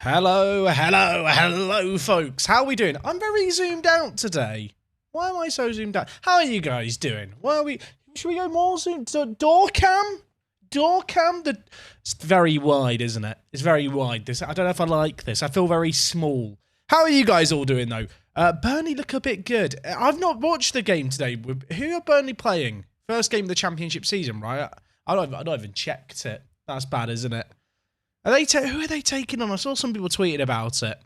Hello, folks. How are we doing? I'm very zoomed out today. Why am I so zoomed out? How are you guys doing? Should we go more zoomed? Door cam? It's very wide, isn't it? It's very wide. I don't know if I like this. I feel very small. How are you guys all doing, though? Burnley look a bit good. I've not watched the game today. Who are Burnley playing? First game of the championship season, right? I don't even checked it. That's bad, isn't it? Who are they taking on? I saw some people tweeting about it.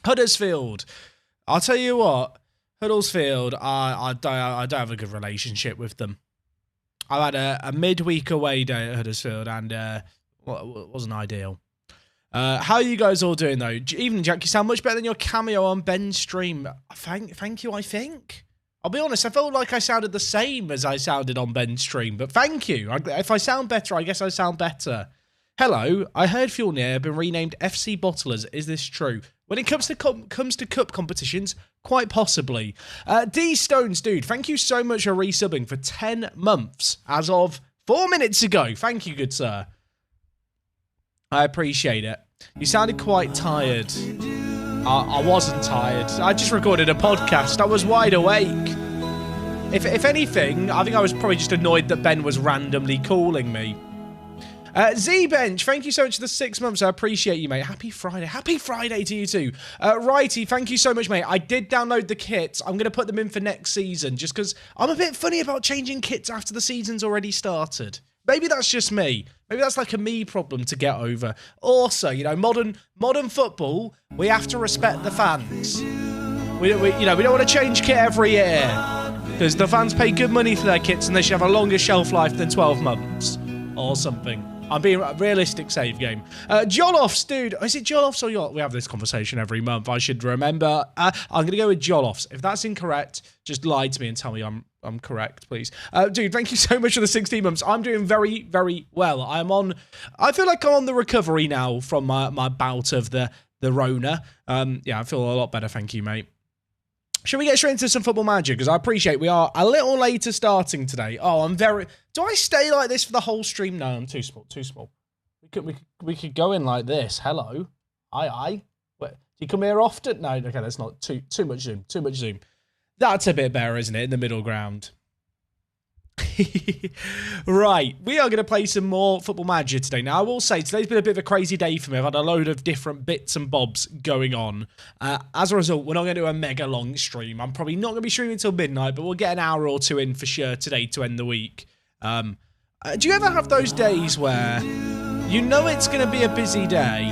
Huddersfield. I'll tell you what. Huddersfield, I don't have a good relationship with them. I had a midweek away day at Huddersfield and it wasn't ideal. How are you guys all doing, though? Evening, Jack. You sound much better than your cameo on Ben's stream. Thank you, I think. I'll be honest, I felt like I sounded the same as I sounded on Ben's stream, but thank you. If I sound better, I guess I sound better. Hello, I heard Fjolnir have been renamed FC Bottlers. Is this true? When it comes to cup competitions, quite possibly. D Stones, dude, thank you so much for resubbing for 10 months as of 4 minutes ago. Thank you, good sir. I appreciate it. You sounded quite tired. I wasn't tired. I just recorded a podcast. I was wide awake. If anything, I think I was probably just annoyed that Ben was randomly calling me. Z-Bench, thank you so much for the 6 months. I appreciate you, mate. Happy Friday. Happy Friday to you too. Righty, thank you so much, mate. I did download the kits. I'm going to put them in for next season just because I'm a bit funny about changing kits after the season's already started. Maybe that's just me. Maybe that's like a me problem to get over. Also, you know, modern football, we have to respect the fans. We don't want to change kit every year because the fans pay good money for their kits and they should have a longer shelf life than 12 months or something. I'm being a realistic save game. Jolloffs, dude. Is it Jolloffs or Jolloffs? We have this conversation every month. I should remember. I'm going to go with Jolloffs. If that's incorrect, just lie to me and tell me I'm correct, please. Dude, thank you so much for the 16 months. I'm doing very, very well. I feel like I'm on the recovery now from my bout of the Rona. Yeah, I feel a lot better. Thank you, mate. Should we get straight into some Football Manager? Because I appreciate we are a little later starting today. Oh, do I stay like this for the whole stream? No, I'm too small. We could go in like this. Hello. Aye. Wait, do you come here often? No, okay, that's not too much zoom. That's a bit better, isn't it? In the middle ground. Right, we are going to play some more Football Manager today. Now, I will say, today's been a bit of a crazy day for me. I've had a load of different bits and bobs going on. As a result, we're not going to do a mega long stream. I'm probably not going to be streaming until midnight, but we'll get an hour or two in for sure today to end the week. Do you ever have those days where you know it's going to be a busy day,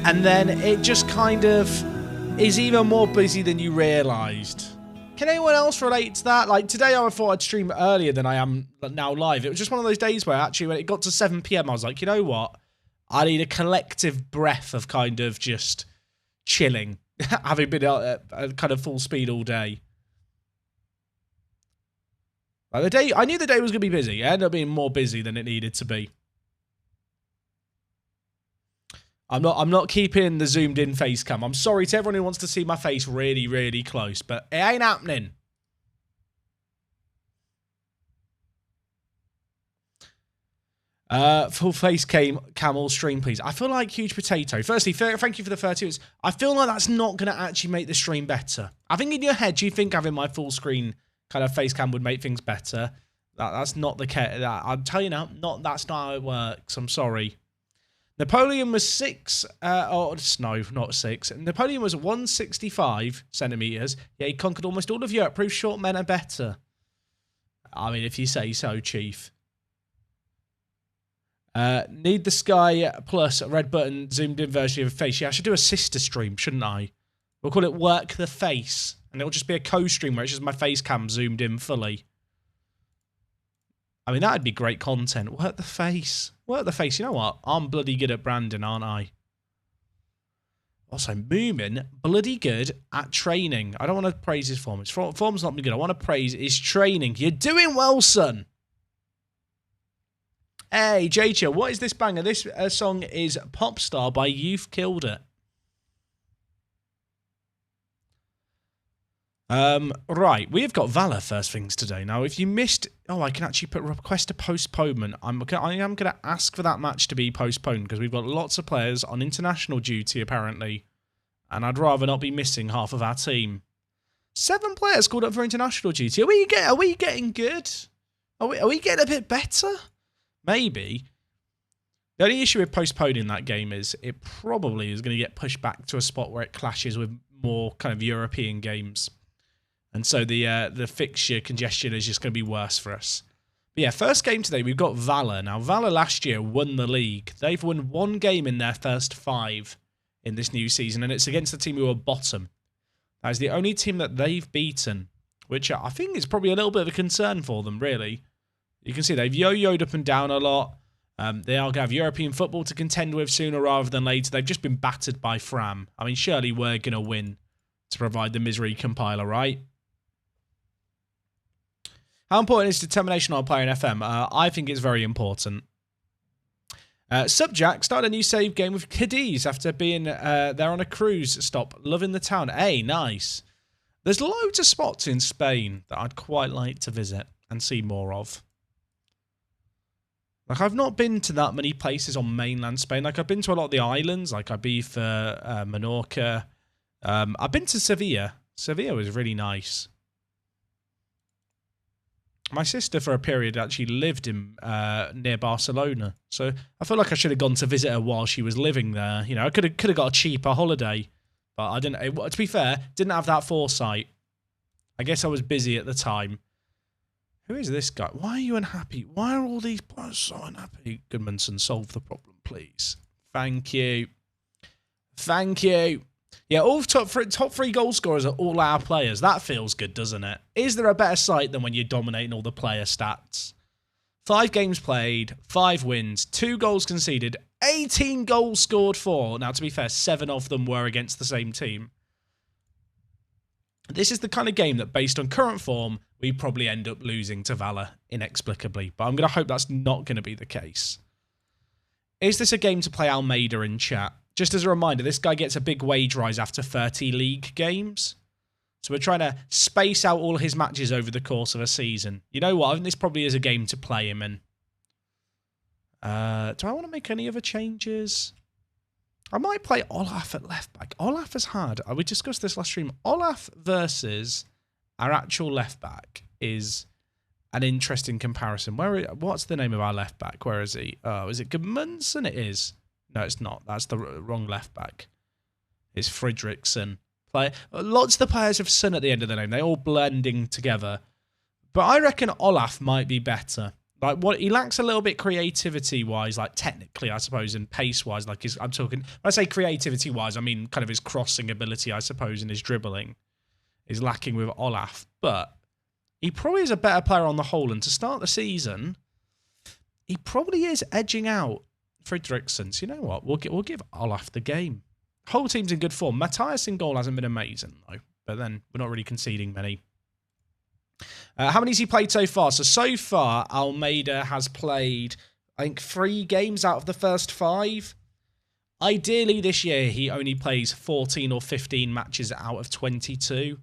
and then it just kind of is even more busy than you realised? Can anyone else relate to that? Like, today I thought I'd stream earlier than I am now live. It was just one of those days where actually when it got to 7 PM, I was like, you know what? I need a collective breath of kind of just chilling, having been at kind of full speed all day. Like I knew the day was going to be busy. It ended up being more busy than it needed to be. I'm not keeping the zoomed in face cam. I'm sorry to everyone who wants to see my face really, really close, but it ain't happening. Full face camel stream, please. I feel like Huge Potato. Firstly, thank you for the 30 minutes. I feel like that's not going to actually make the stream better. I think in your head, you think having my full screen kind of face cam would make things better. That's not the case. I'll tell you now, that's not how it works. I'm sorry. Napoleon was 6, no, not 6. Napoleon was 165 centimetres. Yeah, he conquered almost all of Europe. Proves short men are better. I mean, if you say so, Chief. Need the Sky Plus red button zoomed in version of face. Yeah, I should do a sister stream, shouldn't I? We'll call it Work the Face. And it'll just be a co-stream where it's just my face cam zoomed in fully. I mean, that'd be great content. Work the face. Work the face. You know what? I'm bloody good at branding, aren't I? Also, Moomin, bloody good at training. I don't want to praise his form. His form's not been good. I want to praise his training. You're doing well, son. Hey, JJ, what is this banger? This song is Popstar by You've Killed It. Right, we've got Valor first things today. Now, if you missed... Oh, I can actually put request a postponement. I am going to ask for that match to be postponed because we've got lots of players on international duty, apparently. And I'd rather not be missing half of our team. 7 players called up for international duty. Are we getting good? Are we getting a bit better? Maybe. The only issue with postponing that game is it probably is going to get pushed back to a spot where it clashes with more kind of European games. And so the fixture congestion is just going to be worse for us. But yeah, first game today, we've got Valor. Now, Valor last year won the league. They've won 1 game in their first 5 in this new season, and it's against the team who are bottom. That is the only team that they've beaten, which I think is probably a little bit of a concern for them, really. You can see they've yo-yoed up and down a lot. They are going to have European football to contend with sooner rather than later. They've just been battered by Fram. I mean, surely we're going to win to provide the misery compiler, right? How important is determination on a player in FM? I think it's very important. Subjack started a new save game with Cadiz after being there on a cruise stop. Loving the town. Hey, nice. There's loads of spots in Spain that I'd quite like to visit and see more of. Like, I've not been to that many places on mainland Spain. Like, I've been to a lot of the islands. Like, I've been for Menorca. I've been to Sevilla. Sevilla was really nice. My sister, for a period, actually lived in near Barcelona, so I feel like I should have gone to visit her while she was living there. You know, I could have got a cheaper holiday, but I didn't. To be fair, didn't have that foresight. I guess I was busy at the time. Who is this guy? Why are you unhappy? Why are all these players so unhappy? Goodmanson, solve the problem, please. Thank you. Thank you. Yeah, all top 3 goal scorers are all our players. That feels good, doesn't it? Is there a better sight than when you're dominating all the player stats? 5 games played, 5 wins, 2 goals conceded, 18 goals scored for. Now, to be fair, 7 of them were against the same team. This is the kind of game that, based on current form, we probably end up losing to Valor inexplicably. But I'm going to hope that's not going to be the case. Is this a game to play Almeida in chat? Just as a reminder, this guy gets a big wage rise after 30 league games. So we're trying to space out all his matches over the course of a season. You know what? I think this probably is a game to play him in. Do I want to make any other changes? I might play Olaf at left back. Olaf has had, we discussed this last stream, Olaf versus our actual left back is an interesting comparison. What's the name of our left back? Where is he? Oh, is it Gudmundsson? It is. No, it's not. That's the wrong left back. It's Fredriksson. Lots of the players have Son at the end of the name. They're all blending together. But I reckon Olaf might be better. Like, he lacks a little bit creativity-wise, like technically, I suppose, and pace-wise. Like, I'm talking. When I say creativity-wise, I mean kind of his crossing ability, I suppose, and his dribbling is lacking with Olaf. But he probably is a better player on the whole. And to start the season, he probably is edging out Fredriksson. So you know what? We'll give Olaf the game. Whole team's in good form. Matthias in goal hasn't been amazing, though. But then we're not really conceding many. How many has he played so far? So far, Almeida has played, I think, 3 games out of the first 5. Ideally, this year, he only plays 14 or 15 matches out of 22.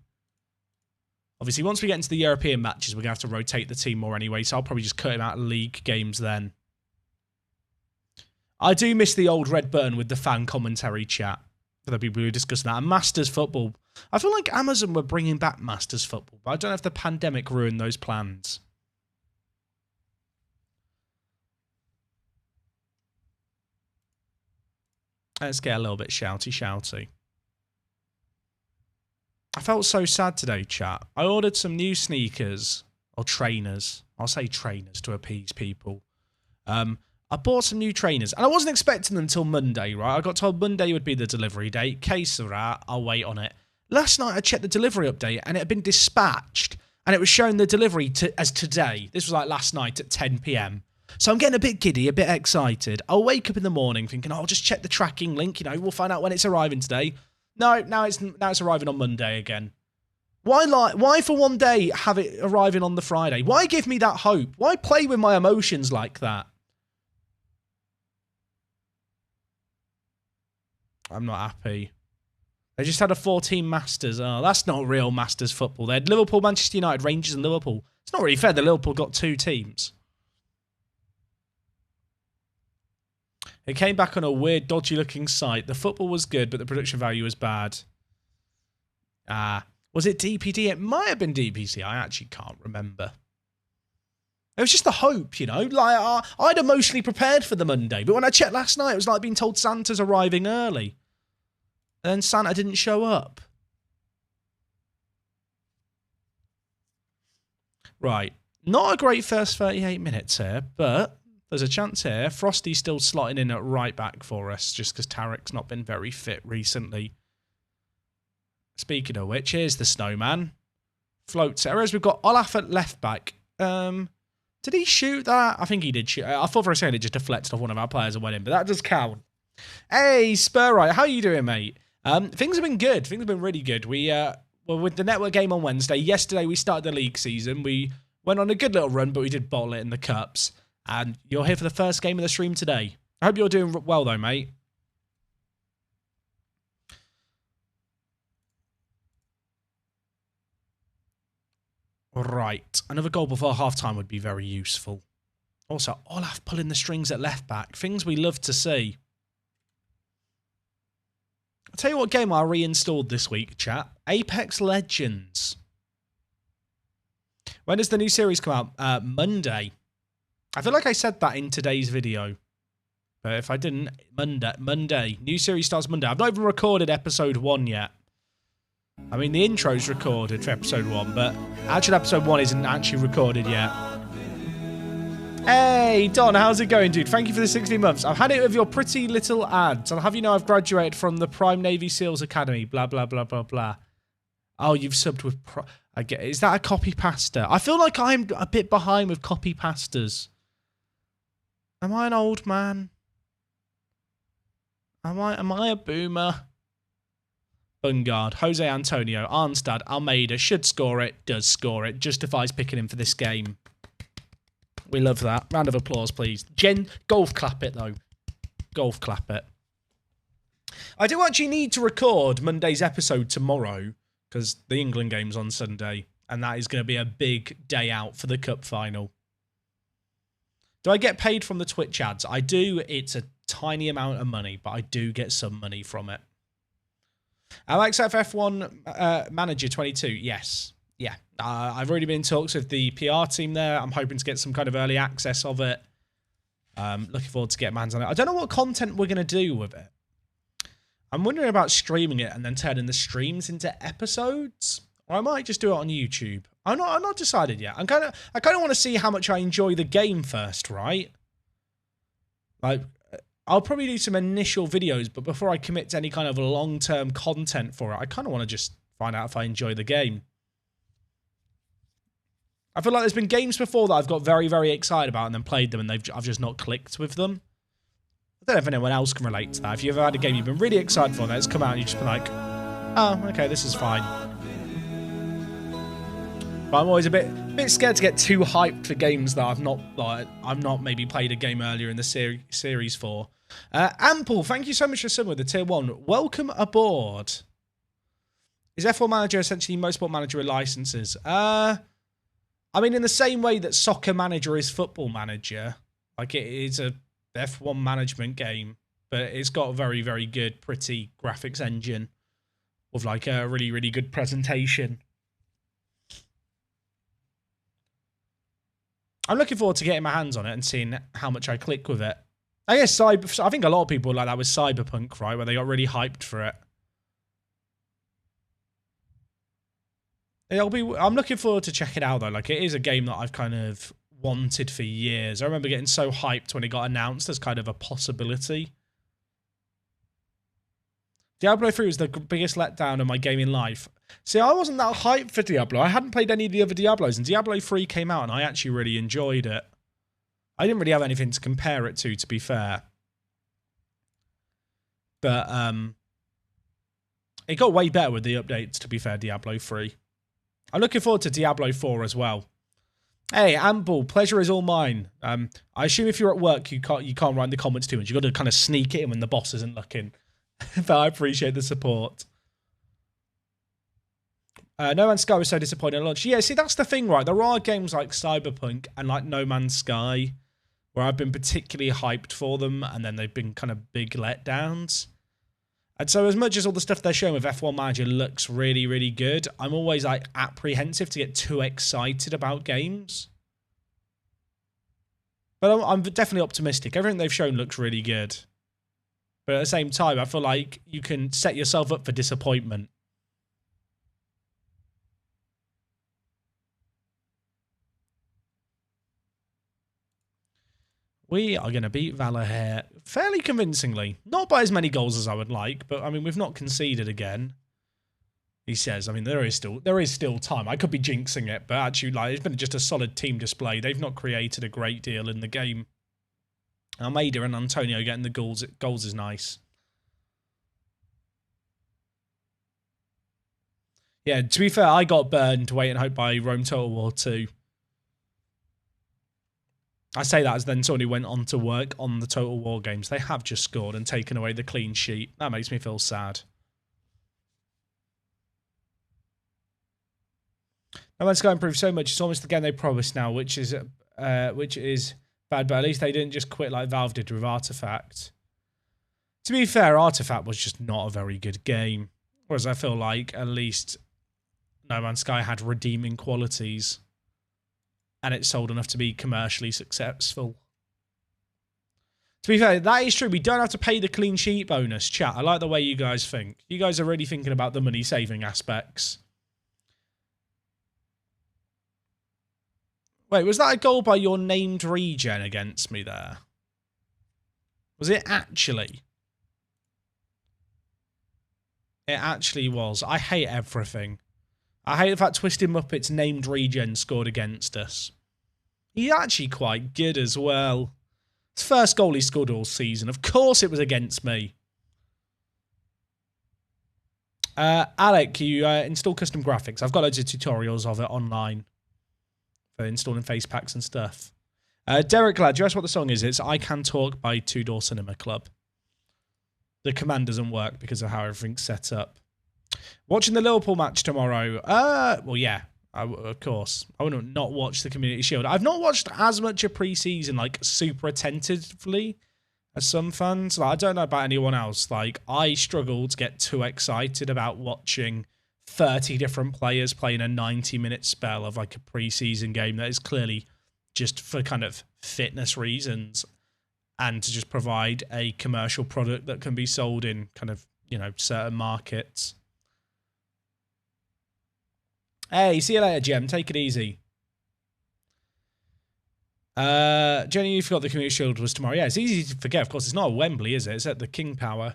Obviously, once we get into the European matches, we're going to have to rotate the team more anyway, so I'll probably just cut him out of league games then. I do miss the old red button with the fan commentary chat. For the people who are discussing that. And Masters Football. I feel like Amazon were bringing back Masters Football, but I don't know if the pandemic ruined those plans. Let's get a little bit shouty. I felt so sad today, chat. I ordered some new sneakers, or trainers. I'll say trainers to appease people. I bought some new trainers, and I wasn't expecting them until Monday, right? I got told Monday would be the delivery date. Case of that, I'll wait on it. Last night, I checked the delivery update, and it had been dispatched, and it was showing the delivery as today. This was like last night at 10 p.m. So I'm getting a bit giddy, a bit excited. I'll wake up in the morning thinking, oh, I'll just check the tracking link, you know, we'll find out when it's arriving today. No, now it's arriving on Monday again. Why for one day have it arriving on the Friday? Why give me that hope? Why play with my emotions like that? I'm not happy. They just had a 4-team Masters. Oh, that's not real Masters football. They had Liverpool, Manchester United, Rangers and Liverpool. It's not really fair that Liverpool got 2 teams. It came back on a weird, dodgy-looking site. The football was good, but the production value was bad. Was it DPD? It might have been DPC. I actually can't remember. It was just the hope, you know. Like I'd emotionally prepared for the Monday, but when I checked last night, it was like being told Santa's arriving early. And then Santa didn't show up. Right. Not a great first 38 minutes here, but there's a chance here. Frosty's still slotting in at right back for us, just because Tarek's not been very fit recently. Speaking of which, here's the snowman. Floats. Whereas we've got Olaf at left back. Did he shoot that? I think he did shoot. I thought for a second it just deflected off one of our players and went in, but that does count. Hey, Spurrite, how are you doing, mate? Things have been good. Things have been really good. We were with the network game on Wednesday. Yesterday we started the league season. We went on a good little run, but we did bottle it in the cups. And you're here for the first game of the stream today. I hope you're doing well, though, mate. Right. Another goal before half-time would be very useful. Also, Olaf pulling the strings at left-back. Things we love to see. I'll tell you what game I reinstalled this week, chat. Apex Legends. When does the new series come out? Monday. I feel like I said that in today's video. But if I didn't, Monday. New series starts Monday. I've not even recorded episode 1 yet. I mean, the intro's recorded for episode 1, but actual episode 1 isn't actually recorded yet. Hey, Don, how's it going, dude? Thank you for the 16 months. I've had it with your pretty little ads. I'll have you know I've graduated from the Prime Navy SEALs Academy, blah, blah, blah, blah, blah. Oh, you've subbed with... Is that a copy pasta? I feel like I'm a bit behind with copy pastas. Am I an old man? Am I a boomer? Bungard, Jose Antonio, Arnstad, Almeida, should score it, does score it, justifies picking him for this game. We love that. Round of applause, please. Golf clap it, though. Golf clap it. I do actually need to record Monday's episode tomorrow, because the England game's on Sunday, and that is going to be a big day out for the Cup final. Do I get paid from the Twitch ads? I do. It's a tiny amount of money, but I do get some money from it. Alex F1 Manager 22, yes. Yeah, I've already been in talks with the PR team there. I'm hoping to get some kind of early access of it. Looking forward to getting my hands on it. I don't know what content we're going to do with it. I'm wondering about streaming it and then turning the streams into episodes. Or I might just do it on YouTube. I'm not decided yet. I kind of want to see how much I enjoy the game first, right? Like, I'll probably do some initial videos, but before I commit to any kind of long-term content for it, I kind of want to just find out if I enjoy the game. I feel like there's been games before that I've got very, very excited about and then played them and I've just not clicked with them. I don't know if anyone else can relate to that. If you've ever had a game you've been really excited for and it's come out and you've just been like, oh, okay, this is fine. But I'm always a bit scared to get too hyped for games that I've not maybe played a game earlier in the series for. Ample, thank you so much for subbing with the tier 1. Welcome aboard. Is F1 Manager essentially Motorsport Manager with licenses? I mean, in the same way that Soccer Manager is Football Manager, like it is a F1 management game, but it's got a very, very good, pretty graphics engine with like a really, really good presentation. I'm looking forward to getting my hands on it and seeing how much I click with it. I guess I think a lot of people like that with Cyberpunk, right, where they got really hyped for it. I'm looking forward to checking it out, though. Like, it is a game that I've kind of wanted for years. I remember getting so hyped when it got announced as kind of a possibility. Diablo 3 was the biggest letdown of my gaming life. See, I wasn't that hyped for Diablo. I hadn't played any of the other Diablos, and Diablo 3 came out, and I actually really enjoyed it. I didn't really have anything to compare it to be fair. But, it got way better with the updates, to be fair, Diablo 3. I'm looking forward to Diablo 4 as well. Hey, Amble, pleasure is all mine. I assume if you're at work, you can't write in the comments too much. You've got to kind of sneak it in when the boss isn't looking. But I appreciate the support. No Man's Sky was so disappointing at launch. Yeah, see, that's the thing, right? There are games like Cyberpunk and like No Man's Sky where I've been particularly hyped for them, and then they've been kind of big letdowns. And so as much as all the stuff they're showing with F1 Manager looks really, really good, I'm always like apprehensive to get too excited about games. But I'm definitely optimistic. Everything they've shown looks really good. But at the same time, I feel like you can set yourself up for disappointment. We are going to beat Valor here fairly convincingly. Not by as many goals as I would like, but I mean, we've not conceded again. He says, I mean, there is still time. I could be jinxing it, but actually, like, it's been just a solid team display. They've not created a great deal in the game. Almeida and Antonio getting the goals is nice. Yeah, to be fair, I got burned Wait and Hope by Rome Total War 2. I say that as then someone who went on to work on the Total War games. They have just scored and taken away the clean sheet. That makes me feel sad. No Man's Sky improved so much. It's almost the game they promised now, which is bad. But at least they didn't just quit like Valve did with Artifact. To be fair, Artifact was just not a very good game. Whereas I feel like at least No Man's Sky had redeeming qualities. And it sold enough to be commercially successful. To be fair, that is true. We don't have to pay the clean sheet bonus. Chat, I like the way you guys think. You guys are really thinking about the money-saving aspects. Wait, was that a goal by your named regen against me there? Was it actually? It actually was. I hate everything. I hate the fact Twisted Muppets named regen scored against us. He's actually quite good as well. It's the first goal he scored all season. Of course it was against me. Alec, you install custom graphics. I've got loads of tutorials of it online for installing face packs and stuff. Derek Ladd, do you ask what the song is? It's I Can Talk by Two Door Cinema Club. The command doesn't work because of how everything's set up. Watching the Liverpool match tomorrow. Well, yeah, of course. I wouldn't not watch the Community Shield. I've not watched as much of pre-season, like, super attentively as some fans. Like, I don't know about anyone else. Like, I struggle to get too excited about watching 30 different players playing a 90-minute spell of, like, a pre-season game that is clearly just for kind of fitness reasons and to just provide a commercial product that can be sold in kind of, you know, certain markets. Hey, see you later, Gem. Take it easy. Jenny, you forgot the Community Shield was tomorrow. Yeah, it's easy to forget. Of course, it's not at Wembley, is it? It's at the King Power.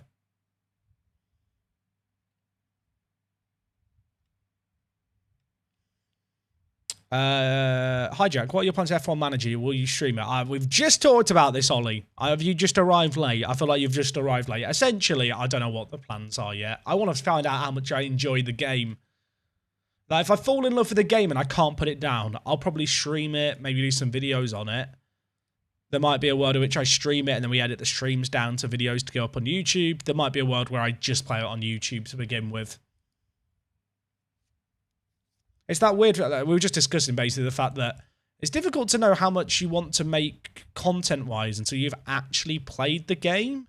Hi, Jack. What are your plans for F1 Manager? Will you stream it? We've just talked about this, Ollie. Have you just arrived late? I feel like you've just arrived late. Essentially, I don't know what the plans are yet. I want to find out how much I enjoy the game. Like, if I fall in love with the game and I can't put it down, I'll probably stream it, maybe do some videos on it. There might be a world in which I stream it and then we edit the streams down to videos to go up on YouTube. There might be a world where I just play it on YouTube to begin with. It's that weird, we were just discussing basically the fact that it's difficult to know how much you want to make content-wise until you've actually played the game.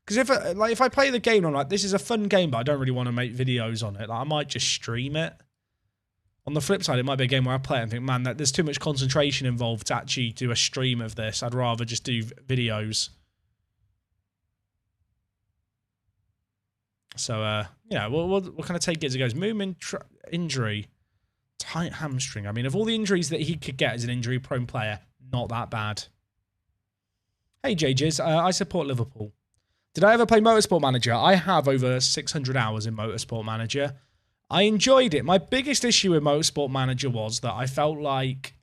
Because if I play the game and I'm like, this is a fun game, but I don't really want to make videos on it, like, I might just stream it. On the flip side, it might be a game where I play it and think, man, there's too much concentration involved to actually do a stream of this. I'd rather just do videos. So, yeah, we'll kind of take it as it goes. Movement injury. Tight hamstring. I mean, of all the injuries that he could get as an injury-prone player, not that bad. Hey, JJs, I support Liverpool. Did I ever play Motorsport Manager? I have over 600 hours in Motorsport Manager. I enjoyed it. My biggest issue with Motorsport Manager was that I felt like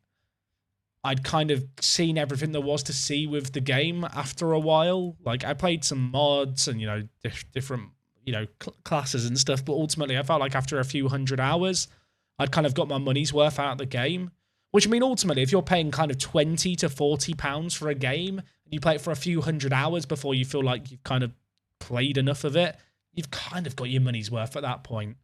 I'd kind of seen everything there was to see with the game after a while. Like, I played some mods and, you know, different, you know, classes and stuff, but ultimately I felt like after a few hundred hours, I'd kind of got my money's worth out of the game. Which, I mean, ultimately, if you're paying kind of £20 to £40 for a game, and you play it for a few hundred hours before you feel like you've kind of played enough of it, you've kind of got your money's worth at that point.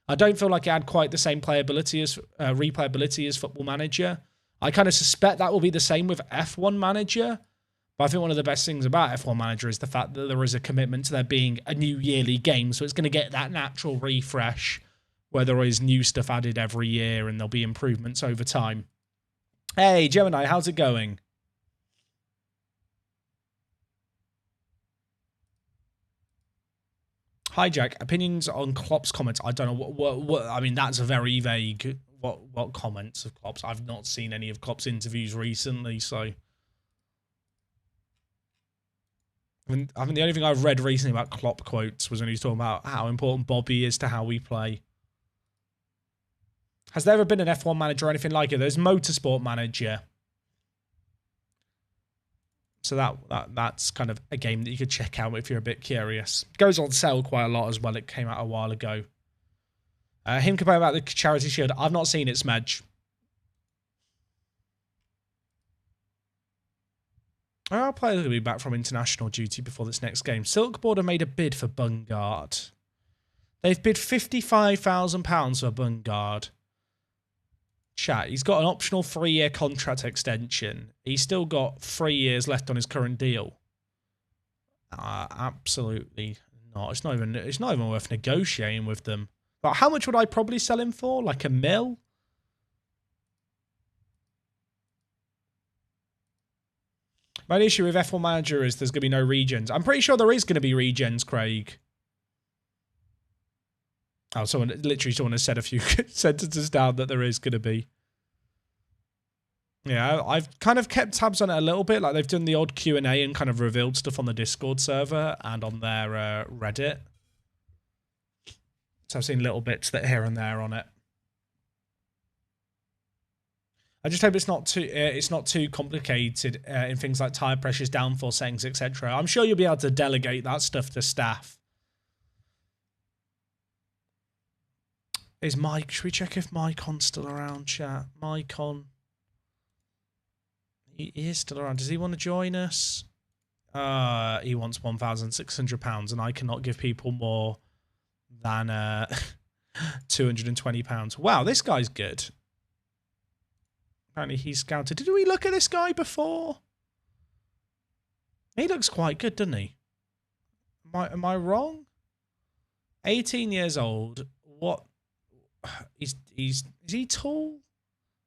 I don't feel like it had quite the same playability as replayability as Football Manager. I kind of suspect that will be the same with F1 Manager. But I think one of the best things about F1 Manager is the fact that there is a commitment to there being a new yearly game. So it's going to get that natural refresh where there is new stuff added every year and there'll be improvements over time. Hey, Gemini, how's it going? Hi, Jack. Opinions on Klopp's comments? I don't know what I mean, that's a very vague. What comments of Klopp's? I've not seen any of Klopp's interviews recently, so. I mean, the only thing I've read recently about Klopp quotes was when he was talking about how important Bobby is to how we play. Has there ever been an F1 Manager or anything like it? There's Motorsport Manager. So that's kind of a game that you could check out if you're a bit curious. It goes on sale quite a lot as well. It came out a while ago. Him complaining about the Charity Shield. I've not seen it, Smedge. Our players will be back from international duty before this next game. Silkboard have made a bid for Bungard. They've bid £55,000 for Bungard. Chat, he's got an optional 3-year contract extension. He's still got 3 years left on his current deal. Absolutely not. It's not even worth negotiating with them. But how much would I probably sell him for? Like $1 million? My issue with F1 Manager is there's going to be no regens. I'm pretty sure there is going to be regens, Craig. Oh, someone has said a few sentences down that there is going to be. Yeah, I've kind of kept tabs on it a little bit. Like they've done the odd Q&A and kind of revealed stuff on the Discord server and on their Reddit. So I've seen little bits that here and there on it. I just hope it's not too complicated in things like tire pressures, downforce settings, etc. I'm sure you'll be able to delegate that stuff to staff. Is Mike? Should we check if Mycon's still around, chat? Mycon. He is still around. Does he want to join us? He wants £1,600, and I cannot give people more than £220. Wow, this guy's good. Apparently he's scouted. Did we look at this guy before? He looks quite good, doesn't he? Am I wrong? 18 years old. What? Is he tall?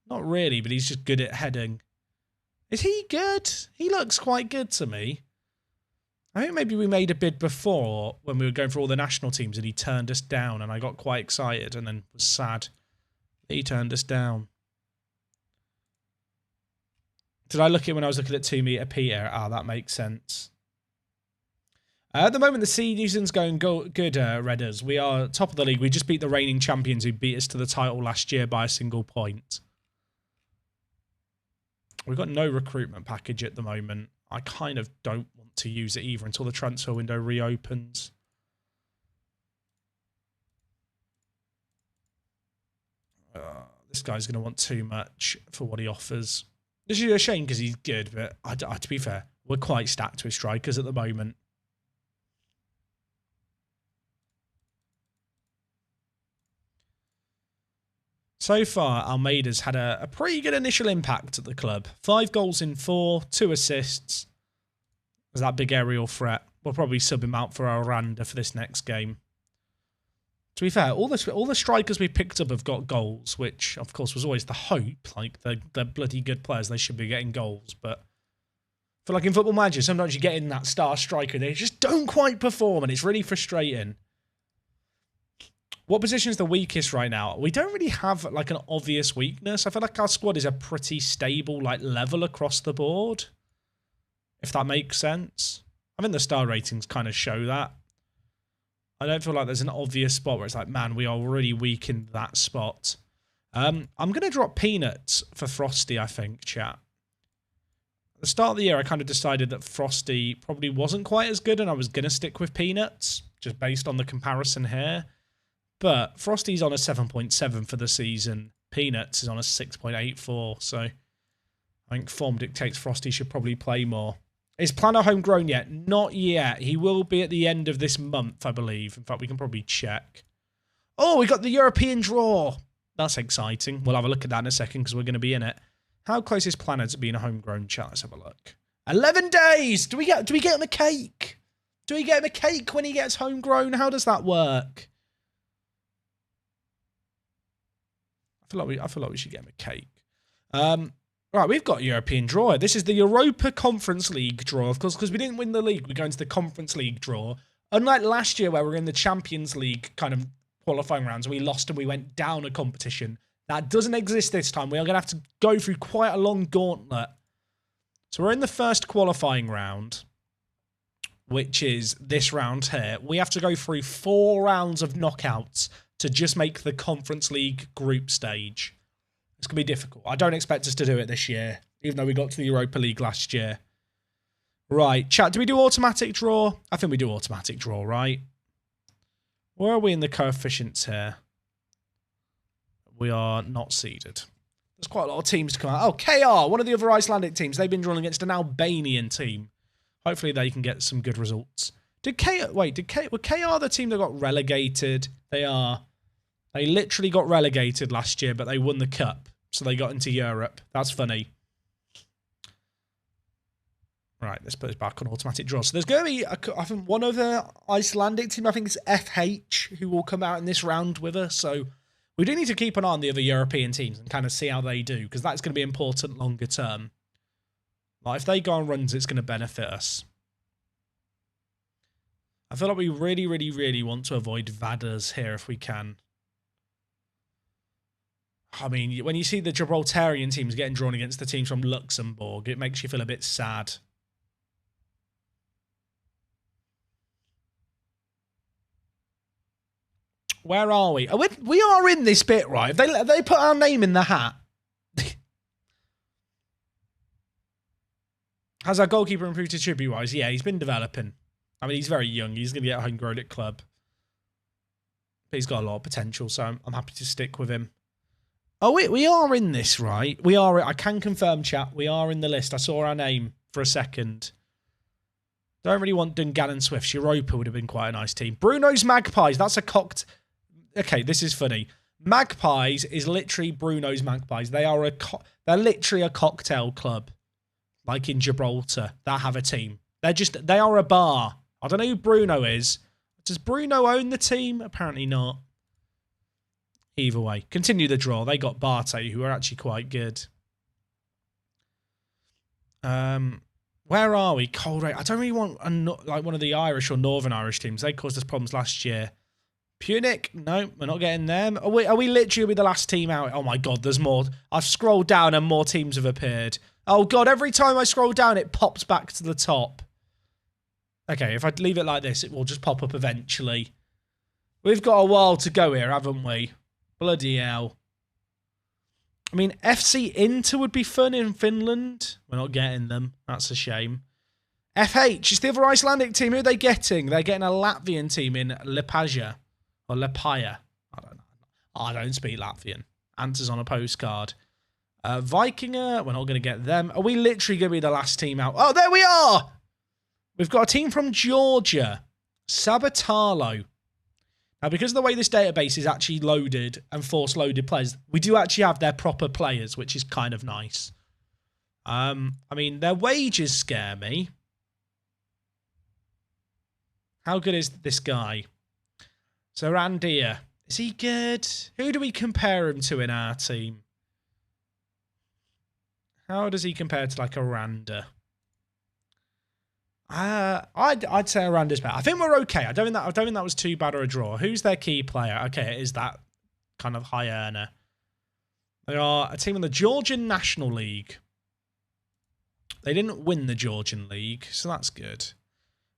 Not really, but he's just good at heading. Is he good? He looks quite good to me. I think maybe we made a bid before when we were going for all the national teams and he turned us down and I got quite excited and then was sad that he turned us down. Did I look at when I was looking at 2 meter Peter? Ah, that makes sense. At the moment, the season's going good, Redders. We are top of the league. We just beat the reigning champions who beat us to the title last year by a single point. We've got no recruitment package at the moment. I kind of don't want to use it either until the transfer window reopens. This guy's going to want too much for what he offers. This is a shame because he's good, but to be fair, we're quite stacked with strikers at the moment. So far, Almeida's had a pretty good initial impact at the club. 5 goals in 4, 2 assists. There's that big aerial threat. We'll probably sub him out for Aranda for this next game. To be fair, all the strikers we picked up have got goals, which, of course, was always the hope. Like, they're bloody good players. They should be getting goals. But I feel like in Football Manager, sometimes you get in that star striker, they just don't quite perform, and it's really frustrating. What position is the weakest right now? We don't really have like an obvious weakness. I feel like our squad is a pretty stable like level across the board. If that makes sense. I think the star ratings kind of show that. I don't feel like there's an obvious spot where it's like, man, we are really weak in that spot. I'm going to drop Peanuts for Frosty, I think, chat. At the start of the year, I kind of decided that Frosty probably wasn't quite as good and I was going to stick with Peanuts, just based on the comparison here. But Frosty's on a 7.7 for the season. Peanuts is on a 6.84. So I think form dictates Frosty should probably play more. Is Planner homegrown yet? Not yet. He will be at the end of this month, I believe. In fact, we can probably check. Oh, we got the European draw. That's exciting. We'll have a look at that in a second because we're going to be in it. How close is Planet to being a homegrown chat? Let's have a look. 11 days. Do we get him a cake? Do we get him a cake when he gets homegrown? How does that work? I feel like we should get him a cake. Right, we've got European draw. This is the Europa Conference League draw, of course, because we didn't win the league. We go into the Conference League draw. Unlike last year where we were in the Champions League kind of qualifying rounds, we lost and we went down a competition. That doesn't exist this time. We are going to have to go through quite a long gauntlet. So we're in the first qualifying round, which is this round here. We have to go through 4 rounds of knockouts to just make the Conference League group stage. It's going to be difficult. I don't expect us to do it this year, even though we got to the Europa League last year. Right, chat, do we do automatic draw? I think we do automatic draw, right? Where are we in the coefficients here? We are not seeded. There's quite a lot of teams to come out. Oh, KR, one of the other Icelandic teams. They've been drawn against an Albanian team. Hopefully they can get some good results. Were KR the team that got relegated? They are. They literally got relegated last year, but they won the cup. So they got into Europe. That's funny. Right, let's put this back on automatic draw. So there's going to be, I think, one other Icelandic team. I think it's FH who will come out in this round with us. So we do need to keep an eye on the other European teams and kind of see how they do, because that's going to be important longer term. Like if they go on runs, it's going to benefit us. I feel like we really, really, really want to avoid Vadas here if we can. I mean, when you see the Gibraltarian teams getting drawn against the teams from Luxembourg, it makes you feel a bit sad. Where are we? We are in this bit, right? They put our name in the hat. Has our goalkeeper improved attribute-wise? Yeah, he's been developing. I mean, he's very young. He's going to get homegrown at club. But he's got a lot of potential, so I'm happy to stick with him. Oh, we are in this, right? We are. I can confirm, chat. We are in the list. I saw our name for a second. Don't really want Dungannon Swifts. Europa would have been quite a nice team. Bruno's Magpies. That's a cocked... Okay, this is funny. Magpies is literally Bruno's Magpies. They're literally a cocktail club, like in Gibraltar, that have a team. They are a bar. I don't know who Bruno is. Does Bruno own the team? Apparently not. Either way, continue the draw. They got Barté, who are actually quite good. Where are we? Colruyt. I don't really want like one of the Irish or Northern Irish teams. They caused us problems last year. Punic, no, we're not getting them. Are we literally be the last team out? Oh my god, there's more. I've scrolled down and more teams have appeared. Oh god, every time I scroll down, it pops back to the top. Okay, if I leave it like this, it will just pop up eventually. We've got a while to go here, haven't we? Bloody hell. I mean, FC Inter would be fun in Finland. We're not getting them. That's a shame. FH is the other Icelandic team. Who are they getting? They're getting a Latvian team in Liepāja. Or Liepāja. I don't know. I don't speak Latvian. Answers on a postcard. Vikinger. We're not going to get them. Are we literally going to be the last team out? Oh, there we are! We've got a team from Georgia. Sabatalo. Now, because of the way this database is actually loaded and force-loaded players, we do actually have their proper players, which is kind of nice. I mean, their wages scare me. How good is this guy? So, Randia. Is he good? Who do we compare him to in our team? How does he compare to, like, a Randa? I'd say Randa's better. I think we're okay. I don't think that was too bad or a draw. Who's their key player? Okay, it is that kind of high earner. They are a team in the Georgian National League. They didn't win the Georgian League, so that's good.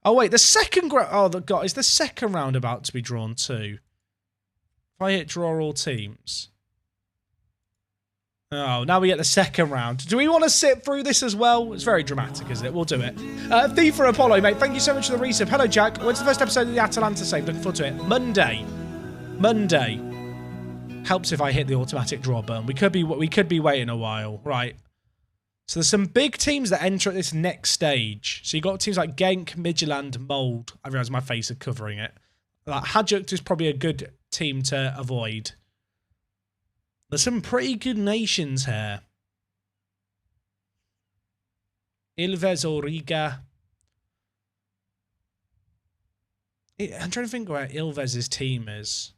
Oh wait, the second is the second round about to be drawn too? If I hit draw all teams. Oh, now we get the second round. Do we want to sit through this as well? It's very dramatic, isn't it? We'll do it. FIFA Apollo, mate. Thank you so much for the resub. Hello, Jack. When's the first episode of the Atalanta save? Looking forward to it. Monday. Helps if I hit the automatic draw button. We could be waiting a while. Right. So there's some big teams that enter at this next stage. So you got teams like Genk, Midtjylland, Mold. I realise my face is covering it. Like Hajduk is probably a good team to avoid. There's some pretty good nations here. Ilves or Riga. I'm trying to think where Ilves' team is.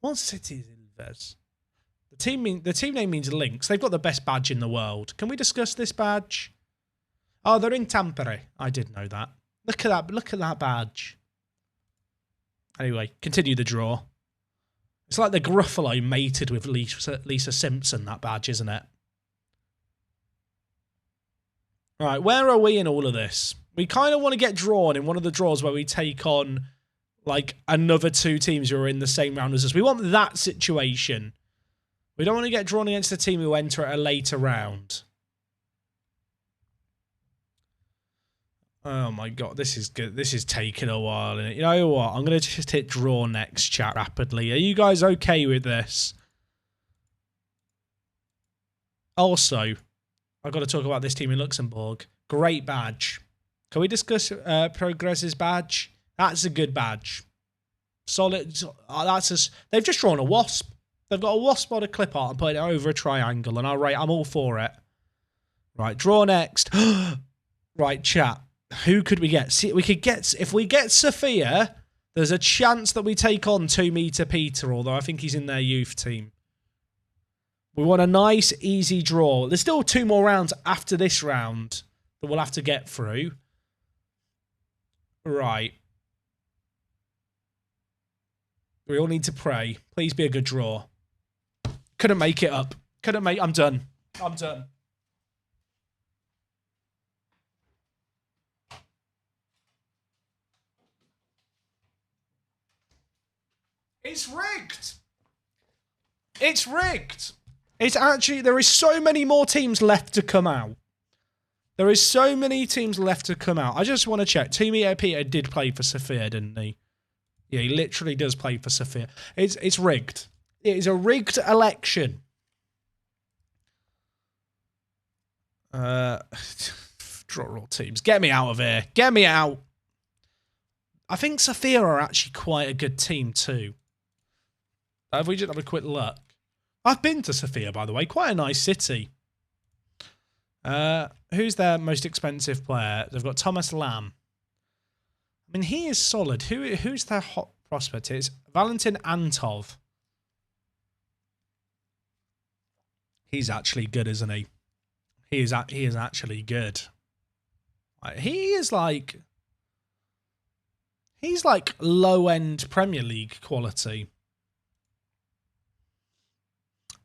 What city is Ilves? The team name means Lynx. They've got the best badge in the world. Can we discuss this badge? Oh, they're in Tampere. I did know that. Look at that. Look at that badge. Anyway, continue the draw. It's like the Gruffalo mated with Lisa Simpson, that badge, isn't it? Right, where are we in all of this? We kind of want to get drawn in one of the draws where we take on, like, another two teams who are in the same round as us. We want that situation. We don't want to get drawn against a team who enter at a later round. Oh my god, this is good. This is taking a while, innit? You know what? I'm going to just hit draw next, chat, rapidly. Are you guys okay with this? Also, I've got to talk about this team in Luxembourg. Great badge. Can we discuss Progress's badge? That's a good badge. Solid. They've just drawn a wasp. They've got a wasp on a clip art and put it over a triangle. And I'm all for it. Right, draw next. Right, chat. Who could we get? See, if we get Sophia, there's a chance that we take on 2 Meter Peter, although I think he's in their youth team. We want a nice, easy draw. There's still 2 more rounds after this round that we'll have to get through. Right. We all need to pray. Please be a good draw. Couldn't make it up. I'm done. I'm done. It's rigged. It's rigged. It's actually, there is so many more teams left to come out. There is so many teams left to come out. I just want to check. 2 Meter Peter did play for Sophia, didn't he? Yeah, he literally does play for Sophia. It's rigged. It is a rigged election. Draw all teams. Get me out of here. Get me out. I think Sophia are actually quite a good team too. Have we just have a quick look? I've been to Sophia, by the way. Quite a nice city. Who's their most expensive player? They've got Thomas Lamb. I mean, he is solid. Who's their hot prospect? It's Valentin Antov. He's actually good, isn't he? He is actually good. He's like low-end Premier League quality.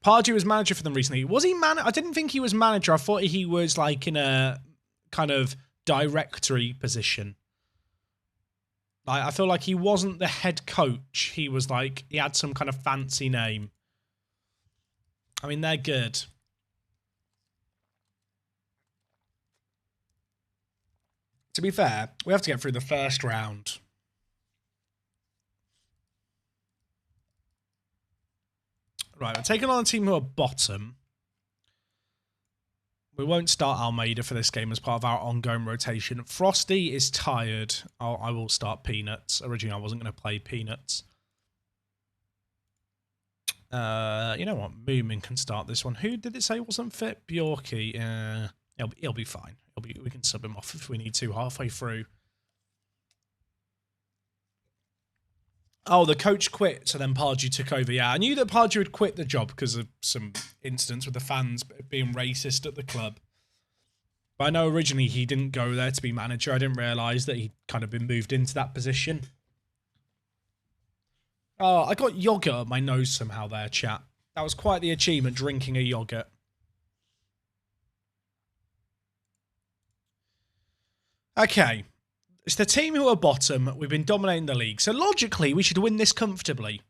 Pardew was manager for them recently. Was he I didn't think he was manager. I thought he was like in a kind of directory position. I feel like he wasn't the head coach. He was like, he had some kind of fancy name. I mean, they're good. To be fair, we have to get through the first round. Right, we're taking on a team who are bottom. We won't start Almeida for this game as part of our ongoing rotation. Frosty is tired. I will start Peanuts. Originally, I wasn't going to play Peanuts. You know what? Moomin can start this one. Who did it say wasn't fit? Bjorky. He'll be fine. We can sub him off if we need to halfway through. Oh, the coach quit, so then Pardew took over. Yeah, I knew that Pardew had quit the job because of some incidents with the fans being racist at the club. But I know originally he didn't go there to be manager. I didn't realise that he'd kind of been moved into that position. Oh, I got yoghurt up my nose somehow there, chat. That was quite the achievement, drinking a yoghurt. Okay. It's the team who are bottom. We've been dominating the league. So logically, we should win this comfortably.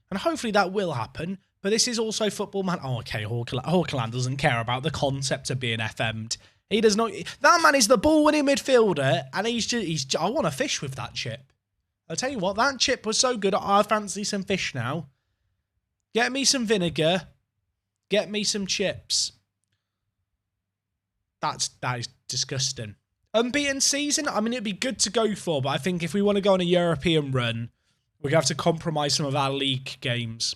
And hopefully that will happen. But this is also football man. Oh, okay. Hawkeland doesn't care about the concept of being FM'd. He does not. That man is the ball-winning midfielder. And I want to fish with that chip. I'll tell you what. That chip was so good. I fancy some fish now. Get me some vinegar. Get me some chips. That is disgusting. Unbeaten season, I mean, it'd be good to go for, but I think if we want to go on a European run, We're going to have to compromise some of our league games.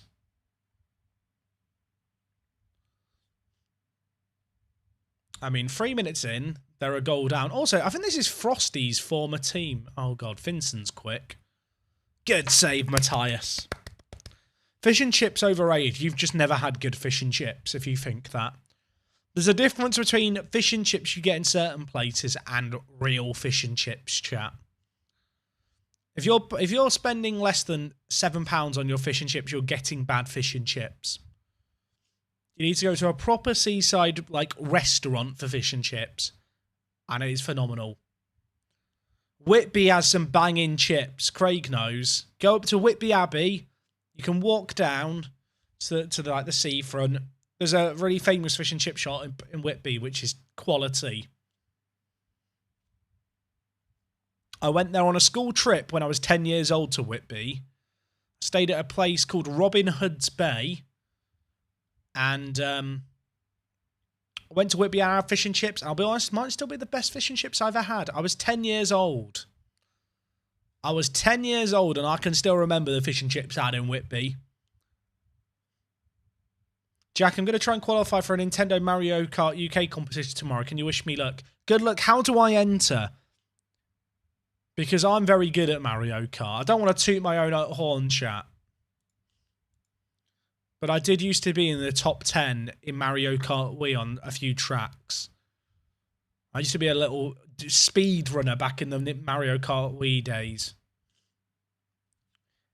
I mean, 3 minutes in, they're a goal down. Also, I think this is Frosty's former team. Oh, God. Vincent's quick. Good save, Matthias. Fish and chips overrated. You've just never had good fish and chips, if you think that. There's a difference between fish and chips you get in certain places and real fish and chips, chat. If you're spending less than £7 on your fish and chips, you're getting bad fish and chips. You need to go to a proper seaside like restaurant for fish and chips, and it is phenomenal. Whitby has some banging chips. Craig knows. Go up to Whitby Abbey. You can walk down to the seafront. There's a really famous fish and chip shop in Whitby, which is quality. I went there on a school trip when I was 10 years old to Whitby. Stayed at a place called Robin Hood's Bay. And went to Whitby and had fish and chips. I'll be honest, might still be the best fish and chips I've ever had. I was 10 years old. I was 10 years old and I can still remember the fish and chips I had in Whitby. Jack, I'm going to try and qualify for a Nintendo Mario Kart UK competition tomorrow. Can you wish me luck? Good luck. How do I enter? Because I'm very good at Mario Kart. I don't want to toot my own horn, chat. But I did used to be in the top 10 in Mario Kart Wii on a few tracks. I used to be a little speed runner back in the Mario Kart Wii days.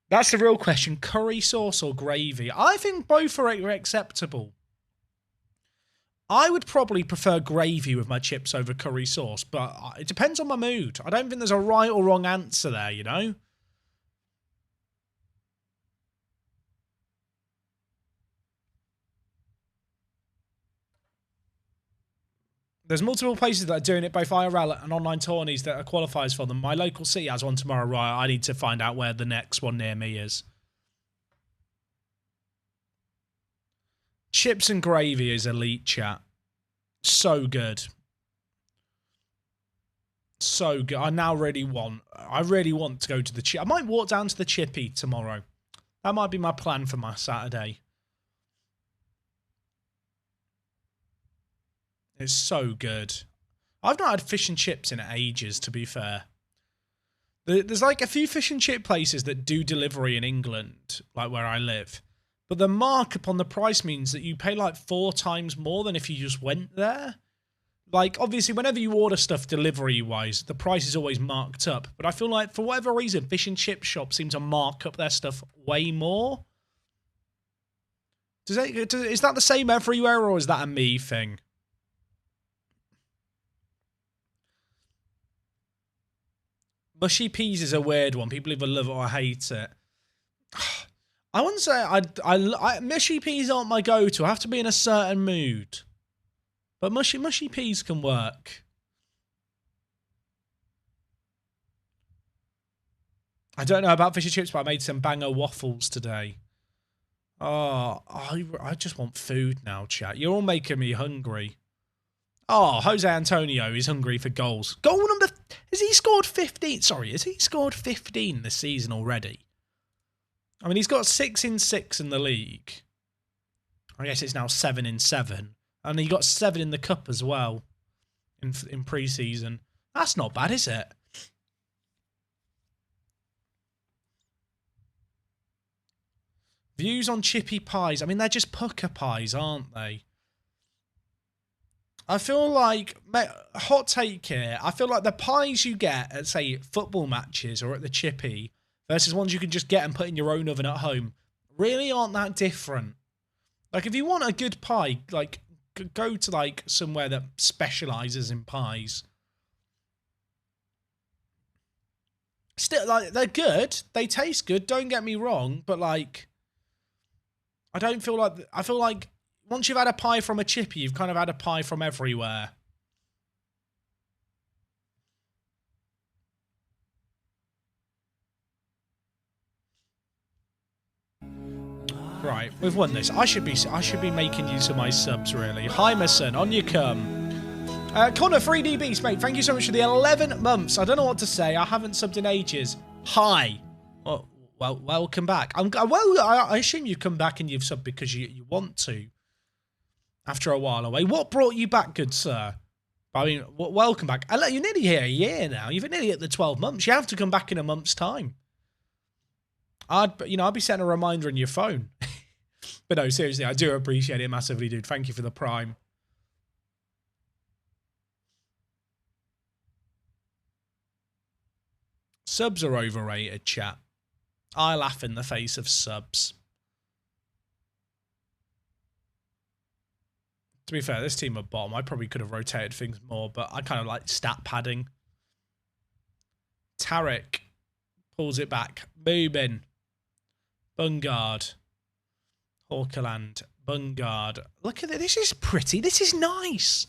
That's the real question. Curry sauce or gravy? I think both are acceptable. I would probably prefer gravy with my chips over curry sauce, but it depends on my mood. I don't think there's a right or wrong answer there, you know? There's multiple places that are doing it, both IRL and online tourneys that are qualifiers for them. My local city has one tomorrow, right? I need to find out where the next one near me is. Chips and gravy is elite, chat. So good. So good. I really want to go to the chip. I might walk down to the chippy tomorrow. That might be my plan for my Saturday. It's so good. I've not had fish and chips in ages, to be fair. There's like a few fish and chip places that do delivery in England, like where I live. But the markup on the price means that you pay like 4 times more than if you just went there. Like, obviously, whenever you order stuff delivery-wise, the price is always marked up. But I feel like, for whatever reason, fish and chip shops seem to mark up their stuff way more. Is that the same everywhere, or is that a me thing? Mushy peas is a weird one. People either love it or hate it. I wouldn't say mushy peas aren't my go-to. I have to be in a certain mood. But mushy peas can work. I don't know about fish and chips, but I made some banger waffles today. Oh, I just want food now, chat. You're all making me hungry. Oh, Jose Antonio is hungry for goals. Goal number... Has he scored 15? Sorry, has he scored 15 this season already? I mean, he's got 6 in 6 in the league. I guess it's now 7 in 7. And he got 7 in the cup as well in pre-season. That's not bad, is it? Views on chippy pies. I mean, they're just pucker pies, aren't they? I feel like, hot take here, I feel like the pies you get at, say, football matches or at the chippy versus ones you can just get and put in your own oven at home really aren't that different. Like, if you want a good pie, like, go to, like, somewhere that specialises in pies. Still, like, they're good. They taste good, don't get me wrong, but, like, I don't feel like... I feel like once you've had a pie from a chippy, you've kind of had a pie from everywhere. Right, we've won this. I should be making use of my subs, really. Hymerson, on you come. Connor 3D Beast, mate, thank you so much for the 11 months. I don't know what to say. I haven't subbed in ages. Hi. Well, welcome back. I assume you've come back and you've subbed because you want to. After a while away, what brought you back, good sir? I mean, welcome back. You're nearly here a year now. You've nearly at the 12 months. You have to come back in a month's time. I'd be setting a reminder on your phone. But no, seriously, I do appreciate it massively, dude. Thank you for the Prime. Subs are overrated, chat. I laugh in the face of subs. To be fair, this team are bottom. I probably could have rotated things more, but I kind of like stat padding. Tarek pulls it back. Boobin. Bungard. Hawkerland. Bungard. Look at it. This is pretty. This is nice.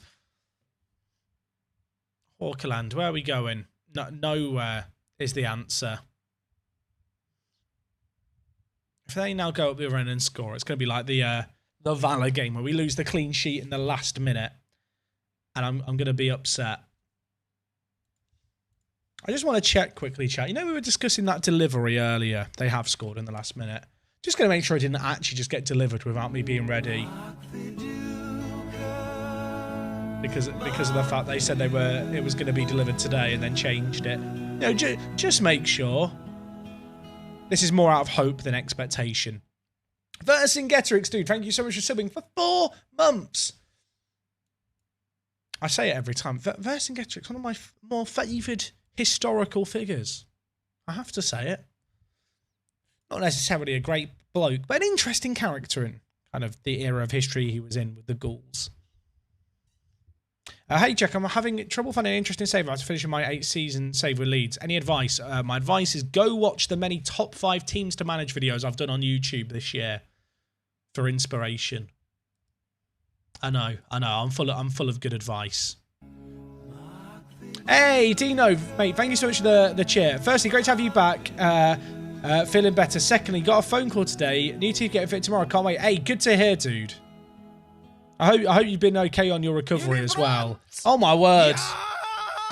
Hawkerland. Where are we going? No, nowhere is the answer. If they now go up the other end and score, it's going to be like the Valor game where we lose the clean sheet in the last minute. And I'm going to be upset. I just want to check quickly, chat. You know, we were discussing that delivery earlier. They have scored in the last minute. Just going to make sure it didn't actually just get delivered without me being ready. Because of the fact they said it was going to be delivered today and then changed it. You know, just make sure. This is more out of hope than expectation. Vercingetorix, dude, thank you so much for subbing for 4 months. I say it every time. Vercingetorix, one of my more favoured historical figures. I have to say it. Not necessarily a great bloke, but an interesting character in kind of the era of history he was in with the Ghouls. Hey, Jack, I'm having trouble finding an interesting save after finishing my 8-season save with Leeds. Any advice? My advice is go watch the many top 5 teams to manage videos I've done on YouTube this year for inspiration. I know. I'm full of good advice. Hey, Dino, mate, thank you so much for the cheer. Firstly, great to have you back. Feeling better. Secondly, got a phone call today. Need to get fit tomorrow. Can't wait. Hey, good to hear, dude. I hope you've been okay on your recovery as well. Oh my word.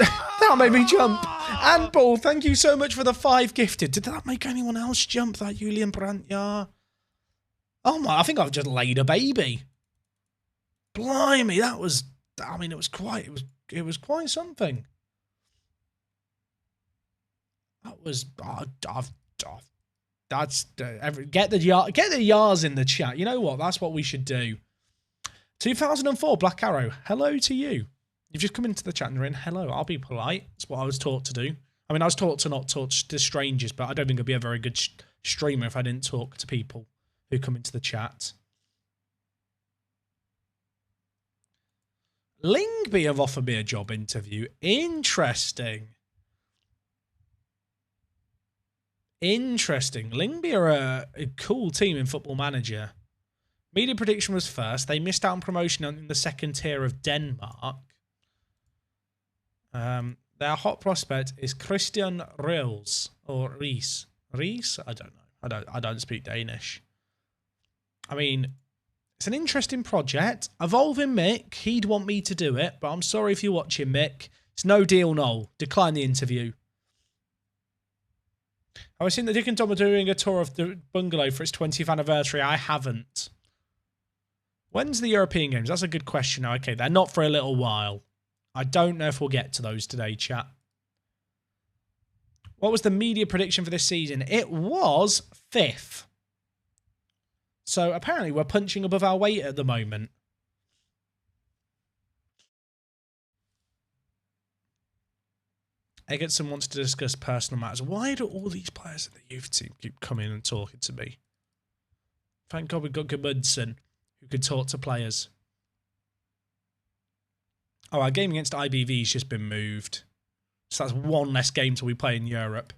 That made me jump. And Paul, thank you so much for the 5 gifted. Did that make anyone else jump, that Julian Brandt? Yeah. Oh my, I think I've just laid a baby. Blimey, that was, I mean, it was quite something. That was, that's, get the yars in the chat. You know what? That's what we should do. 2004, Black Arrow. Hello to you. You've just come into the chat and you're in. Hello. I'll be polite. That's what I was taught to do. I mean, I was taught to not talk to strangers, but I don't think I'd be a very good streamer if I didn't talk to people who come into the chat. Lingby have offered me a job interview. Interesting. Lingby are a cool team in Football Manager. Media prediction was first. They missed out on promotion in the second tier of Denmark. Their hot prospect is Christian Reels or Rees. Rees? I don't know. I don't speak Danish. I mean, it's an interesting project. Evolving Mick, he'd want me to do it, but I'm sorry if you're watching, Mick. It's no deal, no. Decline the interview. I was seeing that Dick and Tom are doing a tour of the bungalow for its 20th anniversary. I haven't. When's the European Games? That's a good question. Okay, they're not for a little while. I don't know if we'll get to those today, chat. What was the media prediction for this season? It was 5th. So apparently we're punching above our weight at the moment. Eggertson wants to discuss personal matters. Why do all these players in the youth team keep coming and talking to me? Thank God we've got Gudmundsson, who could talk to players. Oh, our game against IBV's just been moved. So that's one less game till we play in Europe.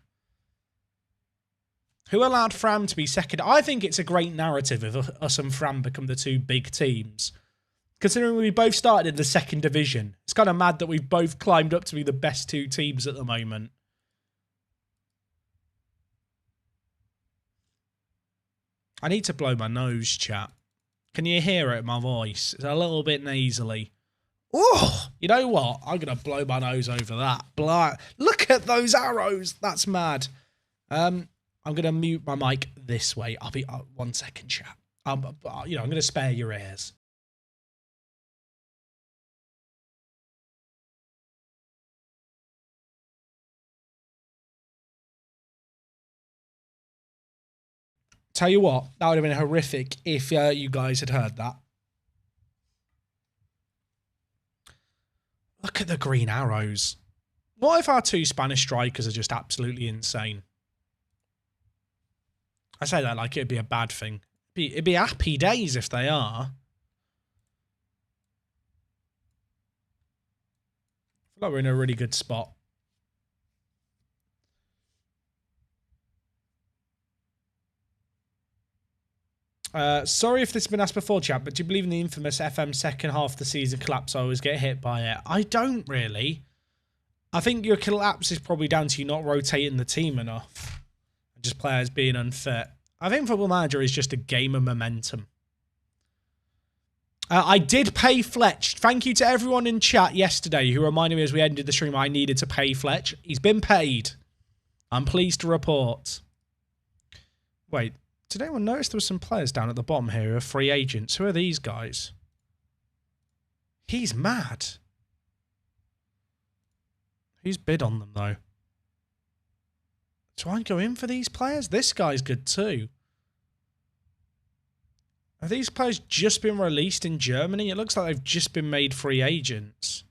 Who allowed Fram to be second? I think it's a great narrative if us and Fram become the 2 big teams. Considering we both started in the 2nd division. It's kind of mad that we've both climbed up to be the best 2 teams at the moment. I need to blow my nose, chat. Can you hear it in my voice? It's a little bit nasally. Oh, you know what? I'm going to blow my nose over that. Look at those arrows. That's mad. I'm going to mute my mic this way. I'll be 1 second, chat. I'm going to spare your ears. Tell you what, that would have been horrific if you guys had heard that. Look at the green arrows. What if our 2 Spanish strikers are just absolutely insane? I say that like it'd be a bad thing. It'd be happy days if they are. I feel like we're in a really good spot. Sorry if this has been asked before, chat, but do you believe in the infamous FM second half of the season collapse? I always get hit by it. I don't really. I think your collapse is probably down to you not rotating the team enough. And just players being unfit. I think Football Manager is just a game of momentum. I did pay Fletch. Thank you to everyone in chat yesterday who reminded me as we ended the stream I needed to pay Fletch. He's been paid. I'm pleased to report. Wait. Did anyone notice there were some players down at the bottom here who are free agents? Who are these guys? He's mad. Who's bid on them, though? Do I go in for these players? This guy's good, too. Have these players just been released in Germany? It looks like they've just been made free agents.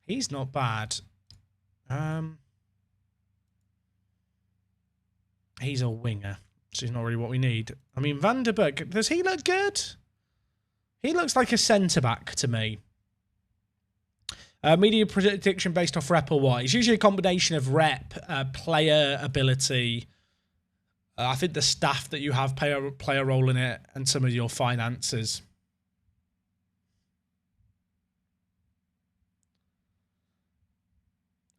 He's not bad. He's a winger. So he's not really what we need. I mean, Van der Beek, does he look good? He looks like a centre-back to me. Media prediction based off rep or what? It's usually a combination of rep, player ability. I think the staff that you have play a role in it, and some of your finances.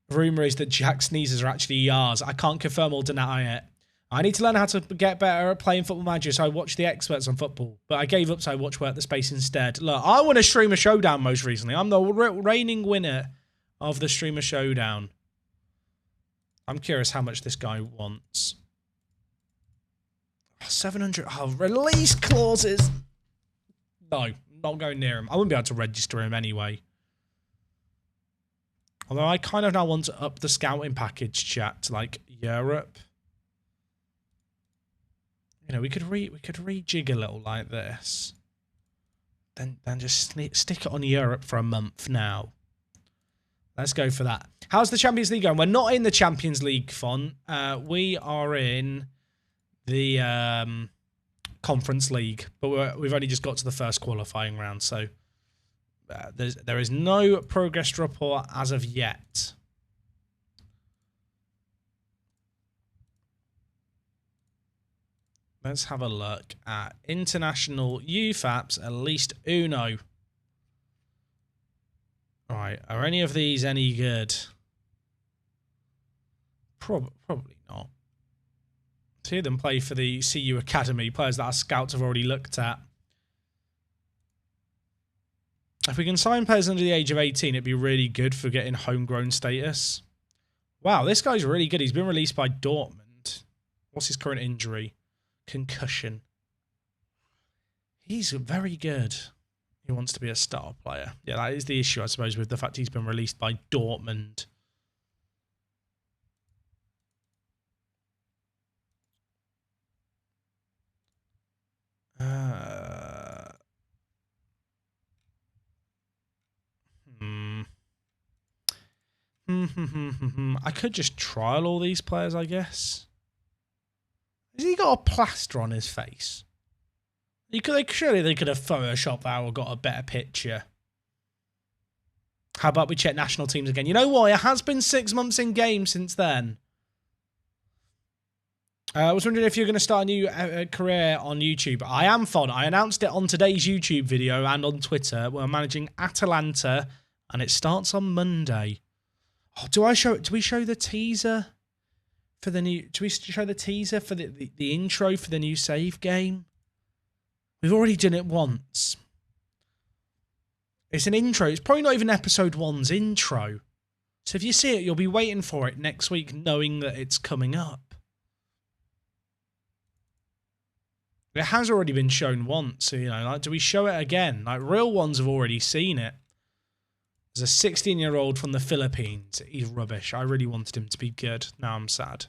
Rumour is that Jack sneezes are actually ERs. I can't confirm or deny it. I need to learn how to get better at playing Football Manager, so I watch the experts on football. But I gave up, so I watch Work the Space instead. Look, I won a Streamer Showdown most recently. I'm the reigning winner of the Streamer Showdown. I'm curious how much this guy wants. 700. Oh, release clauses. No, not going near him. I wouldn't be able to register him anyway. Although I kind of now want to up the scouting package, chat, to like Europe. You know, we could rejig a little like this. Then just stick it on Europe for a month now. Let's go for that. How's the Champions League going? We're not in the Champions League, Fon. We are in the Conference League, but we've only just got to the first qualifying round, so there is no progress report as of yet. Let's have a look at international UFAPs, at least Uno. Alright, are any of these any good? Probably not. Two of them play for the CU Academy, players that our scouts have already looked at. If we can sign players under the age of 18, it'd be really good for getting homegrown status. Wow, this guy's really good. He's been released by Dortmund. What's his current injury? Concussion. He's very good. He wants to be a star player. Yeah, that is the issue, I suppose, with the fact he's been released by Dortmund. I could just trial all these players, I guess. Has he got a plaster on his face? Surely they could have photoshopped that or got a better picture. How about we check national teams again? You know what? It has been 6 months in game since then. I was wondering if you're going to start a new career on YouTube. I am, Fon. I announced it on today's YouTube video and on Twitter. We're managing Atalanta, and it starts on Monday. Oh, do we show the teaser for the new? Do we show the teaser for the intro for the new save game? We've already done it once. It's an intro. It's probably not even episode 1's intro. So if you see it, you'll be waiting for it next week, knowing that it's coming up. It has already been shown once, so, you know, like, do we show it again? Like, real ones have already seen it. There's a 16-year-old from the Philippines. He's rubbish. I really wanted him to be good. Now I'm sad.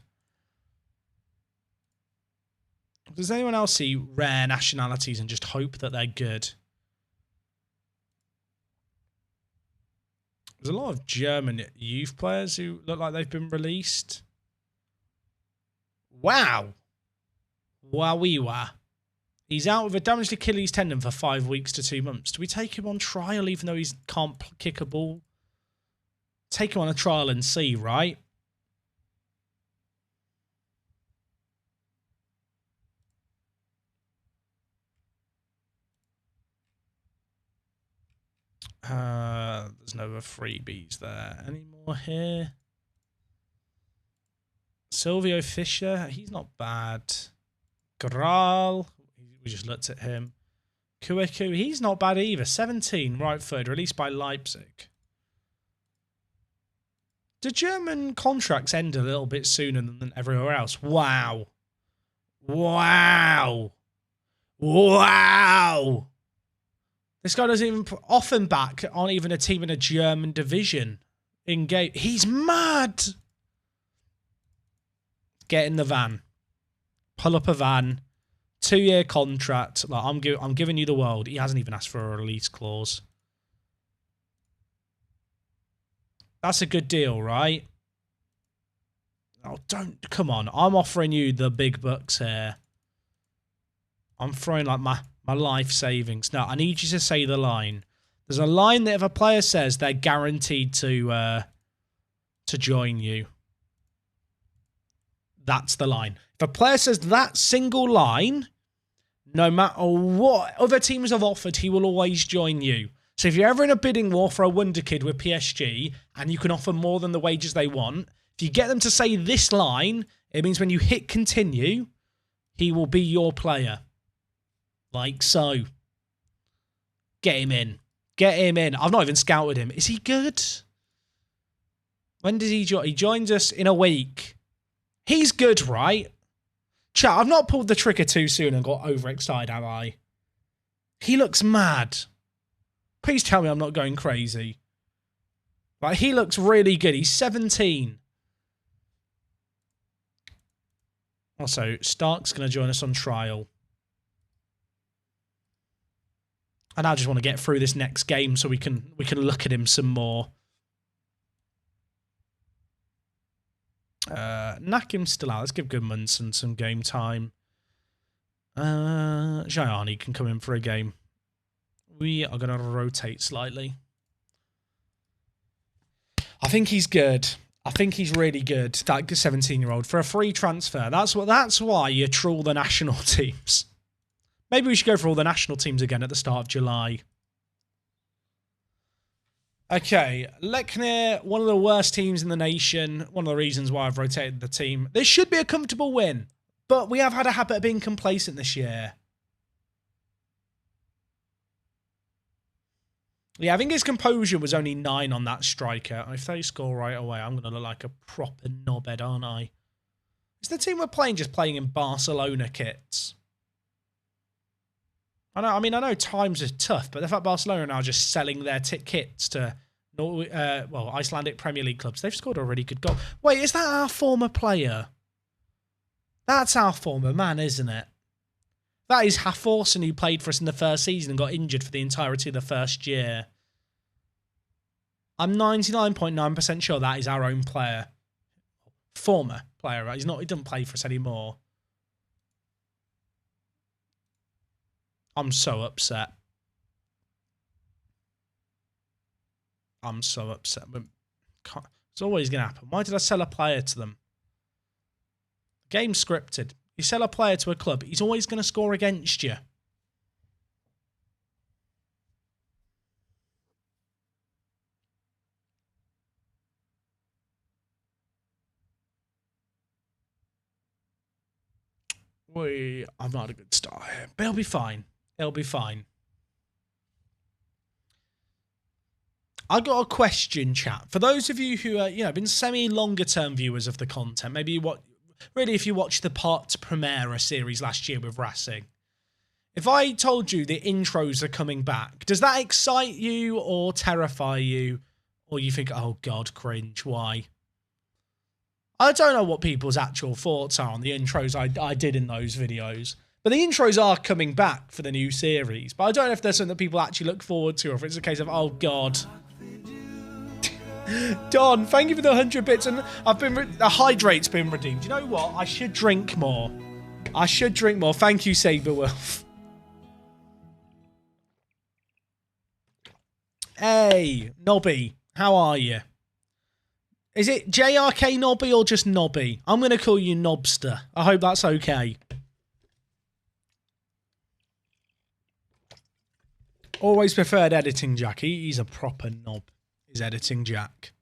Does anyone else see rare nationalities and just hope that they're good? There's a lot of German youth players who look like they've been released. Wow. Wowie-wah. He's out with a damaged Achilles tendon for 5 weeks to 2 months. Do we take him on trial even though he can't kick a ball? Take him on a trial and see, right? There's no other freebies there. Any more here? Silvio Fischer, he's not bad. Graal, we just looked at him. Kueku, he's not bad either. 17, right foot, released by Leipzig. Do German contracts end a little bit sooner than everywhere else? Wow. Wow. Wow. This guy doesn't even put Offenbach on even a team in a German division. Engage. He's mad. Get in the van. Pull up a van. 2-year contract. Like, I'm giving you the world. He hasn't even asked for a release clause. That's a good deal, right? Oh, don't. Come on. I'm offering you the big bucks here. I'm throwing like my life savings. Now, I need you to say the line. There's a line that if a player says they're guaranteed to join you. That's the line. If a player says that single line, no matter what other teams have offered, he will always join you. So if you're ever in a bidding war for a wonder kid with PSG and you can offer more than the wages they want, if you get them to say this line, it means when you hit continue, he will be your player. Like so. Get him in. Get him in. I've not even scouted him. Is he good? When did he join? He joins us in a week. He's good, right? Chat, I've not pulled the trigger too soon and got overexcited, have I? He looks mad. Please tell me I'm not going crazy. Like, he looks really good. He's 17. Also, Stark's going to join us on trial. And I just want to get through this next game so we can look at him some more. Nakim's still out. Let's give Goodmanson some game time. Gianni can come in for a game. We are going to rotate slightly. I think he's good. I think he's really good. That 17-year-old for a free transfer. That's why you troll the national teams. Maybe we should go for all the national teams again at the start of July. Okay, Lechner, one of the worst teams in the nation. One of the reasons why I've rotated the team. This should be a comfortable win, but we have had a habit of being complacent this year. Yeah, I think his composure was only 9 on that striker. If they score right away, I'm going to look like a proper knobhead, aren't I? Is the team we're playing just playing in Barcelona kits? I know times are tough, but the fact Barcelona are now just selling their kits to Icelandic Premier League clubs. They've scored a really good goal. Wait, is that our former player? That's our former man, isn't it? That is Hafthorson, who played for us in the first season and got injured for the entirety of the first year. I'm 99.9% sure that is our own player. Former player, right? He doesn't play for us anymore. I'm so upset. I'm so upset. But it's always going to happen. Why did I sell a player to them? The game's scripted. You sell a player to a club, he's always going to score against you. I've not had a good start here, but it'll be fine. It'll be fine. I got a question, chat. For those of you who are, been semi-longer term viewers of the content, maybe if you watched the Part Primera series last year with Racing, If I told you the intros are coming back, does that excite you or terrify you? Or you think, oh God, cringe, why? I don't know what people's actual thoughts are on the intros I did in those videos. But the intros are coming back for the new series. But I don't know if there's something that people actually look forward to, or if it's a case of, oh God. Don, thank you for the 100 bits. And the hydrate's been redeemed. You know what? I should drink more. I should drink more. Thank you, Saberwolf. Hey, Nobby. How are you? Is it JRK Nobby or just Nobby? I'm going to call you Nobster. I hope that's okay. Always preferred Editing Jack. He's a proper knob. Is Editing Jack.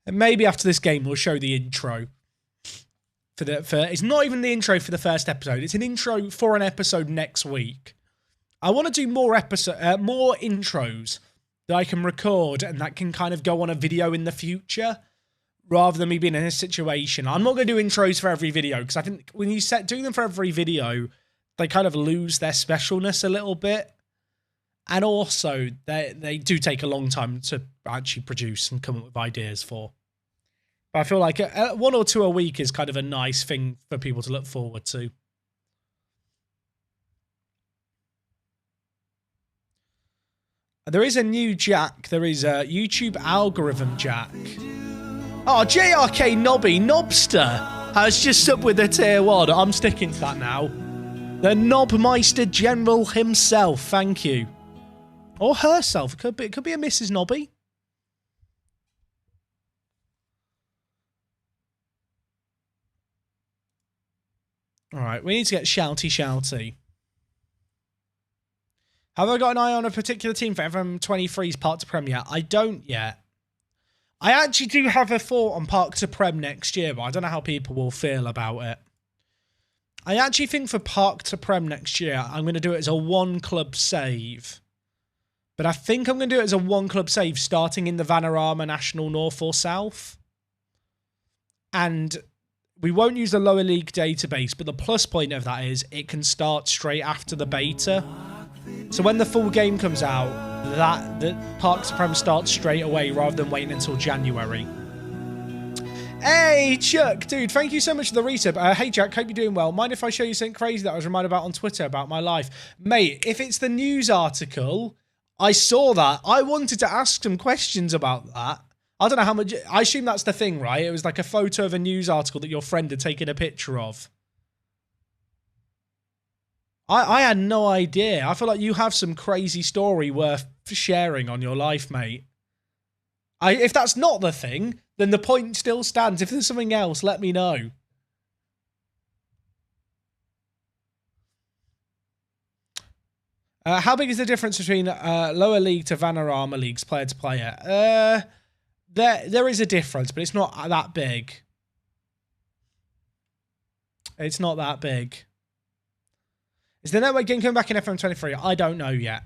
And maybe after this game we'll show the intro. It's not even the intro for the first episode. It's an intro for an episode next week. I want to do more intros that I can record and that can kind of go on a video in the future, rather than me being in a situation. I'm not going to do intros for every video, because I think when you doing them for every video, they kind of lose their specialness a little bit. And also, they do take a long time to actually produce and come up with ideas for. But I feel like 1 or 2 a week is kind of a nice thing for people to look forward to. There is a new Jack. There is a YouTube algorithm Jack. Oh, JRK Nobby, Nobster, has just subbed with a tier 1. I'm sticking to that now. The Knobmeister General himself, thank you. Or herself. It could be a Mrs. Nobby. Alright, we need to get shouty. Have I got an eye on a particular team for FM23's Park to Prem yet? I don't yet. I actually do have a thought on Park to Prem next year, but I don't know how people will feel about it. I actually think for Park to Prem next year, I'm going to do it as a 1-club save. But I think I'm going to do it as a 1-club save starting in the Vanarama National North or South. And we won't use the lower league database, but the plus point of that is it can start straight after the beta. So when the full game comes out, the Park to Prem starts straight away rather than waiting until January. Hey, Chuck, dude, thank you so much for the resub. Hey, Jack, hope you're doing well. Mind if I show you something crazy that I was reminded about on Twitter about my life? Mate, if it's the news article, I saw that. I wanted to ask some questions about that. I don't know how much... I assume that's the thing, right? It was like a photo of a news article that your friend had taken a picture of. I had no idea. I feel like you have some crazy story worth sharing on your life, mate. If that's not the thing, then the point still stands. If there's something else, let me know. How big is the difference between lower league to Vanarama leagues player to player? There is a difference, but it's not that big. It's not that big. Is the network game coming back in FM23? I don't know yet.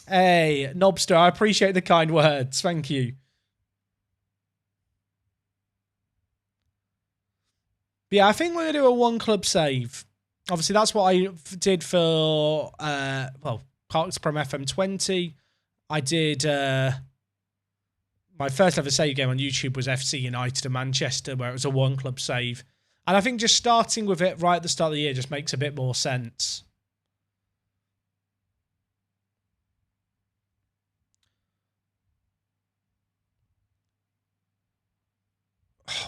Hey, Nobster, I appreciate the kind words. Thank you. But yeah, I think we're going to do a 1-club save. Obviously, that's what I did for, Park to Prem FM20. I did, my first ever save game on YouTube was FC United of Manchester, where it was a 1-club save. And I think just starting with it right at the start of the year just makes a bit more sense.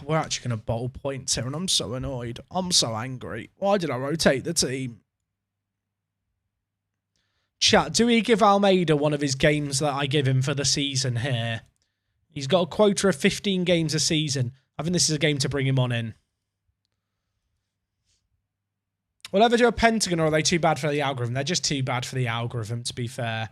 We're actually going to bottle points here, and I'm so annoyed. I'm so angry. Why did I rotate the team? Chat, do we give Almeida one of his games that I give him for the season here? He's got a quota of 15 games a season. I think this is a game to bring him on in. Will I ever do a Pentagon, or are they too bad for the algorithm? They're just too bad for the algorithm, to be fair.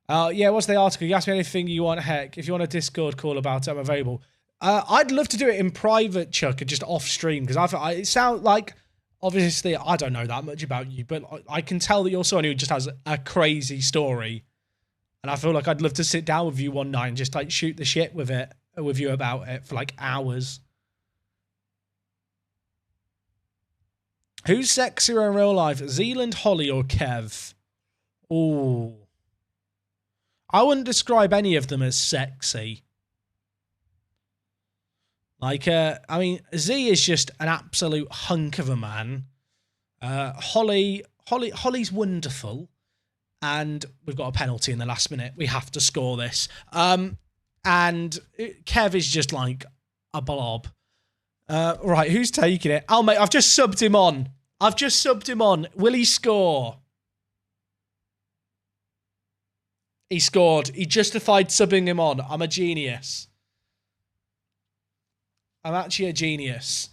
Yeah, what's the article? You ask me anything you want. Heck, if you want a Discord call about it, I'm available. I'd love to do it in private, Chuck, and just off stream, because it sounds like, obviously, I don't know that much about you, but I can tell that you're someone who just has a crazy story, and I feel like I'd love to sit down with you one night and just like shoot the shit with you about it for like hours. Who's sexier in real life, Zealand, Holly, or Kev? Ooh. I wouldn't describe any of them as sexy. Like, I mean, Z is just an absolute hunk of a man. Holly's wonderful. And we've got a penalty in the last minute. We have to score this. And Kev is just like a blob. Right, who's taking it? Mate, I've just subbed him on. Will he score? He scored. He justified subbing him on. I'm a genius. I'm actually a genius.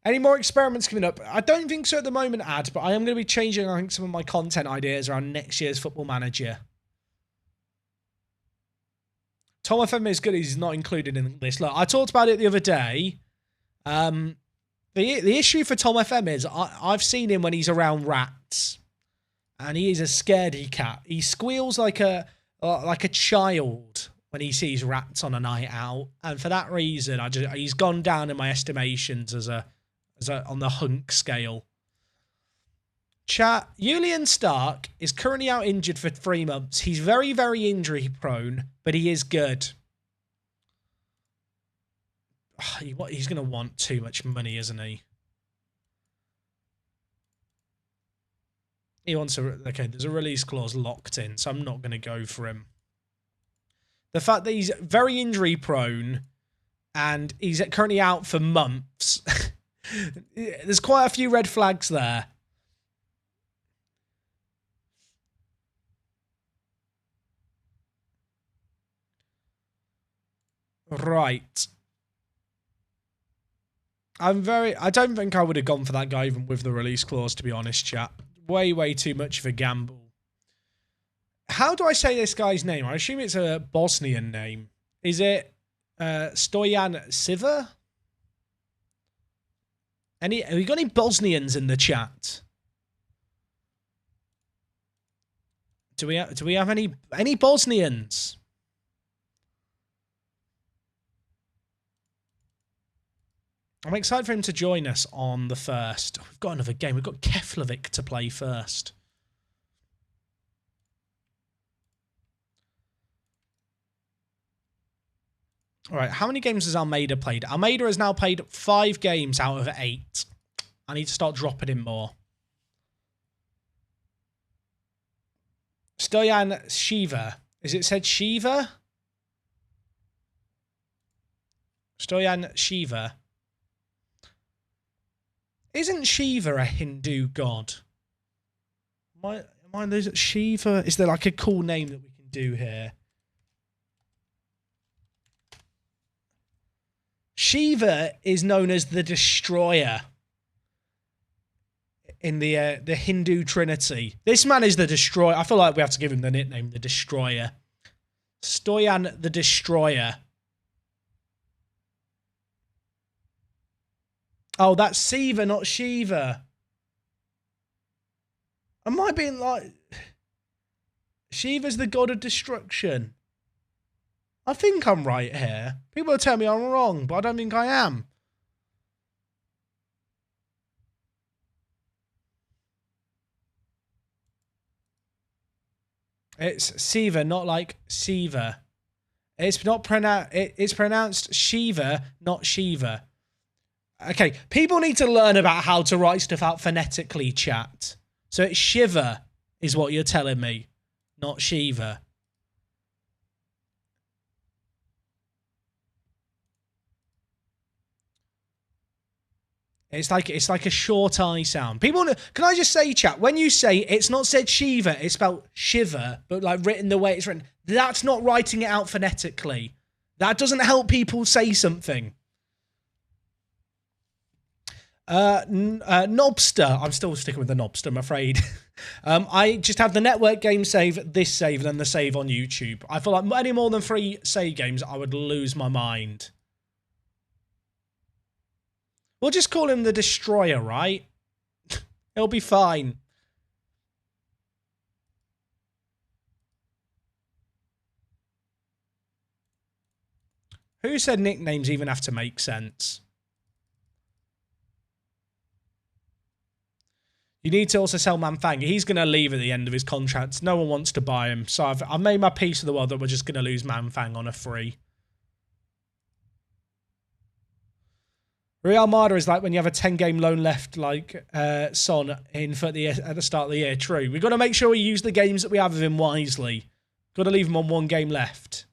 Any more experiments coming up? I don't think so at the moment, Ad, but I am going to be changing, I think, some of my content ideas around next year's Football Manager. Tom FM is good. He's not included in this. Look, I talked about it the other day. The issue for Tom FM is I've seen him when he's around rats, and he is a scaredy cat. He squeals like a child when he sees rats on a night out, and for that reason, he's gone down in my estimations as on the hunk scale. Chat, Julian Stark is currently out injured for 3 months. He's very, very injury prone, but he is good. He's going to want too much money, isn't he? He wants okay, there's a release clause locked in, so I'm not going to go for him. The fact that he's very injury prone and he's currently out for months... There's quite a few red flags there. Right. I don't think I would have gone for that guy even with the release clause, to be honest, chat. Way, way too much of a gamble. How do I say this guy's name? I assume it's a Bosnian name. Is it Stoyan Siver? Have we got any Bosnians in the chat? Do we have any Bosnians? I'm excited for him to join us on the 1st. We've got another game. We've got Keflavik to play first. All right, how many games has Almeida played? Almeida has now played 5 games out of 8. I need to start dropping him more. Stoyan Shiva. Is it said Shiva? Stoyan Shiva. Isn't Shiva a Hindu god? Am I losing Shiva? Is there like a cool name that we can do here? Shiva is known as the Destroyer in the Hindu Trinity. This man is the Destroyer. I feel like we have to give him the nickname, the Destroyer. Stoyan the Destroyer. Oh, that's Siva, not Shiva. Am I being like... Shiva's the god of destruction. I think I'm right here. People will tell me I'm wrong, but I don't think I am. It's Siva, not like Siva. It's not it's pronounced Shiva, not Shiva. Okay, people need to learn about how to write stuff out phonetically, chat. So it's Shiva is what you're telling me, not Shiva. It's like a short I sound. People, can I just say, chat, when you say it's not said Shiva, it's spelled Shiva, but like written the way it's written, that's not writing it out phonetically. That doesn't help people say something. Knobster. I'm still sticking with the Knobster, I'm afraid. I just have the network game save, this save, and then the save on YouTube. I feel like any more than 3 save games, I would lose my mind. We'll just call him the Destroyer, right? He'll be fine. Who said nicknames even have to make sense? You need to also sell Manfang. He's going to leave at the end of his contract. No one wants to buy him. So I've made my peace with the world that we're just going to lose Manfang on a free. Real Madrid is like when you have a 10-game loan left, like Son in for at the start of the year. True. We've got to make sure we use the games that we have of him wisely. Got to leave him on 1 game left.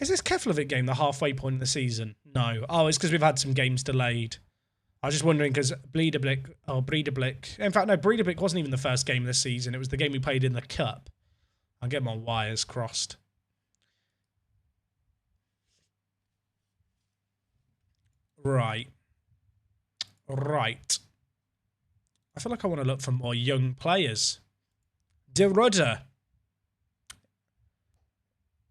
Is this Keflavik game the halfway point in the season? No. Oh, it's because we've had some games delayed. I was just wondering because Breidablik. In fact, no, Breidablik wasn't even the first game of the season. It was the game we played in the Cup. I'll get my wires crossed. Right. Right. I feel like I want to look for more young players. De Rudder.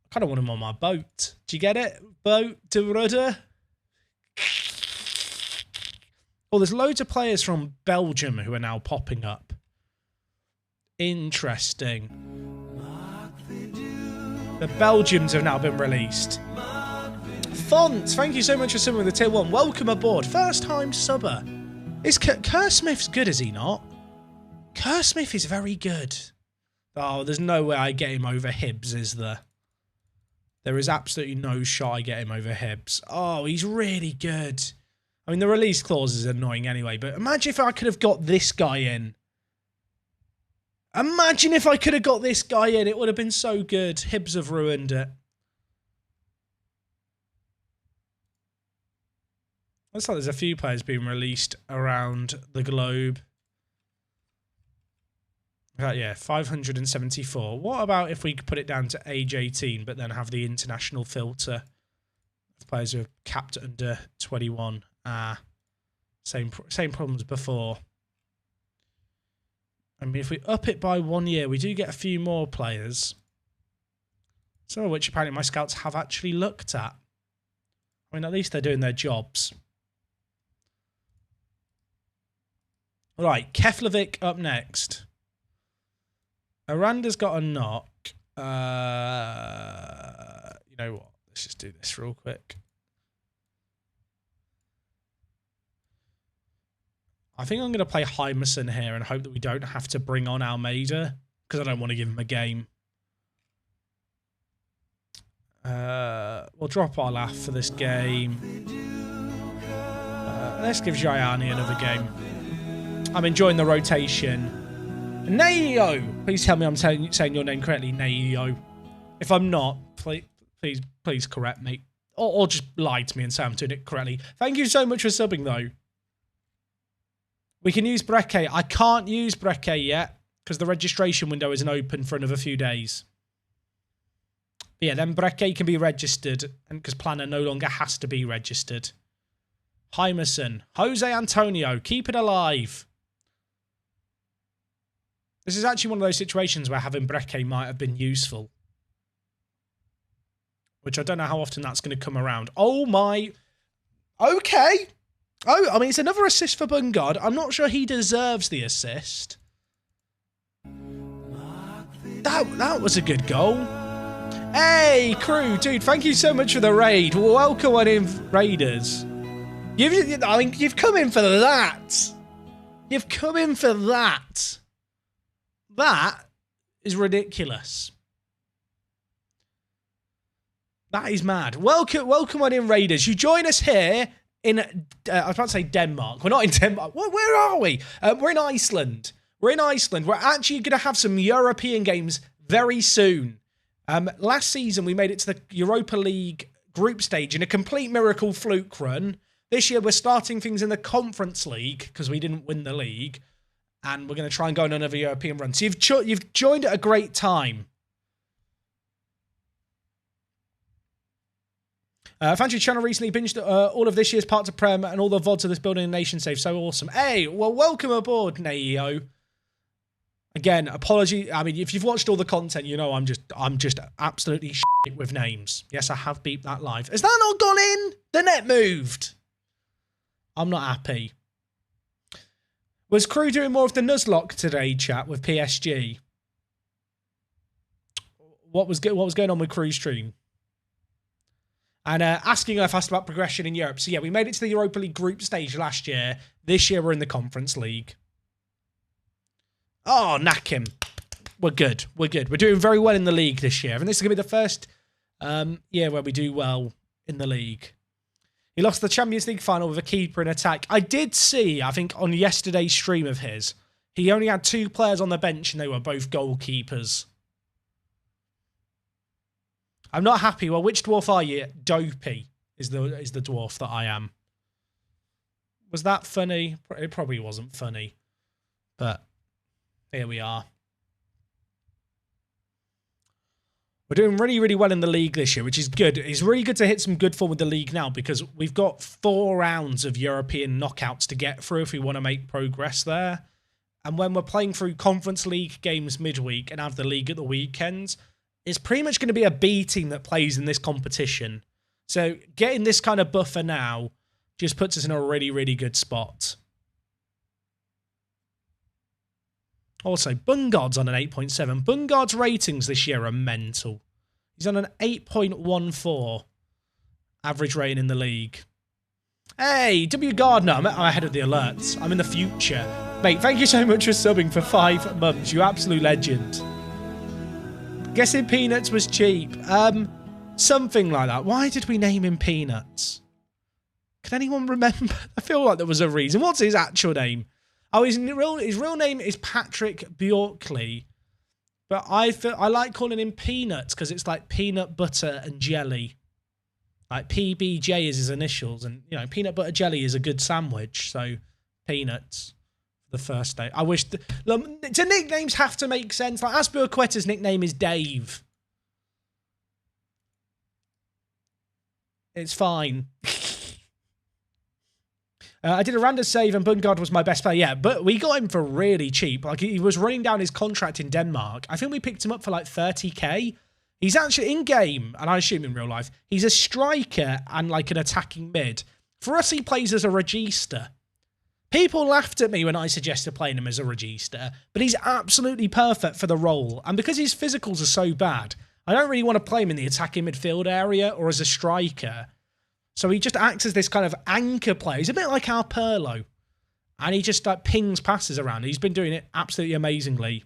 I kind of want him on my boat. Do you get it? Boat, De Rudder. Oh, there's loads of players from Belgium who are now popping up. Interesting. The Belgians have now been released. Fonts, thank you so much for subbing with the tier 1. Welcome aboard. First time subber. Is Kersmith's good, is he not? Kersmith is very good. Oh, there's no way I get him over Hibbs, is there? There is absolutely no shot I get him over Hibbs. Oh, he's really good. I mean, the release clause is annoying anyway, but imagine if I could have got this guy in. Imagine if I could have got this guy in. It would have been so good. Hibbs have ruined it. Looks like there's a few players being released around the globe. Yeah, 574. What about if we put it down to age 18, but then have the international filter? Players who are capped under 21. Same problems before. I mean, if we up it by 1 year, we do get a few more players. Some of which apparently my scouts have actually looked at. I mean, at least they're doing their jobs. Right, Keflavik up next. Aranda's got a knock. You know what? Let's just do this real quick. I think I'm going to play Hymerson here and hope that we don't have to bring on Almeida because I don't want to give him a game. We'll drop Olaf for this game. Let's give Gianni another game. I'm enjoying the rotation. Nayo! Please tell me I'm saying your name correctly, Nayo. If I'm not, please correct me. Or just lie to me and say I'm doing it correctly. Thank you so much for subbing, though. We can use Brekke. I can't use Brekke yet because the registration window isn't open for another few days. But yeah, then Brekke can be registered and because Planner no longer has to be registered. Hymerson. Jose Antonio. Keep it alive. This is actually one of those situations where having Brekke might have been useful. Which I don't know how often that's going to come around. Oh my... Okay. Oh, I mean, it's another assist for Bungard. I'm not sure he deserves the assist. That was a good goal. Hey, crew. Dude, thank you so much for the raid. Welcome on in, Raiders. You've come in for that. You've come in for that. That is ridiculous. That is mad. Welcome on in, Raiders. You join us here in, I was about to say Denmark. We're not in Denmark. Where are we? We're in Iceland. We're in Iceland. We're actually going to have some European games very soon. Last season, we made it to the Europa League group stage in a complete miracle fluke run. This year, we're starting things in the Conference League because we didn't win the league. And we're going to try and go on another European run. So you've joined at a great time. Fancy Channel recently binged all of this year's parts of Prem and all the VODs of this building and nation save. So awesome. Hey, well, welcome aboard, Neo. Again, apology. I mean, if you've watched all the content, you know I'm just absolutely shit with names. Yes, I have beeped that live. Has that not gone in? The net moved. I'm not happy. Was Crew doing more of the Nuzlocke today, chat, with PSG? What was going on with Crew's stream? And asking if asked about progression in Europe. So yeah, we made it to the Europa League group stage last year. This year we're in the Conference League. Oh, knack him. We're good. We're good. We're doing very well in the league this year. And this is going to be the first year where we do well in the league. He lost the Champions League final with a keeper in attack. I did see, I think, on yesterday's stream of his, he only had 2 players on the bench and they were both goalkeepers. I'm not happy. Well, which dwarf are you? Dopey is the dwarf that I am. Was that funny? It probably wasn't funny. But here we are. We're doing really, really well in the league this year, which is good. It's really good to hit some good form with the league now because we've got 4 rounds of European knockouts to get through if we want to make progress there. And when we're playing through Conference League games midweek and have the league at the weekends, it's pretty much going to be a B team that plays in this competition. So getting this kind of buffer now just puts us in a really, really good spot. Also, Bungard's on an 8.7. Bungard's ratings this year are mental. He's on an 8.14 average rating in the league. Hey, W. Gardner, I'm ahead of the alerts. I'm in the future. Mate, thank you so much for subbing for 5 months. You absolute legend. Guessing Peanuts was cheap. Something like that. Why did we name him Peanuts? Can anyone remember? I feel like there was a reason. What's his actual name? Oh, his real name is Patrick Bjorkley. But I like calling him Peanuts because it's like peanut butter and jelly. Like PBJ is his initials. And, you know, peanut butter jelly is a good sandwich. So, Peanuts. The first day. I wish... Look, the nicknames have to make sense. Like, Asperqueta's nickname is Dave. It's fine. I did a random save and Bungard was my best player. Yeah, but we got him for really cheap. Like, he was running down his contract in Denmark. I think we picked him up for like 30k. He's actually in-game, and I assume in real life, he's a striker and like an attacking mid. For us, he plays as a regista. People laughed at me when I suggested playing him as a regista, but he's absolutely perfect for the role. And because his physicals are so bad, I don't really want to play him in the attacking midfield area or as a striker. So he just acts as this kind of anchor player. He's a bit like our Perlo. And he just like pings passes around. He's been doing it absolutely amazingly.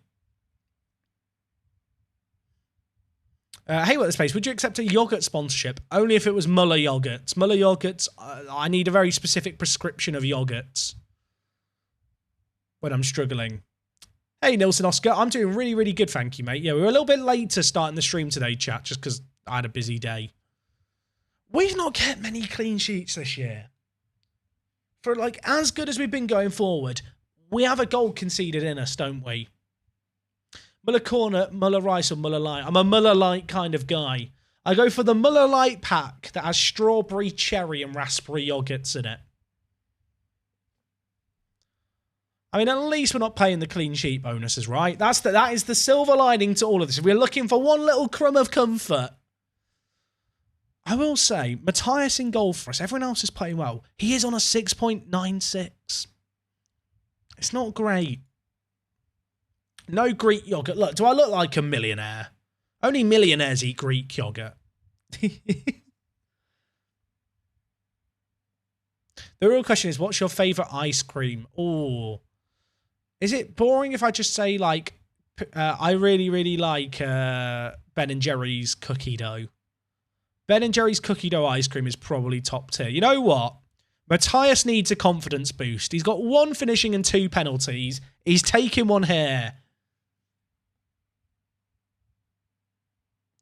Hey, what the space? Would you accept a yogurt sponsorship? Only if it was Muller yogurts. Muller yogurts, I need a very specific prescription of yogurts when I'm struggling. Hey, Nilson Oscar. I'm doing really, really good, thank you, mate. Yeah, we were a little bit late to starting the stream today, chat, just because I had a busy day. We've not kept many clean sheets this year. For, like, as good as we've been going forward, we have a goal conceded in us, don't we? Muller corner, Muller rice, or Muller light. I'm a Muller light kind of guy. I go for the Muller light pack that has strawberry, cherry, and raspberry yogurts in it. I mean, at least we're not paying the clean sheet bonuses, right? That is the silver lining to all of this. We're looking for one little crumb of comfort. I will say, Matthias in goal for us. Everyone else is playing well. He is on a 6.96. It's not great. No Greek yogurt. Look, do I look like a millionaire? Only millionaires eat Greek yogurt. The real question is, what's your favourite ice cream? Oh. Is it boring if I just say, like, I really, really like Ben & Jerry's cookie dough? Ben & Jerry's cookie dough ice cream is probably top tier. You know what? Matthias needs a confidence boost. He's got 1 finishing and 2 penalties. He's taking one here.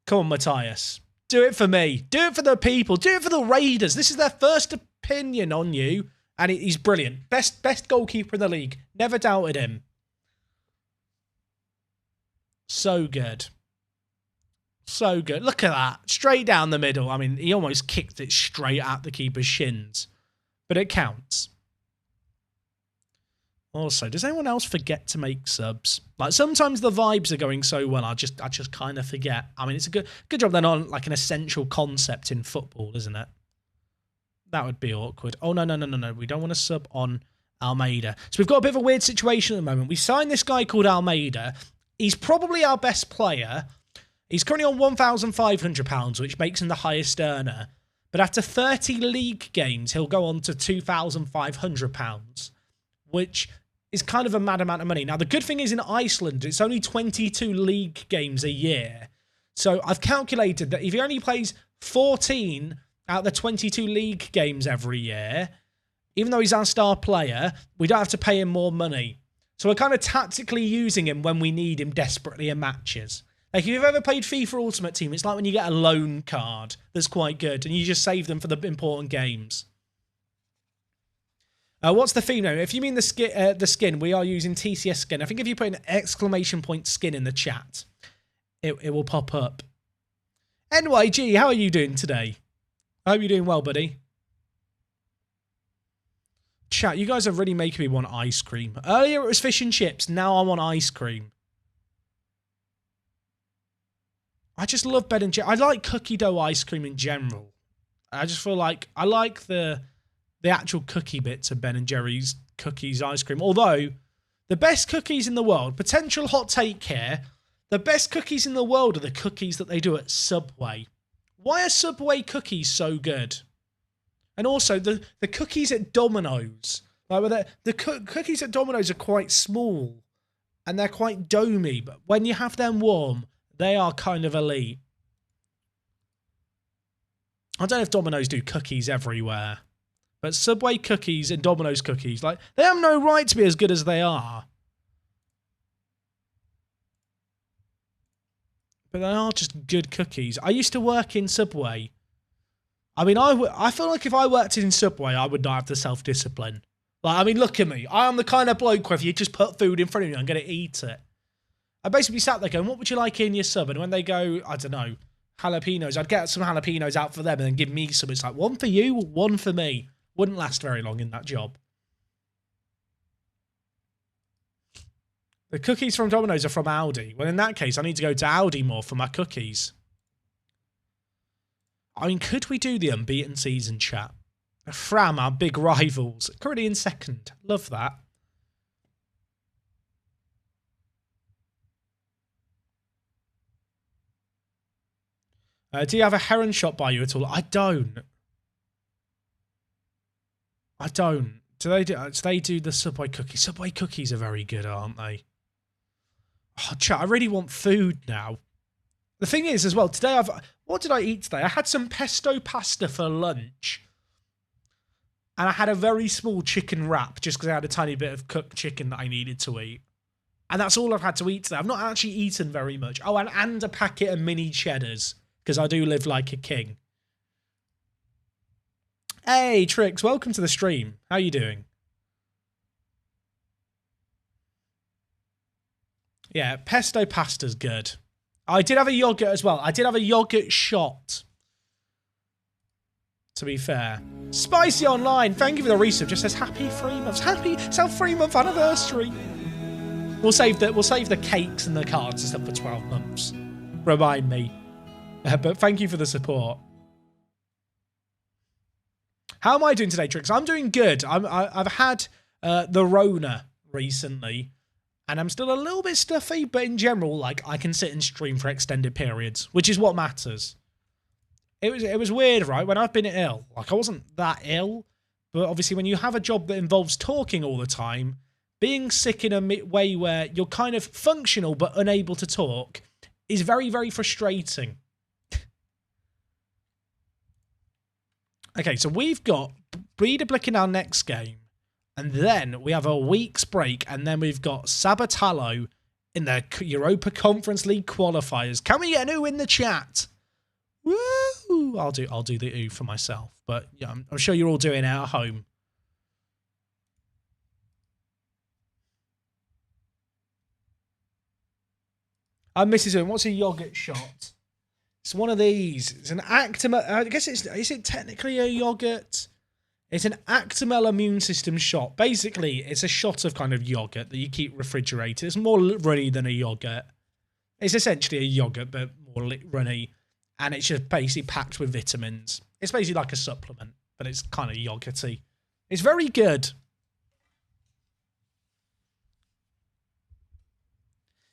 Come on, Matthias. Do it for me. Do it for the people. Do it for the Raiders. This is their first opinion on you. And he's brilliant. Best goalkeeper in the league. Never doubted him. So good. So good. Look at that. Straight down the middle. I mean, he almost kicked it straight at the keeper's shins. But it counts. Also, does anyone else forget to make subs? Like, sometimes the vibes are going so well, I just kind of forget. I mean, it's a good job they're not like an essential concept in football, isn't it? That would be awkward. Oh, no. We don't want to sub on Almeida. So we've got a bit of a weird situation at the moment. We signed this guy called Almeida. He's probably our best player. He's currently on £1,500, which makes him the highest earner. But after 30 league games, he'll go on to £2,500, which is kind of a mad amount of money. Now, the good thing is in Iceland, it's only 22 league games a year. So I've calculated that if he only plays 14 out of the 22 league games every year, even though he's our star player, we don't have to pay him more money. So we're kind of tactically using him when we need him desperately in matches. Like, if you've ever played FIFA Ultimate Team, it's like when you get a loan card that's quite good and you just save them for the important games. What's the theme now? If you mean the skin, we are using TCS skin. I think if you put an exclamation point skin in the chat, it will pop up. NYG, how are you doing today? I hope you're doing well, buddy. Chat, you guys are really making me want ice cream. Earlier it was fish and chips, now I want ice cream. I just love Ben & Jerry's. I like cookie dough ice cream in general. I just feel like I like the actual cookie bits of Ben & Jerry's cookies ice cream. Although, the best cookies in the world, potential hot take here, the best cookies in the world are the cookies that they do at Subway. Why are Subway cookies so good? And also, the cookies at Domino's. Like, the cookies at Domino's are quite small. And they're quite domey. But when you have them warm, they are kind of elite. I don't know if Domino's do cookies everywhere. But Subway cookies and Domino's cookies, like, they have no right to be as good as they are. But they are just good cookies. I used to work in Subway. I mean, I feel like if I worked in Subway, I would not have the self-discipline. Like, I mean, look at me. I am the kind of bloke where if you just put food in front of me, I'm going to eat it. I basically sat there going, what would you like in your sub? And when they go, I don't know, jalapenos, I'd get some jalapenos out for them and then give me some. It's like, one for you, one for me. Wouldn't last very long in that job. The cookies from Domino's are from Aldi. Well, in that case, I need to go to Aldi more for my cookies. I mean, could we do the unbeaten season, chat? Fram, our big rivals. Currently in second. Love that. Do you have a heron shop by you at all? I don't. I don't. Do they do the Subway cookies? Subway cookies are very good, aren't they? Oh, chat, I really want food now. The thing is, as well, today what did I eat today? I had some pesto pasta for lunch. And I had a very small chicken wrap just because I had a tiny bit of cooked chicken that I needed to eat. And that's all I've had to eat today. I've not actually eaten very much. Oh, and a packet of mini cheddars because I do live like a king. Hey, Trix, welcome to the stream. How you doing? Yeah, pesto pasta's good. I did have a yogurt as well. I did have a yogurt shot. To be fair. Spicy Online, thank you for the resub. Just says happy 3 months. Happy self-3-month anniversary. We'll save the cakes and the cards and stuff for 12 months. Remind me. But thank you for the support. How am I doing today, Trix? I'm doing good. I've had the Rona recently. And I'm still a little bit stuffy, but in general, like, I can sit and stream for extended periods, which is what matters. It was weird, right? When I've been ill, like, I wasn't that ill, but obviously when you have a job that involves talking all the time, being sick in a way where you're kind of functional but unable to talk is very, very frustrating. Okay, so we've got Breedablick in our next game. And then we have a week's break, and then we've got Sabatalo in the Europa Conference League qualifiers. Can we get an ooh in the chat? Woo! I'll do the ooh for myself, but yeah, I'm sure you're all doing it at home. Mrs. Owen, what's a yogurt shot? It's one of these. It's an Actimel. I guess is it technically a yogurt? It's an Actimel immune system shot. Basically, it's a shot of kind of yogurt that you keep refrigerated. It's more runny than a yogurt. It's essentially a yogurt, but more runny. And it's just basically packed with vitamins. It's basically like a supplement, but it's kind of yogurty. It's very good.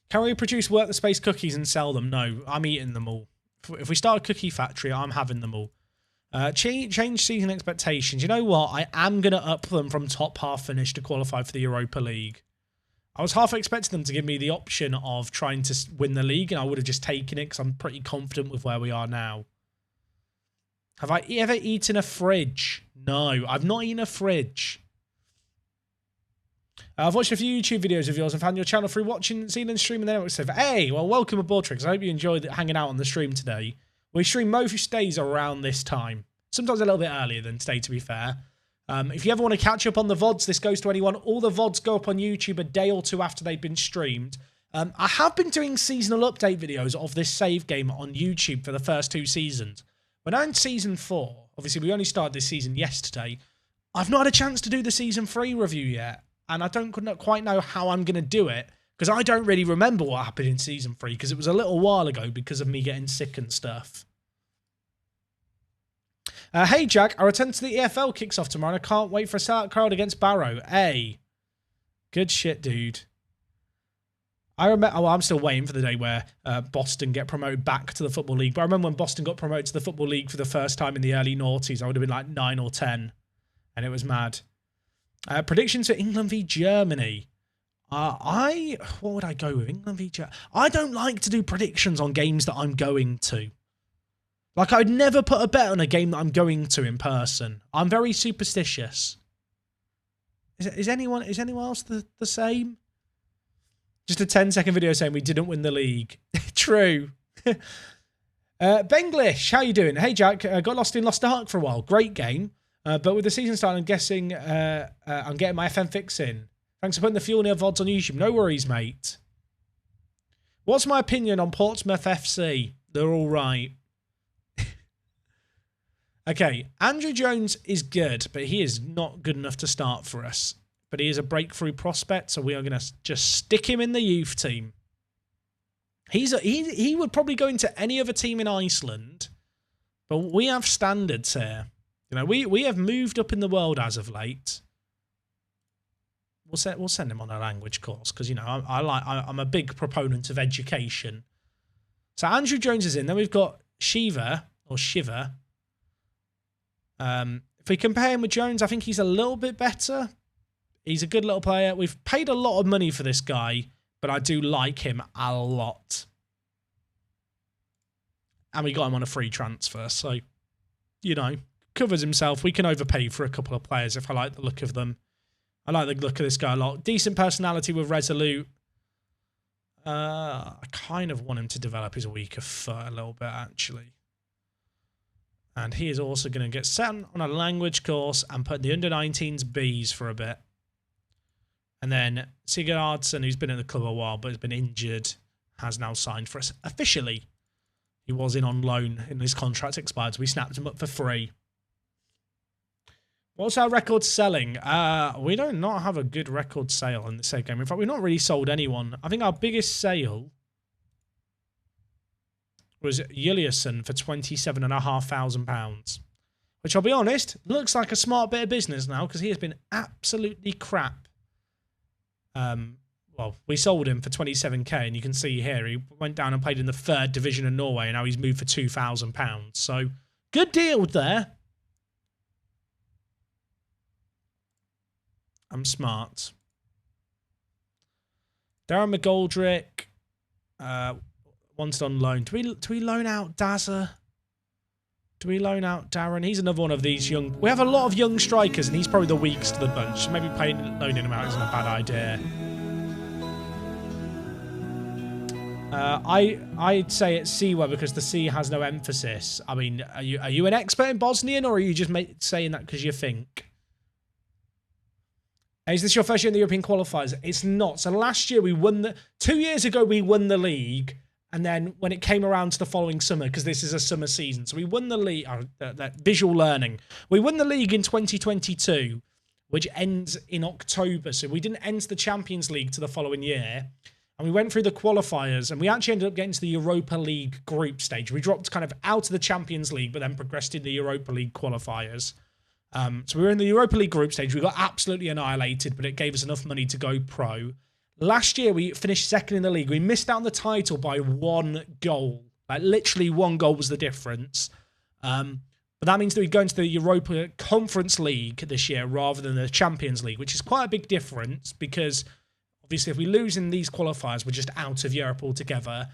Can we produce work the space cookies and sell them? No, I'm eating them all. If we start a cookie factory, I'm having them all. Change season expectations. You know what? I am going to up them from top half finish to qualify for the Europa League. I was half expecting them to give me the option of trying to win the league, and I would have just taken it because I'm pretty confident with where we are now. Have I ever eaten a fridge? No, I've not eaten a fridge. I've watched a few YouTube videos of yours and found your channel through watching, seeing and streaming the network stuff. Hey, well, welcome aboard, Tricks. I hope you enjoyed hanging out on the stream today. We stream most days around this time. Sometimes a little bit earlier than today, to be fair. If you ever want to catch up on the VODs, this goes to anyone. All the VODs go up on YouTube a day or two after they've been streamed. I have been doing seasonal update videos of this save game on YouTube for the first 2 seasons. But now in Season 4, obviously we only started this season yesterday, I've not had a chance to do the Season 3 review yet. And I don't quite know how I'm going to do it, because I don't really remember what happened in Season 3, because it was a little while ago because of me getting sick and stuff. Hey, Jack, our return to the EFL kicks off tomorrow, and I can't wait for a sellout crowd against Barrow. Hey. Good shit, dude. I remember. Oh, I'm still waiting for the day where Boston get promoted back to the Football League. But I remember when Boston got promoted to the Football League for the first time in the early noughties. I would have been like 9 or 10. And it was mad. Predictions for England v Germany. What would I go with? England v Germany. I don't like to do predictions on games that I'm going to. Like, I'd never put a bet on a game that I'm going to in person. I'm very superstitious. Is anyone else the same? Just a 10-second video saying we didn't win the league. True. Benglish, how you doing? Hey, Jack, got lost in Lost Ark for a while. Great game. But with the season starting, I'm guessing I'm getting my FM fix in. Thanks for putting the Fuel Near VODs on YouTube. No worries, mate. What's my opinion on Portsmouth FC? They're all right. Okay, Andrew Jones is good, but he is not good enough to start for us. But he is a breakthrough prospect, so we are going to just stick him in the youth team. He would probably go into any other team in Iceland, but we have standards here. You know, we have moved up in the world as of late. We'll send him on a language course because, you know, I'm a big proponent of education. So Andrew Jones is in. Then we've got Shiva. If we compare him with Jones, I think he's a little bit better. He's a good little player. We've paid a lot of money for this guy, but I do like him a lot. And we got him on a free transfer, so, you know, covers himself. We can overpay for a couple of players if I like the look of them. I like the look of this guy a lot. Decent personality with Resolute. I kind of want him to develop his weaker foot a little bit, actually. And he is also going to get sent on a language course and put the under-19s Bs for a bit. And then Sigurdsson, who's been in the club a while but has been injured, has now signed for us officially. He was in on loan and his contract expired, so we snapped him up for free. What's our record selling? We do not have a good record sale in this game. In fact, we've not really sold anyone. I think our biggest sale was Juliusson for £27,500. Which, I'll be honest, looks like a smart bit of business now because he has been absolutely crap. Well, we sold him for 27k, and you can see here he went down and played in the 3rd division of Norway, and now he's moved for £2,000. So, good deal there. I'm smart. Darren McGoldrick wanted on loan. Do we loan out Dazza? Do we loan out Darren? He's another one of these young... We have a lot of young strikers, and he's probably the weakest of the bunch. Maybe loaning him out isn't a bad idea. I'd say it's Siwa because the C has no emphasis. I mean, are you an expert in Bosnian, or are you just saying that because you think? Is this your first year in the European qualifiers? It's not. So last year we won the... 2 years ago we won the league, and then when it came around to the following summer, because this is a summer season, so we won the league... that visual learning. We won the league in 2022, which ends in October. So we didn't enter the Champions League to the following year. And we went through the qualifiers, and we actually ended up getting to the Europa League group stage. We dropped kind of out of the Champions League, but then progressed in the Europa League qualifiers. So we were in the Europa League group stage. We got absolutely annihilated, but it gave us enough money to go pro. Last year, we finished second in the league. We missed out on the title by 1 goal. Like, literally 1 goal was the difference. But that means that we go into the Europa Conference League this year rather than the Champions League, which is quite a big difference because obviously if we lose in these qualifiers, we're just out of Europe altogether.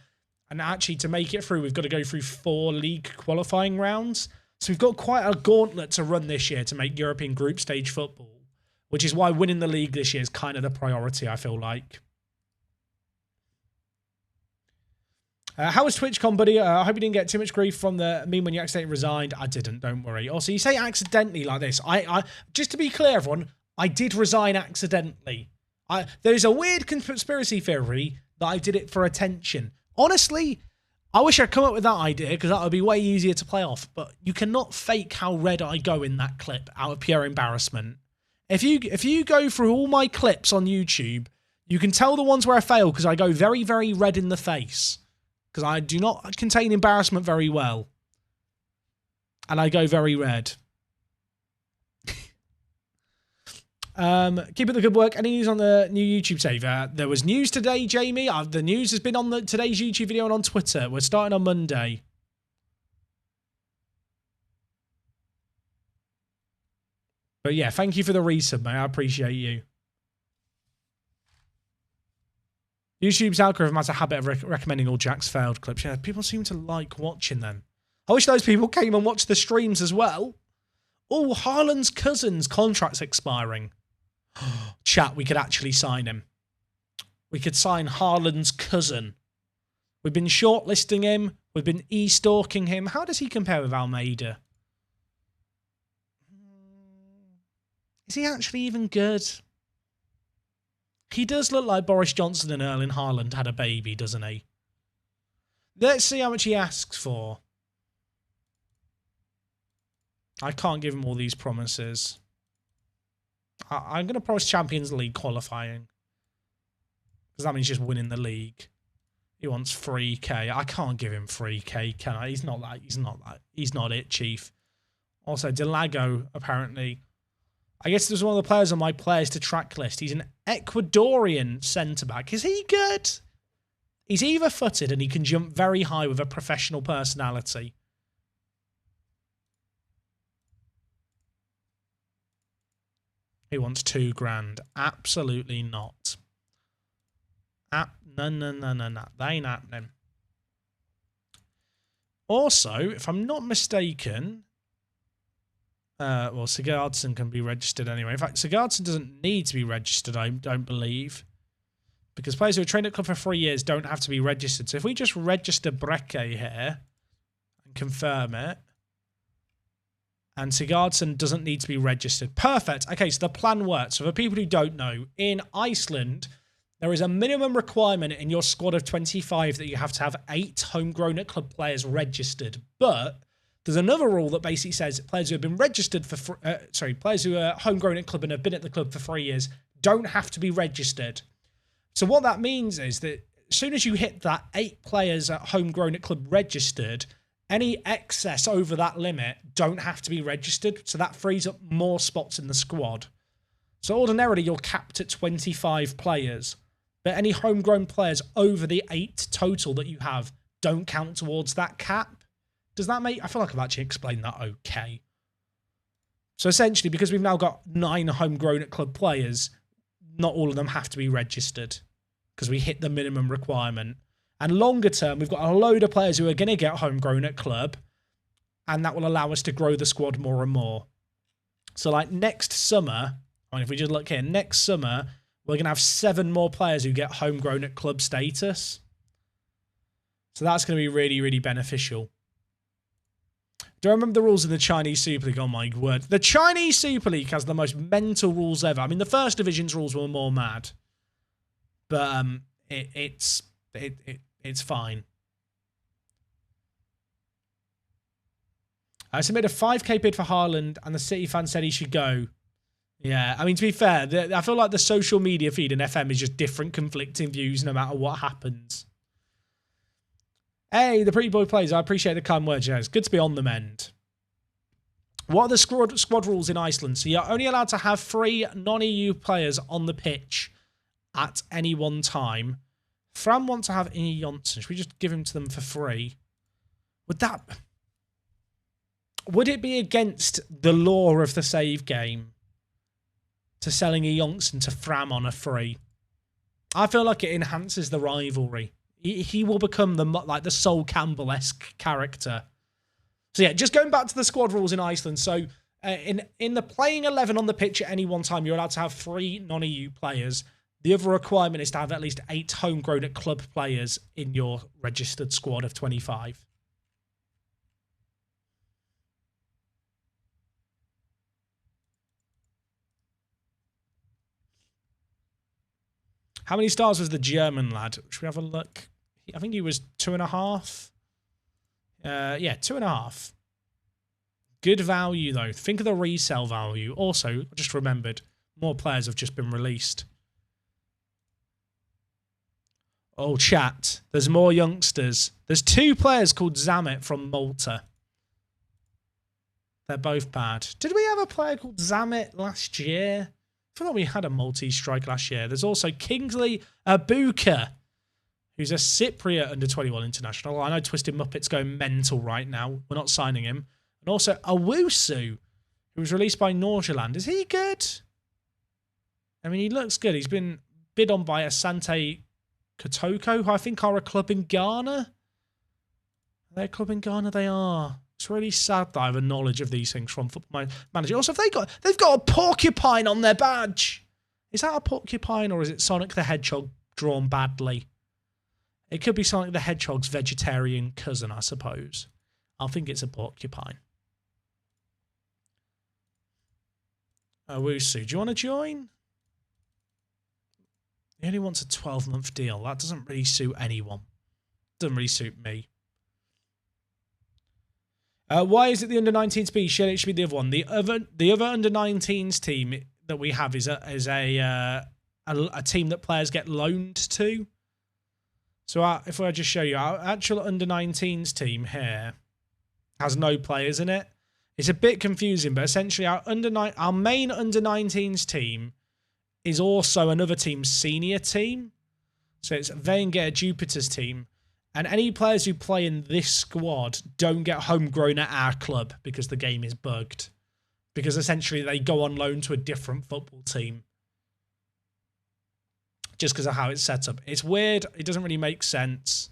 And actually to make it through, we've got to go through 4 league qualifying rounds. So we've got quite a gauntlet to run this year to make European group stage football, which is why winning the league this year is kind of the priority, I feel like. How was TwitchCon, buddy? I hope you didn't get too much grief from the meme when you accidentally resigned. I didn't, don't worry. Also, you say accidentally like this. I just to be clear, everyone, I did resign accidentally. There's a weird conspiracy theory that I did it for attention. Honestly, I wish I'd come up with that idea because that would be way easier to play off. But you cannot fake how red I go in that clip out of pure embarrassment. If you go through all my clips on YouTube, you can tell the ones where I fail because I go very, very red in the face. Because I do not contain embarrassment very well. And I go very red. Keep up the good work. Any news on the new YouTube saver? There was news today, Jamie. The news has been on today's YouTube video and on Twitter. We're starting on Monday. But yeah, thank you for the resub, mate. I appreciate you. YouTube's algorithm has a habit of recommending all Jack's failed clips. Yeah, people seem to like watching them. I wish those people came and watched the streams as well. Oh, Haaland's cousin's contract's expiring. Chat, we could actually sign him. We could sign Haaland's cousin. We've been shortlisting him. We've been e-stalking him. How does he compare with Almeida? Is he actually even good? He does look like Boris Johnson and Erling Haaland had a baby, doesn't he? Let's see how much he asks for. I can't give him all these promises. I'm going to promise Champions League qualifying. Because that means just winning the league. He wants 3k. I can't give him 3k, can I? He's not it, Chief. Also, Delago, apparently. I guess there's one of the players on my players to track list. He's an Ecuadorian centre-back. Is he good? He's either-footed and he can jump very high with a professional personality. He wants $2,000. Absolutely not. No. That ain't happening. Also, if I'm not mistaken... well, Sigurdsson can be registered anyway. In fact, Sigurdsson doesn't need to be registered, I don't believe. Because players who are trained at club for 3 years don't have to be registered. So if we just register Breke here and confirm it, and Sigurdsson doesn't need to be registered. Perfect. Okay, so the plan works. So for people who don't know, in Iceland, there is a minimum requirement in your squad of 25 that you have to have 8 homegrown at club players registered. But there's another rule that basically says players who have been registered for, players who are homegrown at club and have been at the club for 3 years don't have to be registered. So what that means is that as soon as you hit that 8 players at homegrown at club registered, any excess over that limit don't have to be registered. So that frees up more spots in the squad. So ordinarily you're capped at 25 players, but any homegrown players over the 8 total that you have don't count towards that cap. Does that make... I feel like I've actually explained that okay. So essentially, because we've now got 9 homegrown at club players, not all of them have to be registered because we hit the minimum requirement. And longer term, we've got a load of players who are going to get homegrown at club, and that will allow us to grow the squad more and more. So like next summer, I mean, if we just look here, next summer, we're going to have 7 more players who get homegrown at club status. So that's going to be really, really beneficial. Do I remember the rules of the Chinese Super League? Oh my word. The Chinese Super League has the most mental rules ever. I mean, the first division's rules were more mad. But it's fine. I submitted a 5k bid for Haaland and the City fan said he should go. Yeah, I mean, to be fair, I feel like the social media feed in FM is just different conflicting views no matter what happens. Hey, the pretty boy plays. I appreciate the kind words. Yeah, it's good to be on the mend. What are the squad rules in Iceland? So you're only allowed to have 3 non-EU players on the pitch at any one time. Fran wants to have Inge Jonsson. Should we just give him to them for free? Would that... would it be against the law of the save game to selling a youngster to Fram on a free? I feel like it enhances the rivalry. He will become the Sol Campbell-esque character. So yeah, just going back to the squad rules in Iceland. So in the playing 11 on the pitch at any one time, you're allowed to have 3 non-EU players. The other requirement is to have at least 8 homegrown at club players in your registered squad of 25. How many stars was the German lad? Should we have a look? I think he was 2.5. Yeah, 2.5. Good value, though. Think of the resale value. Also, I just remembered, more players have just been released. Oh, chat. There's more youngsters. There's 2 players called Zamet from Malta. They're both bad. Did we have a player called Zamet last year? I feel like we had a Maltese striker last year. There's also Kingsley Abuka, who's a Cypriot under-21 international. I know Twisted Muppet's going mental right now. We're not signing him. And also Owusu, who was released by Norgeland. Is he good? I mean, he looks good. He's been bid on by Asante Kotoko, who I think are a club in Ghana. Are they a club in Ghana? They are. It's really sad that I have a knowledge of these things from Football Manager. Also, they've got a porcupine on their badge. Is that a porcupine or is it Sonic the Hedgehog drawn badly? It could be Sonic the Hedgehog's vegetarian cousin, I suppose. I think it's a porcupine. Owusu, do you want to join? He only wants a 12-month deal. That doesn't really suit anyone. Doesn't really suit me. Why is it the under-19s B? Should it be the other one? The other under-19s team that we have is a team that players get loaned to. So if I just show you, our actual under-19s team here has no players in it. It's a bit confusing, but essentially our main under-19s team is also another team's senior team. So it's Wenger Jupiter's team. And any players who play in this squad don't get homegrown at our club because the game is bugged. Because essentially they go on loan to a different football team. Just because of how it's set up. It's weird. It doesn't really make sense.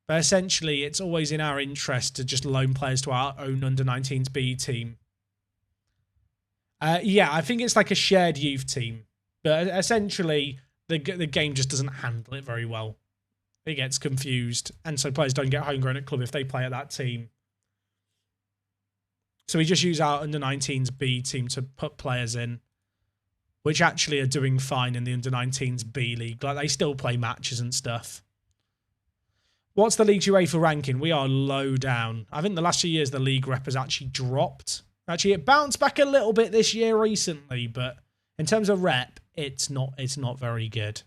But essentially, it's always in our interest to just loan players to our own under-19s B team. Yeah, I think it's like a shared youth team. But essentially, the game just doesn't handle it very well. It gets confused. And so players don't get homegrown at club if they play at that team. So we just use our under-19s B team to put players in, which actually are doing fine in the under-19s B league. Like, they still play matches and stuff. What's the league's UEFA ranking? We are low down. I think the last few years the league rep has actually dropped. Actually, it bounced back a little bit this year recently, but in terms of rep, it's not very good.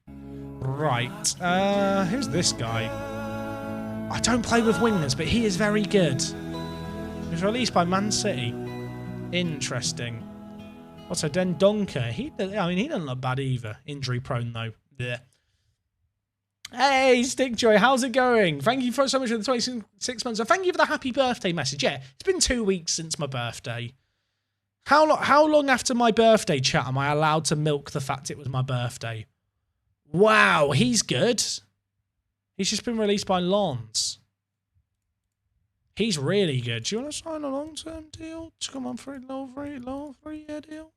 Right. Who's this guy? I don't play with wingers, but he is very good. He was released by Man City. Interesting. Also, Den Donker. He doesn't look bad either. Injury prone, though. Yeah. Hey, Stickjoy, how's it going? Thank you so much for the 26 months. And thank you for the happy birthday message. Yeah, it's been 2 weeks since my birthday. How long after my birthday, chat, am I allowed to milk the fact it was my birthday? Wow, he's good. He's just been released by Lons. He's really good. Do you want to sign a long-term deal? Come on, for a little 3-year deal.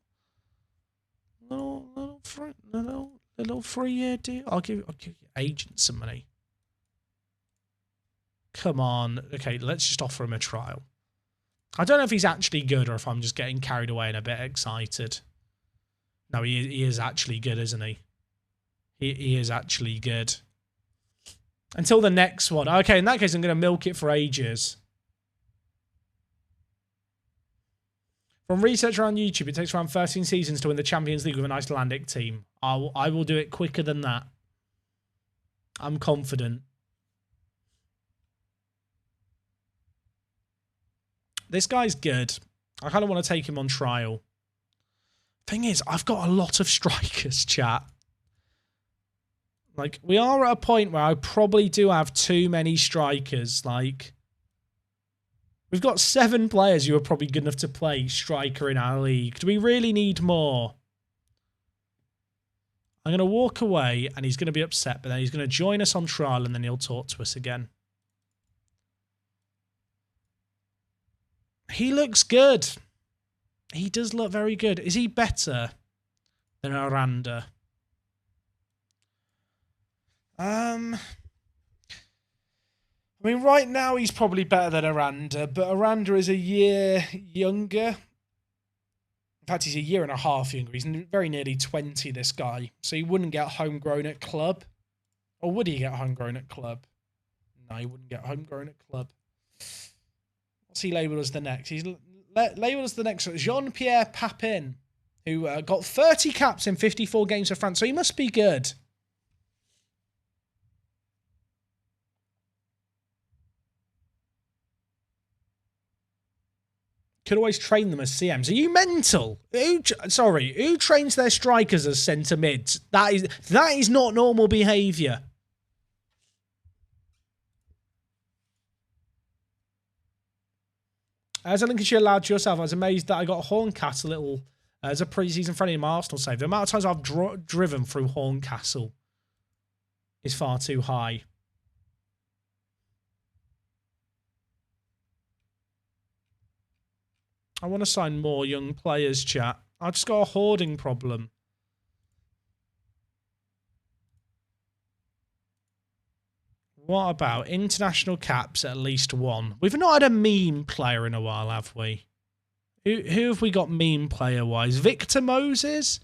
Little 3-year deal. I'll give your agent some money. Come on. Okay, let's just offer him a trial. I don't know if he's actually good or if I'm just getting carried away and a bit excited. No, he is actually good, isn't he? He is actually good. Until the next one. Okay, in that case, I'm going to milk it for ages. From research around YouTube, it takes around 13 seasons to win the Champions League with an Icelandic team. I will do it quicker than that. I'm confident. This guy's good. I kind of want to take him on trial. Thing is, I've got a lot of strikers, chat. Like, we are at a point where I probably do have too many strikers. Like, we've got 7 players who are probably good enough to play striker in our league. Do we really need more? I'm going to walk away, and he's going to be upset, but then he's going to join us on trial, and then he'll talk to us again. He looks good. He does look very good. Is he better than Aranda? I mean, right now he's probably better than Aranda, but Aranda is a year younger. In fact, he's a year and a half younger. He's very nearly 20, this guy. So he wouldn't get homegrown at club. Or would he get homegrown at club? No, he wouldn't get homegrown at club. What's he labelled as the next? He's labelled as the next Jean-Pierre Papin, who got 30 caps in 54 games for France. So he must be good. Could always train them as CMs. Are you mental? Who trains their strikers as centre mids? That is not normal behaviour. As a Lincolnshire lad yourself, I was amazed that I got Horncastle as a pre-season friendly in my Arsenal save. The amount of times I've driven through Horncastle is far too high. I want to sign more young players, chat. I've just got a hoarding problem. What about international caps at least 1? We've not had a meme player in a while, have we? Who have we got meme player-wise? Victor Moses?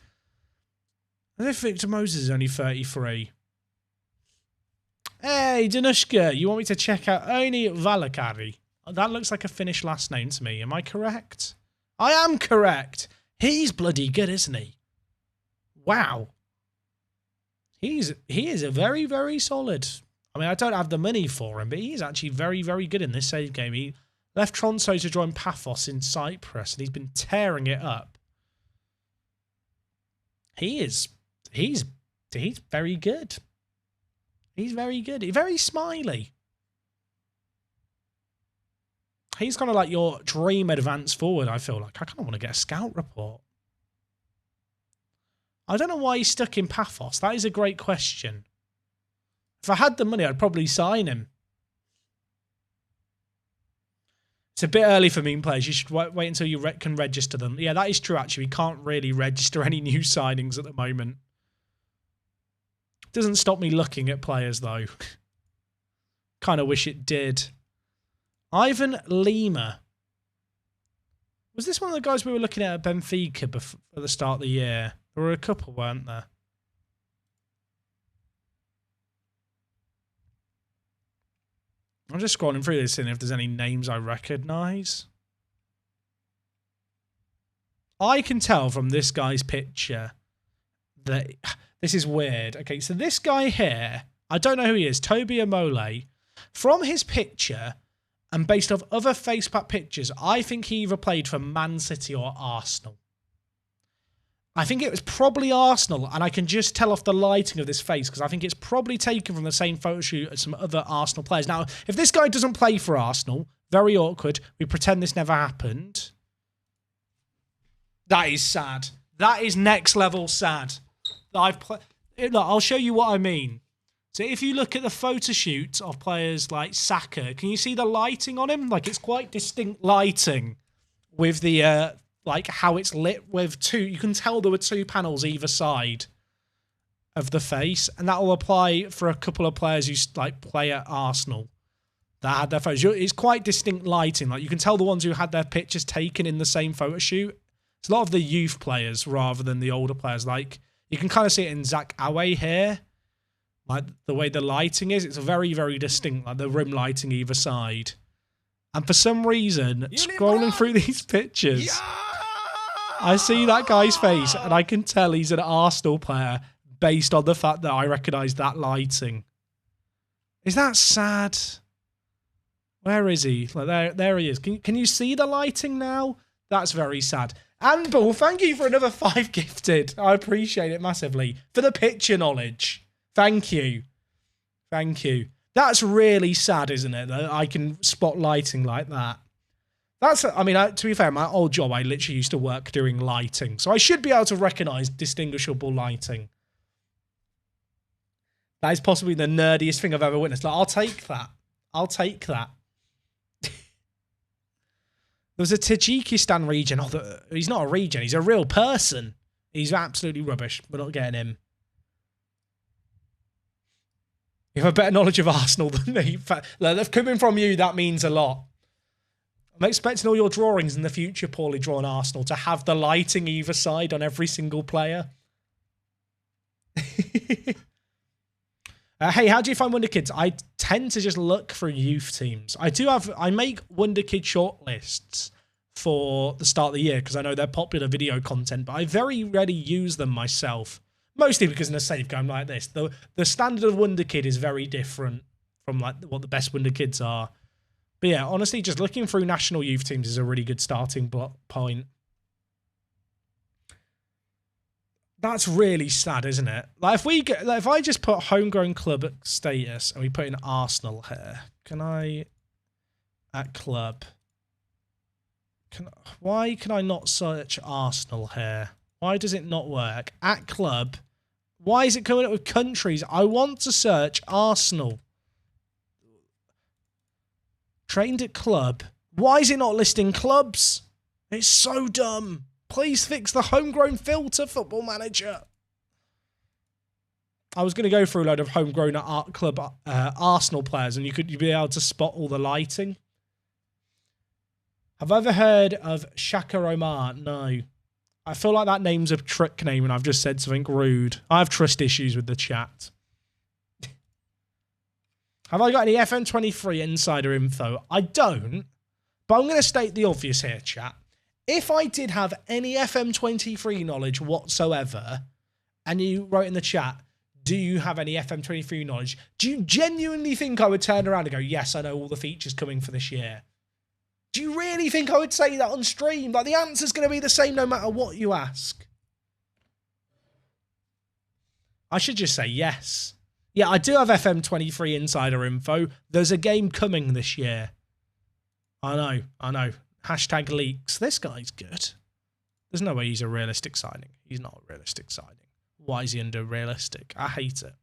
I think Victor Moses is only 33. Hey, Danushka, you want me to check out Oni Valakari? That looks like a Finnish last name to me. Am I correct? I am correct. He's bloody good, isn't he? Wow. He is a very, very solid. I mean, I don't have the money for him, but he's actually very, very good in this save game. He left Tronso to join Paphos in Cyprus, and he's been tearing it up. He's very good. He's very good. He's very smiley. He's kind of like your dream advance forward, I feel like. I kind of want to get a scout report. I don't know why he's stuck in Paphos. That is a great question. If I had the money, I'd probably sign him. It's a bit early for meme players. You should wait until you can register them. Yeah, that is true, actually. We can't really register any new signings at the moment. Doesn't stop me looking at players, though. Kind of wish it did. Ivan Lima. Was this one of the guys we were looking at Benfica at the start of the year? There were a couple, weren't there? I'm just scrolling through this, seeing if there's any names I recognise. I can tell from this guy's picture that this is weird. Okay, so this guy here, I don't know who he is, Toby Amole. From his picture, and based off other facepack pictures, I think he either played for Man City or Arsenal. I think it was probably Arsenal, and I can just tell off the lighting of this face because I think it's probably taken from the same photo shoot as some other Arsenal players. Now, if this guy doesn't play for Arsenal, very awkward. We pretend this never happened. That is sad. That is next level sad. Look, I'll show you what I mean. So if you look at the photo shoot of players like Saka, can you see the lighting on him? Like, it's quite distinct lighting with the, like, how it's lit with two. You can tell there were 2 panels either side of the face. And that will apply for a couple of players who, like, play at Arsenal that had their photos. It's quite distinct lighting. Like, you can tell the ones who had their pictures taken in the same photo shoot. It's a lot of the youth players rather than the older players. Like, you can kind of see it in Zach Awe here. Like, the way the lighting is, it's very, very distinct, like the rim lighting either side. And for some reason, scrolling through these pictures, I see that guy's face, and I can tell he's an Arsenal player based on the fact that I recognise that lighting. Is that sad? Where is he? Like, there he is. Can you see the lighting now? That's very sad. And Bull, thank you for another 5 gifted. I appreciate it massively. For the picture knowledge. Thank you. Thank you. That's really sad, isn't it? That I can spot lighting like that. That's, I mean, to be fair, my old job, I literally used to work doing lighting. So I should be able to recognise distinguishable lighting. That is possibly the nerdiest thing I've ever witnessed. Like, I'll take that. I'll take that. There was a Tajikistan region. Oh, he's not a region. He's a real person. He's absolutely rubbish. We're not getting him. You have a better knowledge of Arsenal than me. Look, coming from you, that means a lot. I'm expecting all your drawings in the future, poorly drawn Arsenal, to have the lighting either side on every single player. Hey, how do you find Wonder Kids? I tend to just look for youth teams. I make Wonder Kid shortlists for the start of the year because I know they're popular video content, but I very rarely use them myself. Mostly because in a save game like this, the standard of Wonder Kid is very different from like what the best Wonder Kids are. But yeah, honestly, just looking through national youth teams is a really good starting point. That's really sad, isn't it? Like if I just put homegrown club status and we put in Arsenal here, can I at club? Why can I not search Arsenal here? Why does it not work? At club, why is it coming up with countries? I want to search Arsenal. Trained at club. Why is it not listing clubs? It's so dumb. Please fix the homegrown filter, Football Manager. I was going to go through a load of homegrown club Arsenal players and you'd be able to spot all the lighting. Have I ever heard of Shaka Omar? No. I feel like that name's a trick name and I've just said something rude. I have trust issues with the chat. Have I got any FM23 insider info? I don't, but I'm going to state the obvious here, chat. If I did have any FM23 knowledge whatsoever, and you wrote in the chat, do you have any FM23 knowledge? Do you genuinely think I would turn around and go, yes, I know all the features coming for this year? Do you really think I would say that on stream? Like, the answer's going to be the same no matter what you ask. I should just say yes. Yeah, I do have FM23 insider info. There's a game coming this year. I know. Hashtag leaks. This guy's good. There's no way he's a realistic signing. He's not a realistic signing. Why is he under realistic? I hate it.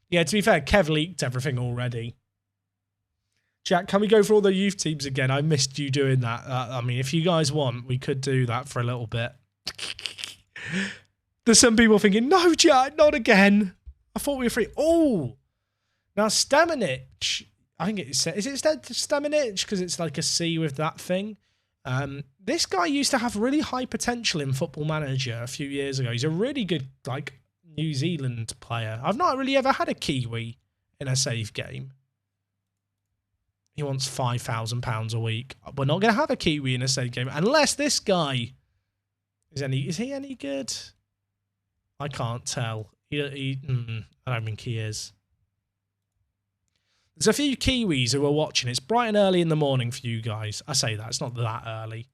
Yeah, to be fair, Kev leaked everything already. Jack, can we go for all the youth teams again? I missed you doing that. I mean, if you guys want, we could do that for a little bit. There's some people thinking, no, Jack, not again. I thought we were free. Oh, now Stamenic. I think is it Stamenic? Because it's like a C with that thing. This guy used to have really high potential in Football Manager a few years ago. He's a really good, like, New Zealand player. I've not really ever had a Kiwi in a save game. He wants £5,000 a week. We're not going to have a Kiwi in a save game unless this guy is he any good? I can't tell. I don't think he is. There's a few Kiwis who are watching. It's bright and early in the morning for you guys. I say that. It's not that early.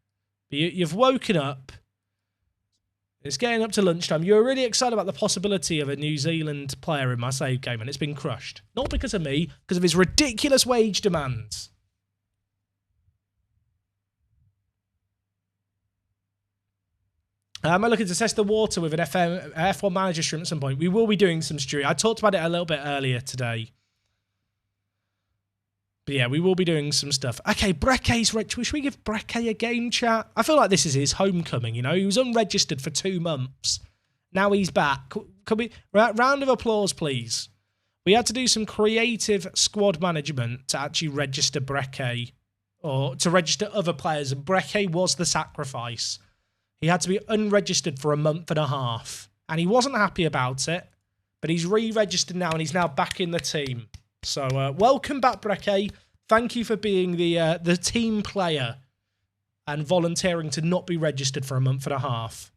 But you've woken up. It's getting up to lunchtime. You were really excited about the possibility of a New Zealand player in my save game, and it's been crushed. Not because of me, because of his ridiculous wage demands. Am I looking to test the water with an F1 manager stream at some point? We will be doing some streaming. I talked about it a little bit earlier today. But yeah, we will be doing some stuff. Okay, Breke's rich. Should we give Breke a game, chat? I feel like this is his homecoming, you know? He was unregistered for 2 months. Now he's back. Could we... Round of applause, please. We had to do some creative squad management to actually register Breke, or to register other players, and Breke was the sacrifice. He had to be unregistered for a month and a half, and he wasn't happy about it, but he's re-registered now, and he's now back in the team. So, welcome back, Breke. Thank you for being the team player and volunteering to not be registered for a month and a half.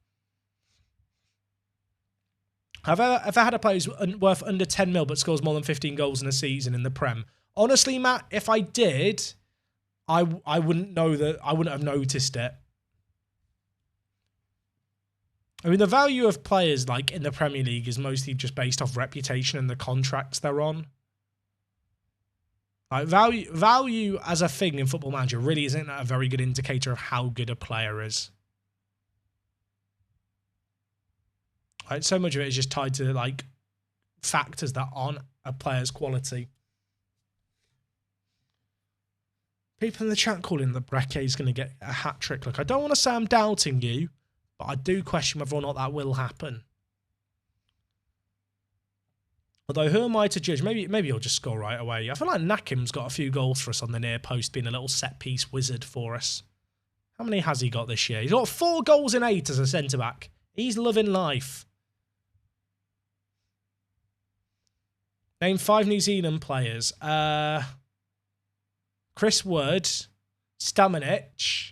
Have I ever had a player who's worth under 10 mil but scores more than 15 goals in a season in the Prem? Honestly, Matt, if I did, I wouldn't know that. I wouldn't have noticed it. I mean, the value of players like in the Premier League is mostly just based off reputation and the contracts they're on. Like value as a thing in Football Manager really isn't a very good indicator of how good a player is. Like, so much of it is just tied to like factors that aren't a player's quality. People in the chat calling that Breke is going to get a hat trick. Look, I don't want to say I'm doubting you, but I do question whether or not that will happen. Although, who am I to judge? Maybe he'll just score right away. I feel like Nakim's got a few goals for us on the near post, being a little set-piece wizard for us. How many has he got this year? He's got 4 goals in 8 as a centre-back. He's loving life. Name 5 New Zealand players. Chris Wood, Stamanic.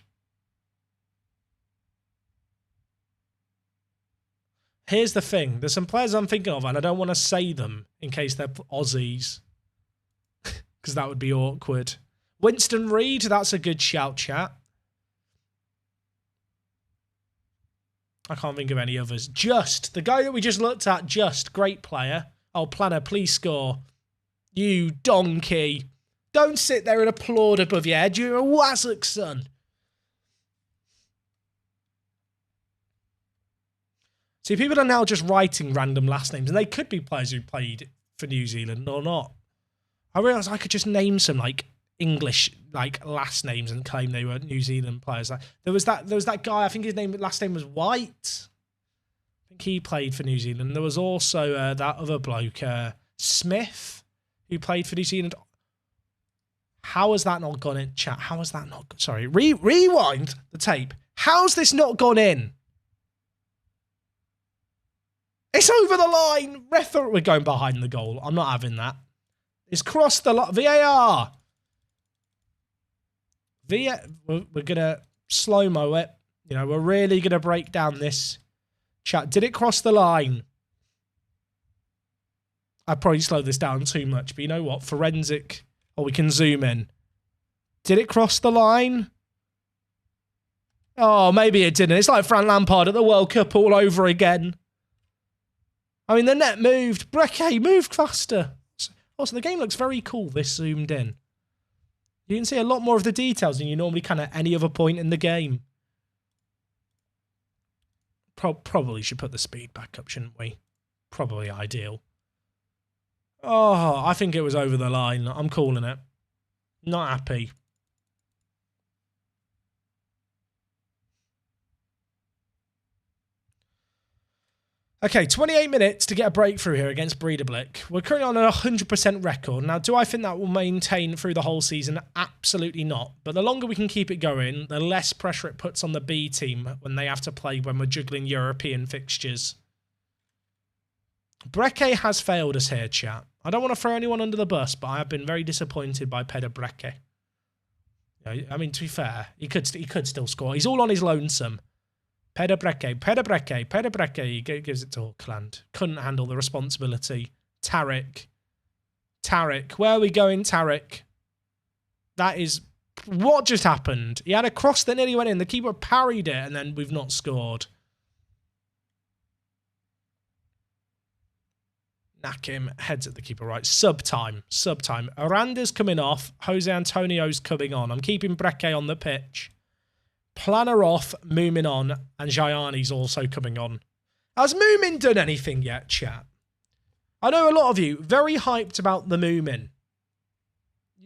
Here's the thing. There's some players I'm thinking of, and I don't want to say them in case they're Aussies. Because that would be awkward. Winston Reid, that's a good shout, chat. I can't think of any others. Just, the guy that we just looked at, Just, great player. Oh, Planner, please score. You donkey. Don't sit there and applaud above your head. You're a Wazzock, son. See, people are now just writing random last names, and they could be players who played for New Zealand or not. I realised I could just name some like English like last names and claim they were New Zealand players. Like, there was that guy. I think his last name was White. I think he played for New Zealand. There was also that other bloke, Smith, who played for New Zealand. How has that not gone in, chat? How has that not? Sorry, rewind the tape. How's this not gone in? It's over the line. We're going behind the goal. I'm not having that. It's crossed the line. VAR. We're going to slow-mo it. You know, we're really going to break down this. Chat, did it cross the line? I'd probably slow this down too much, but you know what? Forensic. Or we can zoom in. Did it cross the line? Oh, maybe it didn't. It's like Frank Lampard at the World Cup all over again. I mean, the net moved. Breke moved faster. Also, the game looks very cool, this zoomed in. You can see a lot more of the details than you normally can at any other point in the game. Probably should put the speed back up, shouldn't we? Probably ideal. Oh, I think it was over the line. I'm calling it. Not happy. Okay, 28 minutes to get a breakthrough here against Breidablik. We're currently on a 100% record. Now, do I think that will maintain through the whole season? Absolutely not. But the longer we can keep it going, the less pressure it puts on the B team when they have to play when we're juggling European fixtures. Breke has failed us here, chat. I don't want to throw anyone under the bus, but I have been very disappointed by Peder Breke. I mean, to be fair, he could still score. He's all on his lonesome. Peder Breke. He gives it to Auckland. Couldn't handle the responsibility. Tarek. Where are we going, Tarek? That is what just happened. He had a cross that nearly went in. The keeper parried it, and then we've not scored. Nakim heads at the keeper right. Sub-time. Aranda's coming off. Jose Antonio's coming on. I'm keeping Breke on the pitch. Planner off, Moomin on, and Gianni's also coming on. Has Moomin done anything yet, chat? I know a lot of you very hyped about the Moomin.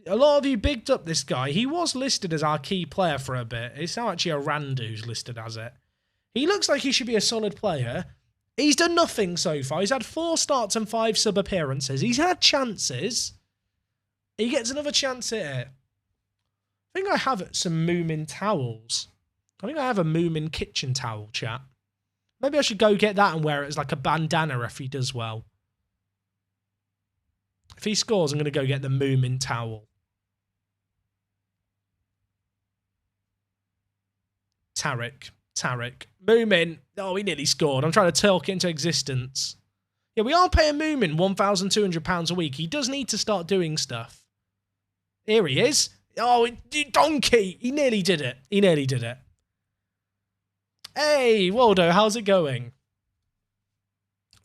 A lot of you bigged up this guy. He was listed as our key player for a bit. It's now actually Aranda who's listed as it. He looks like he should be a solid player. He's done nothing so far. He's had 4 starts and 5 sub-appearances. He's had chances. He gets another chance here. I think I have some Moomin towels. I think I have a Moomin kitchen towel, chat. Maybe I should go get that and wear it as like a bandana if he does well. If he scores, I'm going to go get the Moomin towel. Tarek. Moomin. Oh, he nearly scored. I'm trying to talk it into existence. Yeah, we are paying Moomin £1,200 a week. He does need to start doing stuff. Here he is. Oh, donkey. He nearly did it. Hey, Waldo, how's it going?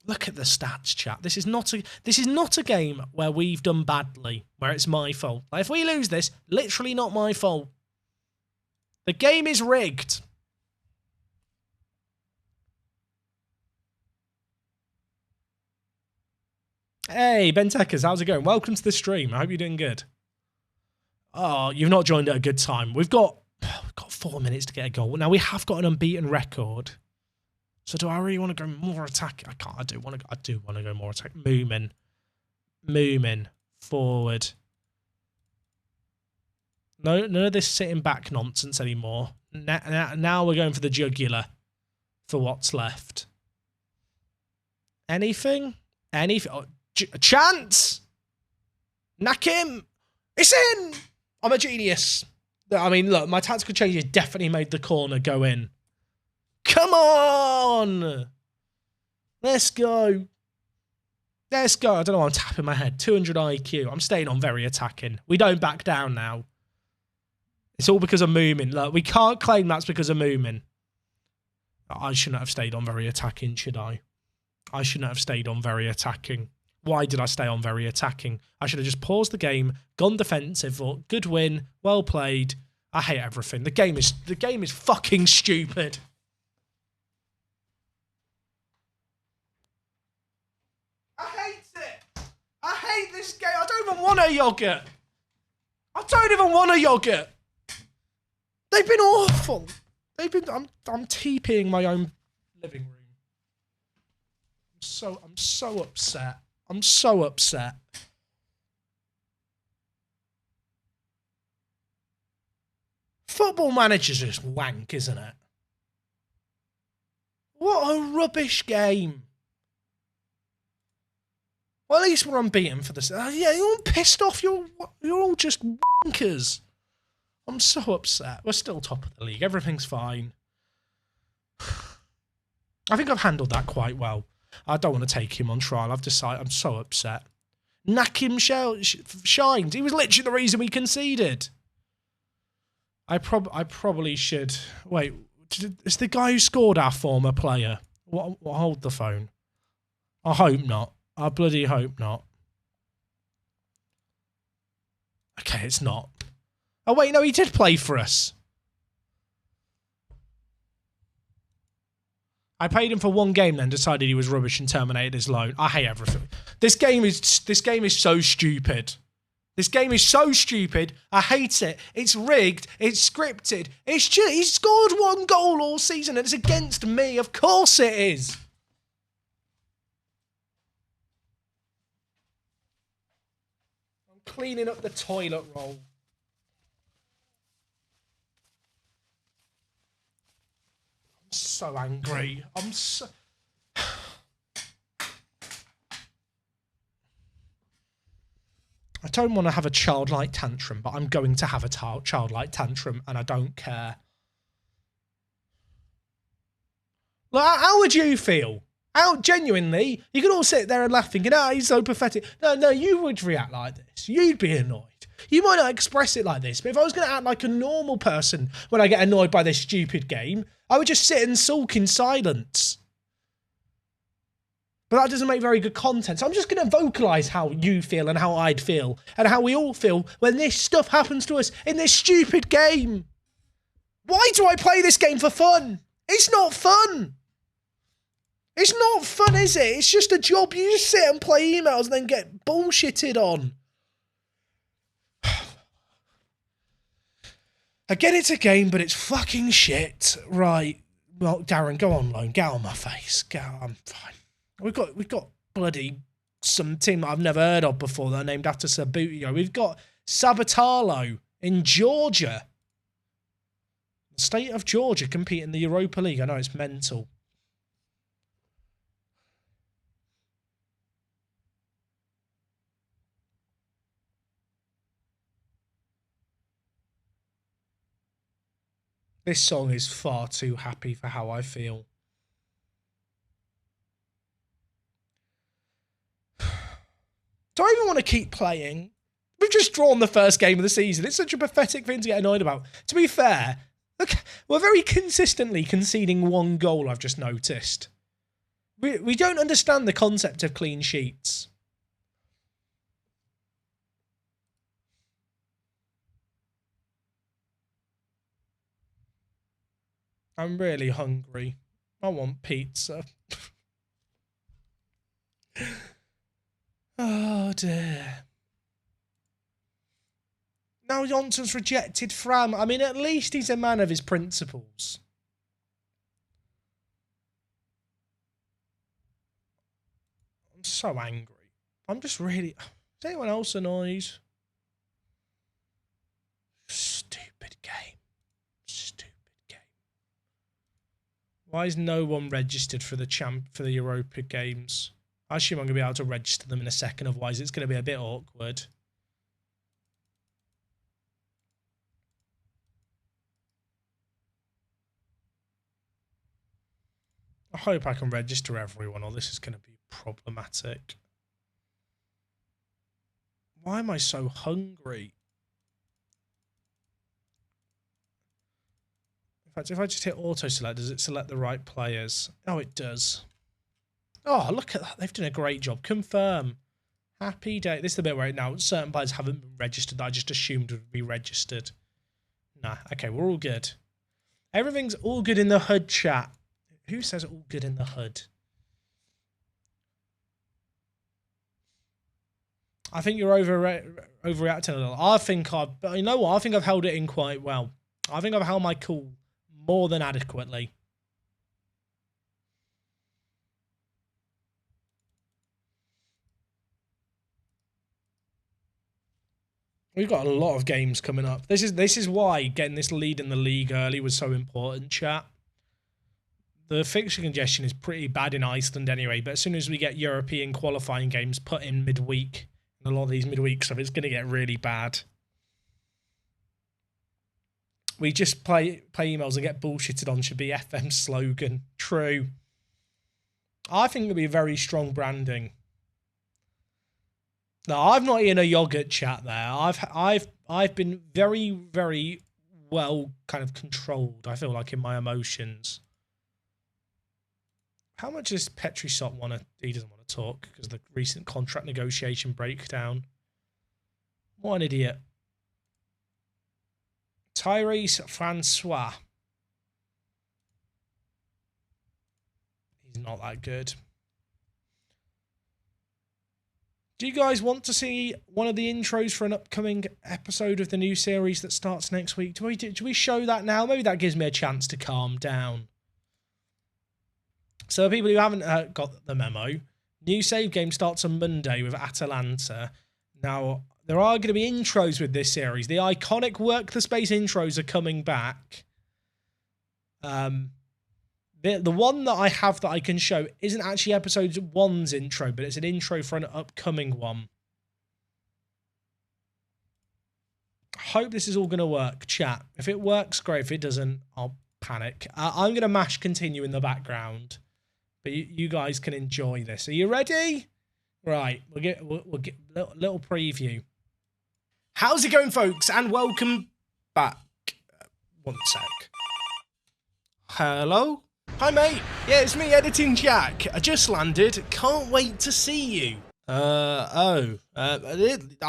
Look at the stats, chat. This is not a game where we've done badly, where it's my fault. Like, if we lose this, literally not my fault. The game is rigged. Hey, Bentekers, how's it going? Welcome to the stream. I hope you're doing good. Oh, you've not joined at a good time. We've got 4 minutes to get a goal. Now, we have got an unbeaten record. So do I really want to go more attack? I can't. I do want to go more attack. Moomin. Forward. No, none of this sitting back nonsense anymore. Now we're going for the jugular for what's left. Anything? Oh, a chance! Knack him! It's in! I'm a genius. I mean, look, my tactical changes definitely made the corner go in. Come on! Let's go. Let's go. I don't know why I'm tapping my head. 200 IQ. I'm staying on very attacking. We don't back down now. It's all because of Moomin. Look, we can't claim that's because of Moomin. I shouldn't have stayed on very attacking, should I? I shouldn't have stayed on very attacking. Why did I stay on very attacking? I should have just paused the game, gone defensive, thought, good win, well played. I hate everything. The game is fucking stupid. I hate it. I hate this game. I don't even want a yogurt. I don't even want a yogurt. They've been awful. I'm TPing my own living room. I'm so upset. I'm so upset. Football Manager's just wank, isn't it? What a rubbish game. Well, at least we're unbeaten for this. Yeah, you're all pissed off. You're all just wankers. I'm so upset. We're still top of the league. Everything's fine. I think I've handled that quite well. I don't want to take him on trial. I've decided. I'm so upset. Nakim shined. He was literally the reason we conceded. I probably should. Wait, is the guy who scored our former player? What? Hold the phone. I hope not. I bloody hope not. Okay, it's not. Oh, wait, no, he did play for us. I paid him for one game, then decided he was rubbish and terminated his loan. I hate everything. This game is so stupid. This game is so stupid. I hate it. It's rigged. It's scripted. It's just, he scored one goal all season and it's against me. Of course it is. I'm cleaning up the toilet roll. I'm so angry. I'm so... I don't want to have a childlike tantrum, but I'm going to have a childlike tantrum, and I don't care. Like, how would you feel? How genuinely? You could all sit there and laugh thinking, he's so pathetic. No, you would react like this. You'd be annoyed. You might not express it like this, but if I was going to act like a normal person when I get annoyed by this stupid game, I would just sit and sulk in silence. But that doesn't make very good content. So I'm just going to vocalise how you feel and how I'd feel and how we all feel when this stuff happens to us in this stupid game. Why do I play this game for fun? It's not fun. It's not fun, is it? It's just a job. You just sit and play emails and then get bullshitted on. I get it's a game, but it's fucking shit. Right. Well, Darren, go on loan. Get on my face. I'm fine. We've got bloody some team that I've never heard of before that are named after Sabutio. We've got Sabatalo in Georgia. The state of Georgia compete in the Europa League. I know it's mental. This song is far too happy for how I feel. Do I even want to keep playing? We've just drawn the first game of the season. It's such a pathetic thing to get annoyed about. To be fair, Look, we're very consistently conceding 1 goal, I've just noticed. We don't understand the concept of clean sheets. I'm really hungry. I want pizza. Oh dear. Now Johnson's rejected Fram. I mean, at least he's a man of his principles. I'm so angry. I'm just really... Is anyone else annoyed? Stupid game. Stupid game. Why is no one registered for the Europa games? I assume I'm going to be able to register them in a second, otherwise it's going to be a bit awkward. I hope I can register everyone, or this is going to be problematic. Why am I so hungry? In fact, if I just hit auto select, does it select the right players? Oh, it does. Oh, look at that. They've done a great job. Confirm. Happy day. This is the bit where now certain players haven't been registered that I just assumed would be registered. Nah, okay, we're all good. Everything's all good in the HUD chat. Who says all good in the HUD? I think you're overreacting a little. You know what? I think I've held it in quite well. I think I've held my cool more than adequately. We've got a lot of games coming up. This is why getting this lead in the league early was so important, chat. The fixture congestion is pretty bad in Iceland anyway, but as soon as we get European qualifying games put in midweek, and a lot of these midweek stuff, it's going to get really bad. We just play emails and get bullshitted on should be FM's slogan. True. I think it'll be very strong branding. No, I've not eaten a yogurt chat there. I've been very, very well kind of controlled, I feel like, in my emotions. How much does Petrisot want to... He doesn't want to talk because of the recent contract negotiation breakdown. What an idiot. Tyrese Francois. He's not that good. Do you guys want to see one of the intros for an upcoming episode of the new series that starts next week? Do we show that now? Maybe that gives me a chance to calm down. So people who haven't got the memo, new save game starts on Monday with Atalanta. Now, there are going to be intros with this series. The iconic Work the Space intros are coming back. The one that I have that I can show isn't actually episode 1's intro, but it's an intro for an upcoming one. I hope this is all going to work, chat. If it works, great. If it doesn't, I'll panic. I'm going to mash continue in the background. But you guys can enjoy this. Are you ready? Right, we'll get a little preview. How's it going, folks? And welcome back. One sec. Hello? Hi, mate. Yeah, it's me, Editing Jack. I just landed. Can't wait to see you. I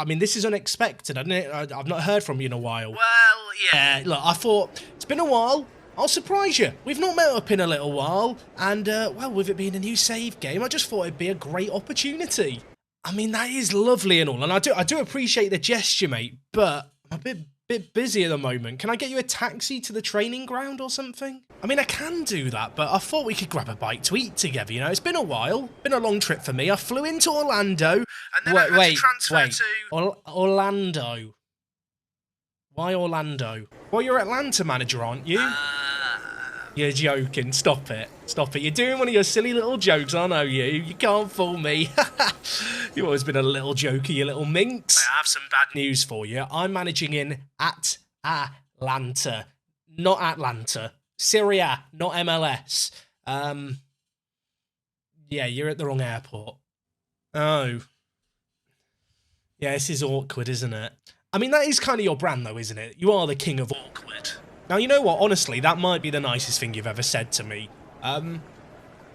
mean, this is unexpected, isn't it? I've not heard from you in a while. Well, yeah, look, I thought, it's been a while. I'll surprise you. We've not met up in a little while, and, well, with it being a new save game, I just thought it'd be a great opportunity. I mean, that is lovely and all, and I do appreciate the gesture, mate, but I'm a bit busy at the moment. Can I get you a taxi to the training ground or something? I mean, I can do that, but I thought we could grab a bite to eat together, you know? It's been a while. Been a long trip for me. I flew into Orlando, and then I had to transfer to... Orlando. Why Orlando? Well, you're Atlanta manager, aren't you? You're joking. Stop it. Stop it. You're doing one of your silly little jokes, I know you. You can't fool me. You've always been a little joker, you little minx. I have some bad news for you. I'm managing in Atlanta. Not Atlanta. Syria, not MLS. Yeah, you're at the wrong airport. Oh. Yeah, this is awkward, isn't it? I mean, that is kind of your brand, though, isn't it? You are the king of awkward. Now, you know what? Honestly, that might be the nicest thing you've ever said to me.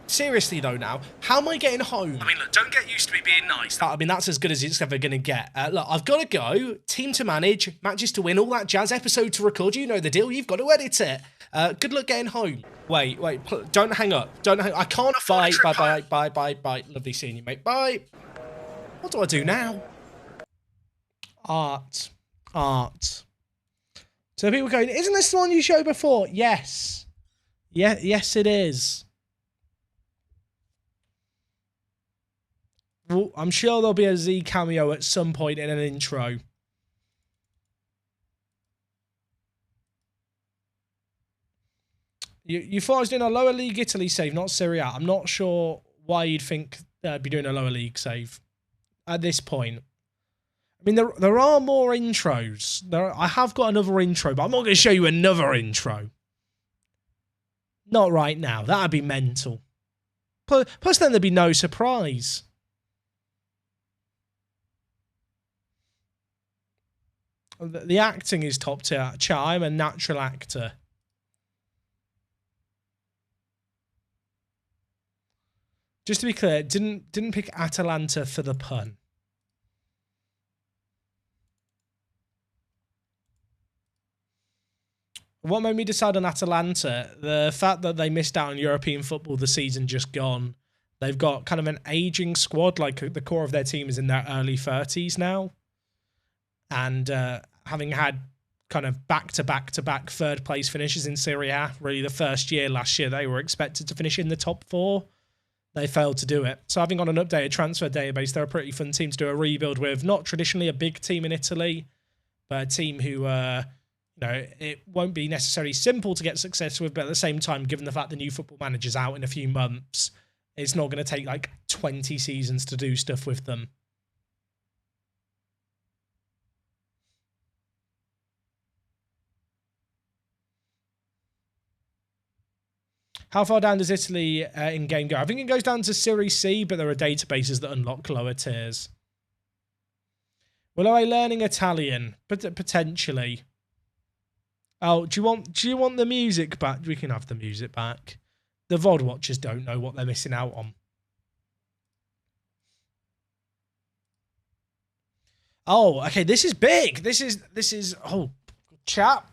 Seriously, though, now, how am I getting home? I mean, look, don't get used to me being nice. I mean, that's as good as it's ever going to get. Look, I've got to go. Team to manage, matches to win, all that jazz, episode to record. You know the deal. You've got to edit it. Good luck getting home. Wait, don't hang up. Don't hang up. I can't afford Bye. Lovely seeing you, mate. Bye. What do I do now? Art. So people going, isn't this the one you showed before? Yes. Yeah, yes, it is. Well, I'm sure there'll be a Z cameo at some point in an intro. You thought I was doing a lower league Italy save, not Serie A. I'm not sure why you'd think I'd be doing a lower league save at this point. I mean, there are more intros. I have got another intro, but I'm not going to show you another intro. Not right now. That'd be mental. Plus, then there'd be no surprise. The acting is top tier. I'm a natural actor. Just to be clear, didn't pick Atalanta for the pun. What made me decide on Atalanta? The fact that they missed out on European football the season just gone. They've got kind of an aging squad. Like, the core of their team is in their early 30s now. And having had kind of back-to-back third place finishes in Serie A, really the first year last year they were expected to finish in the top 4. They failed to do it. So having got an updated transfer database, they're a pretty fun team to do a rebuild with. Not traditionally a big team in Italy, but a team who, it won't be necessarily simple to get success with, but at the same time, given the fact the new football manager's out in a few months, it's not going to take like 20 seasons to do stuff with them. How far down does Italy in-game go? I think it goes down to Serie C, but there are databases that unlock lower tiers. Well, are I learning Italian? But potentially. Oh, do you want the music back? We can have the music back. The VOD watchers don't know what they're missing out on. Oh, okay, this is big. This is oh, chat.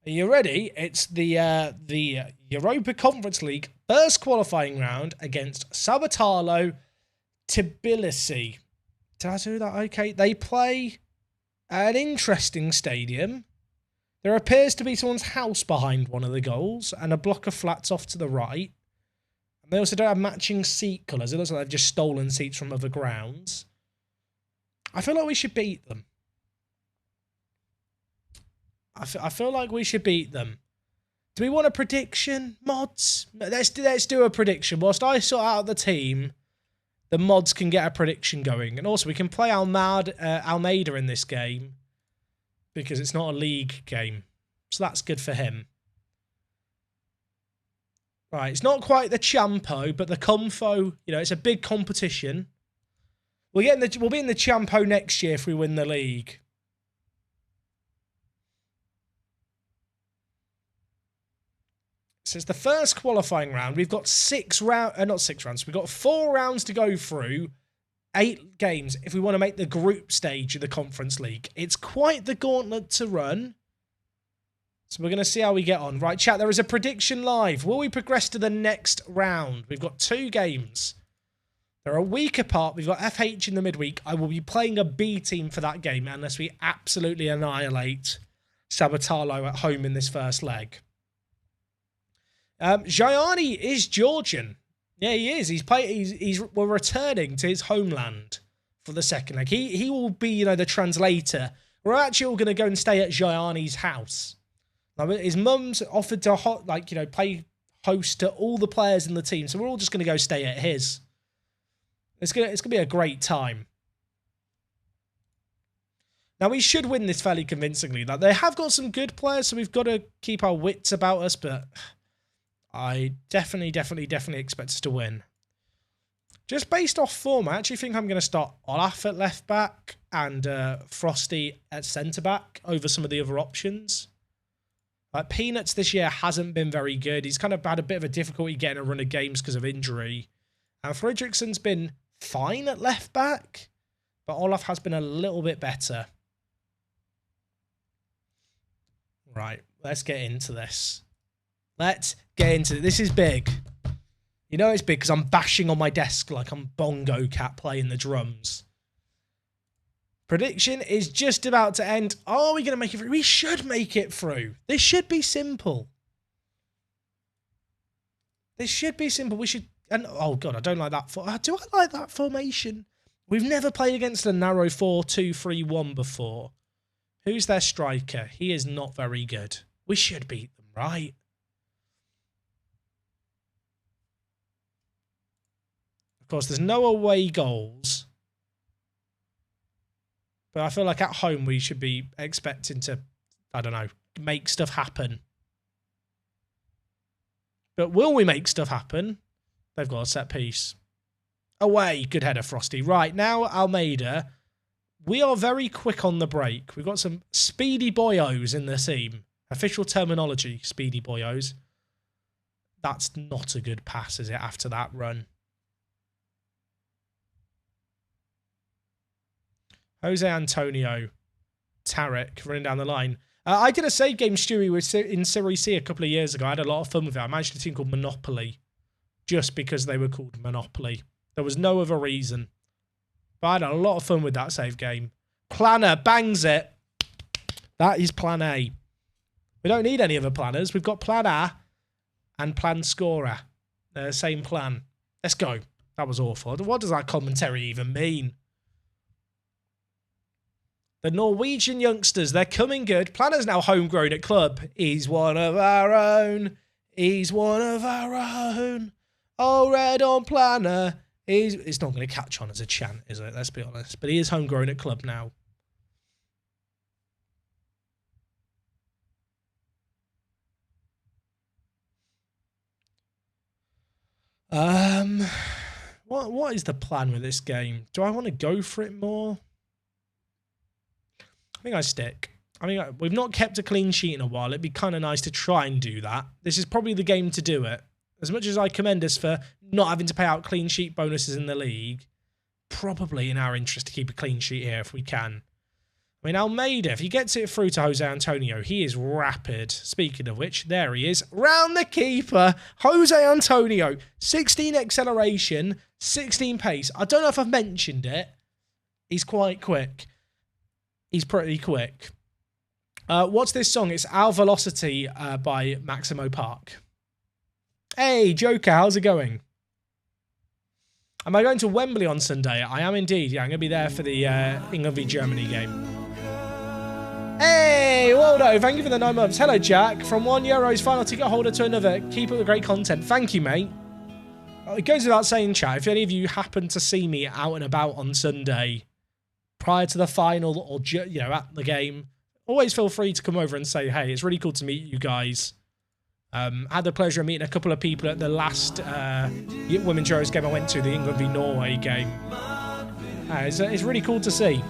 Are you ready? It's the Europa Conference League first qualifying round against Sabatalo Tbilisi. Did I do that? Okay. They play an interesting stadium. There appears to be someone's house behind one of the goals and a block of flats off to the right. And they also don't have matching seat colours. It looks like they've just stolen seats from other grounds. I feel like we should beat them. I feel like we should beat them. Do we want a prediction, mods? Let's do a prediction. Whilst I sort out the team, the mods can get a prediction going. And also, we can play Almeida in this game because it's not a league game. So that's good for him. Right, it's not quite the Champo, but the Comfo, it's a big competition. We'll be in the Champo next year if we win the league. So it's the first qualifying round. We've got not 6 rounds. We've got 4 rounds to go through, 8 games if we want to make the group stage of the Conference League. It's quite the gauntlet to run. So we're going to see how we get on. Right, chat, there is a prediction live. Will we progress to the next round? We've got 2 games. They're a week apart. We've got FH in the midweek. I will be playing a B team for that game unless we absolutely annihilate Sabatalo at home in this first leg. Gianni is Georgian. Yeah, he is. We're returning to his homeland for the second leg. He will be, the translator. We're actually all going to go and stay at Gianni's house. His mum's offered to play host to all the players in the team, so we're all just going to go stay at his. It's gonna be a great time. Now, we should win this fairly convincingly. They have got some good players, so we've got to keep our wits about us, but I definitely expect us to win. Just based off form, I actually think I'm going to start Olaf at left back and Frosty at centre back over some of the other options. Like Peanuts this year hasn't been very good. He's kind of had a bit of a difficulty getting a run of games because of injury. And Fredricksson's been fine at left back, but Olaf has been a little bit better. Right, let's get into this. Let's get into it. This is big. You know it's big because I'm bashing on my desk like I'm Bongo Cat playing the drums. Prediction is just about to end. Are we going to make it through? We should make it through. This should be simple. This should be simple. We should... And oh, God, I don't like that. Do I like that formation? We've never played against a narrow 4-2-3-1 before. Who's their striker? He is not very good. We should beat them, right? Of course, there's no away goals. But I feel like at home we should be expecting to, I don't know, make stuff happen. But will we make stuff happen? They've got a set piece. Away. Good header, Frosty. Right, now Almeida. We are very quick on the break. We've got some speedy boyos in the team. Official terminology, speedy boyos. That's not a good pass, is it, after that run? Jose Antonio, Tarek running down the line. I did a save game, Stewie, in Serie C a couple of years ago. I had a lot of fun with it. I managed a team called Monopoly just because they were called Monopoly. There was no other reason. But I had a lot of fun with that save game. Planner bangs it. That is plan A. We don't need any other planners. We've got plan A and plan scorer. Same plan. Let's go. That was awful. What does that commentary even mean? The Norwegian youngsters, they're coming good. Planner's now homegrown at club. He's one of our own. He's one of our own. Oh, red on Planner. It's not going to catch on as a chant, is it? Let's be honest. But he is homegrown at club now. What is the plan with this game? Do I want to go for it more? I think I stick. I mean, we've not kept a clean sheet in a while. It'd be kind of nice to try and do that. This is probably the game to do it. As much as I commend us for not having to pay out clean sheet bonuses in the league, probably in our interest to keep a clean sheet here if we can. I mean, Almeida, if he gets it through to Jose Antonio, he is rapid. Speaking of which, there he is. Round the keeper, Jose Antonio. 16 acceleration, 16 pace. I don't know if I've mentioned it. He's quite quick. He's pretty quick. What's this song? It's Our Velocity by Maximo Park. Hey, Joker, how's it going? Am I going to Wembley on Sunday? I am indeed. Yeah, I'm going to be there for the England v Germany game. Hey, Waldo, thank you for the 9 months. Hello, Jack. From €1 final ticket holder to another. Keep up the great content. Thank you, mate. It goes without saying, chat, if any of you happen to see me out and about on Sunday prior to the final or, you know, at the game, always feel free to come over and say, hey, it's really cool to meet you guys. Had the pleasure of meeting a couple of people at the last Women's Euros game I went to, the England v Norway game. It's really cool to see.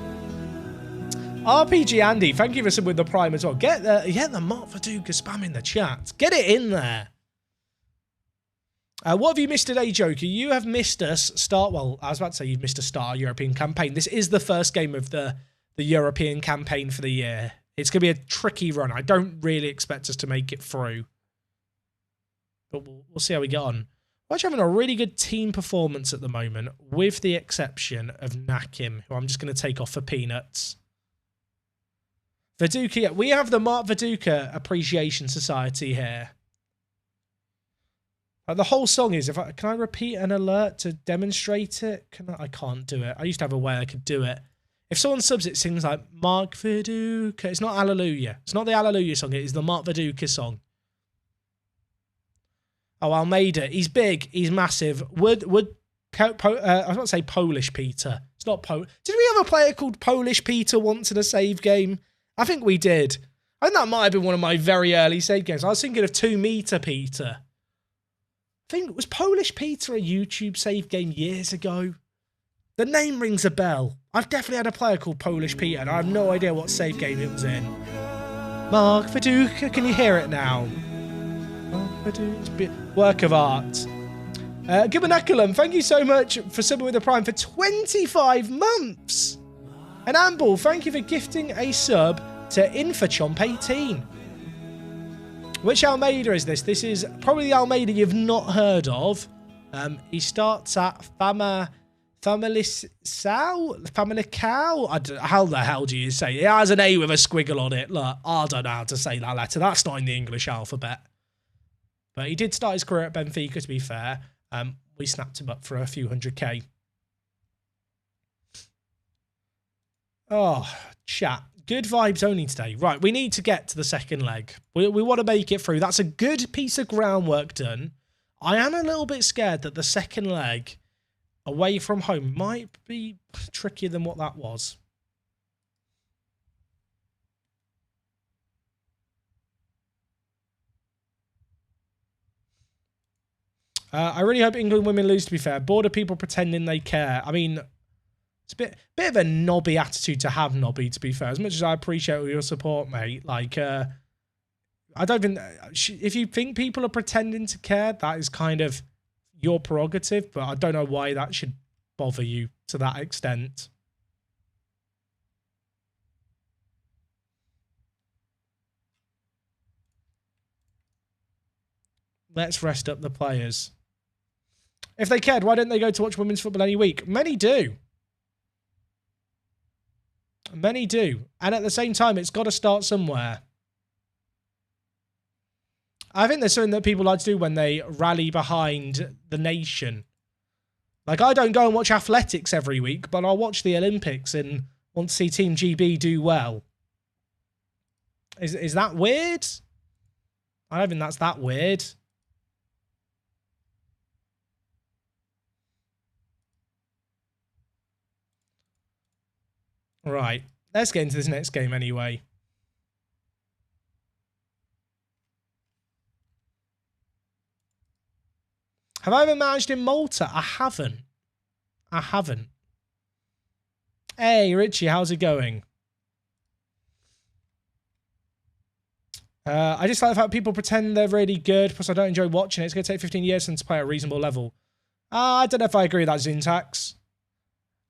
RPG Andy, thank you for subbing with the Prime as well. Get the Mark Viduka spam in the chat. Get it in there. What have you missed today, Joker? You have missed us start... Well, I was about to say you've missed a start European campaign. This is the first game of the European campaign for the year. It's going to be a tricky run. I don't really expect us to make it through. But we'll see how we get on. We're actually having a really good team performance at the moment, with the exception of Nakim, who I'm just going to take off for Peanuts. Viduka, yeah, we have the Mark Viduka Appreciation Society here. The whole song is, can I repeat an alert to demonstrate it? I can't do it. I used to have a way I could do it. If someone subs it, sings like Mark Viduka. It's not Hallelujah. It's not the Hallelujah song. It is the Mark Viduka song. Oh, Almeida. He's big. He's massive. I was about to say Polish Peter. It's not Polish. Did we have a player called Polish Peter once in a save game? I think we did. I think that might have been one of my very early save games. I was thinking of 2 Meter Peter. I think, was Polish Peter a YouTube save game years ago? The name rings a bell. I've definitely had a player called Polish Peter, and I have no idea what save game it was in. Mark Viduka, can you hear it now? Work of art. Gubernacculum, thank you so much for subbing with the Prime for 25 months. And Amble, thank you for gifting a sub to Infachomp18. Which Almeida is this? This is probably the Almeida you've not heard of. He starts at Famalicão? How the hell do you say it? It has an A with a squiggle on it. Look, I don't know how to say that letter. That's not in the English alphabet. But he did start his career at Benfica, to be fair. We snapped him up for a few 100k. Oh, chat. Good vibes only today. Right, we need to get to the second leg. We want to make it through. That's a good piece of groundwork done. I am a little bit scared that the second leg away from home might be trickier than what that was. I really hope England women lose, to be fair. Bored of people pretending they care. I mean, it's a bit of a knobby attitude to have, Nobby, to be fair. As much as I appreciate all your support, mate. Like, I don't think... If you think people are pretending to care, that is kind of your prerogative. But I don't know why that should bother you to that extent. Let's rest up the players. If they cared, why don't they go to watch women's football any week? Many do. Many do. And at the same time, it's got to start somewhere. I think there's something that people like to do when they rally behind the nation. Like, I don't go and watch athletics every week, but I'll watch the Olympics and want to see Team GB do well. Is that weird? I don't think that's that weird. Right, let's get into this next game anyway. Have I ever managed in Malta? I haven't. I haven't. Hey, Richie, how's it going? I just like the fact people pretend they're really good, plus I don't enjoy watching it. It's going to take 15 years for them to play at a reasonable level. I don't know if I agree with that, Zintax.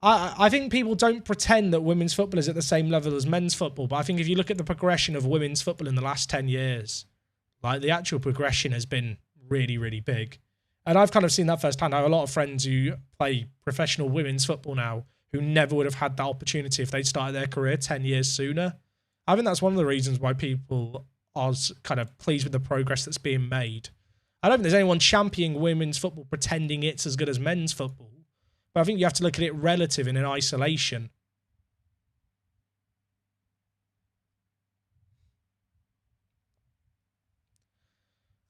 I think people don't pretend that women's football is at the same level as men's football, but I think if you look at the progression of women's football in the last 10 years, like the actual progression has been really, really big. And I've kind of seen that firsthand. I have a lot of friends who play professional women's football now who never would have had that opportunity if they'd started their career 10 years sooner. I think that's one of the reasons why people are kind of pleased with the progress that's being made. I don't think there's anyone championing women's football pretending it's as good as men's football. But I think you have to look at it relative in an isolation.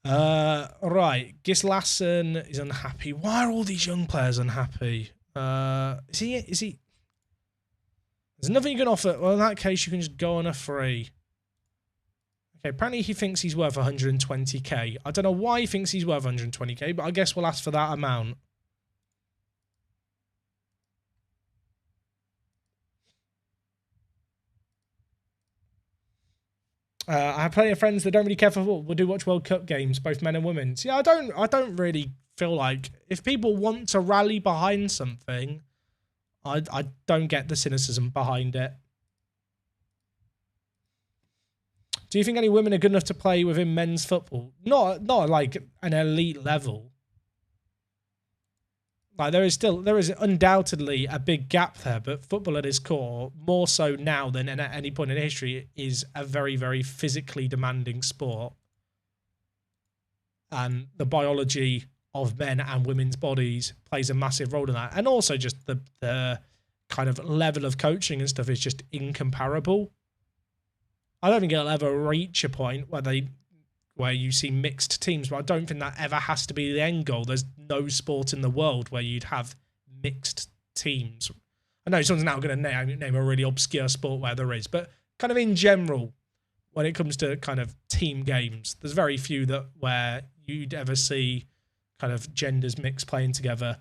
Right. Gislason is unhappy. Why are all these young players unhappy? Is he? There's nothing you can offer. Well, in that case, you can just go on a free. Okay, apparently he thinks he's worth 120k. I don't know why he thinks he's worth 120k, but I guess we'll ask for that amount. I have plenty of friends that don't really care for football. We'll do watch World Cup games, both men and women. See, I don't really feel like if people want to rally behind something, I don't get the cynicism behind it. Do you think any women are good enough to play within men's football? Not like an elite level. Like there is undoubtedly a big gap there, but football at its core, more so now than at any point in history, is a very, very physically demanding sport. And the biology of men and women's bodies plays a massive role in that. And also just the kind of level of coaching and stuff is just incomparable. I don't think it'll ever reach a point where you see mixed teams, but I don't think that ever has to be the end goal. There's no sport in the world where you'd have mixed teams. I know someone's now going to name a really obscure sport where there is, but kind of in general, when it comes to kind of team games, there's very few where you'd ever see kind of genders mixed playing together.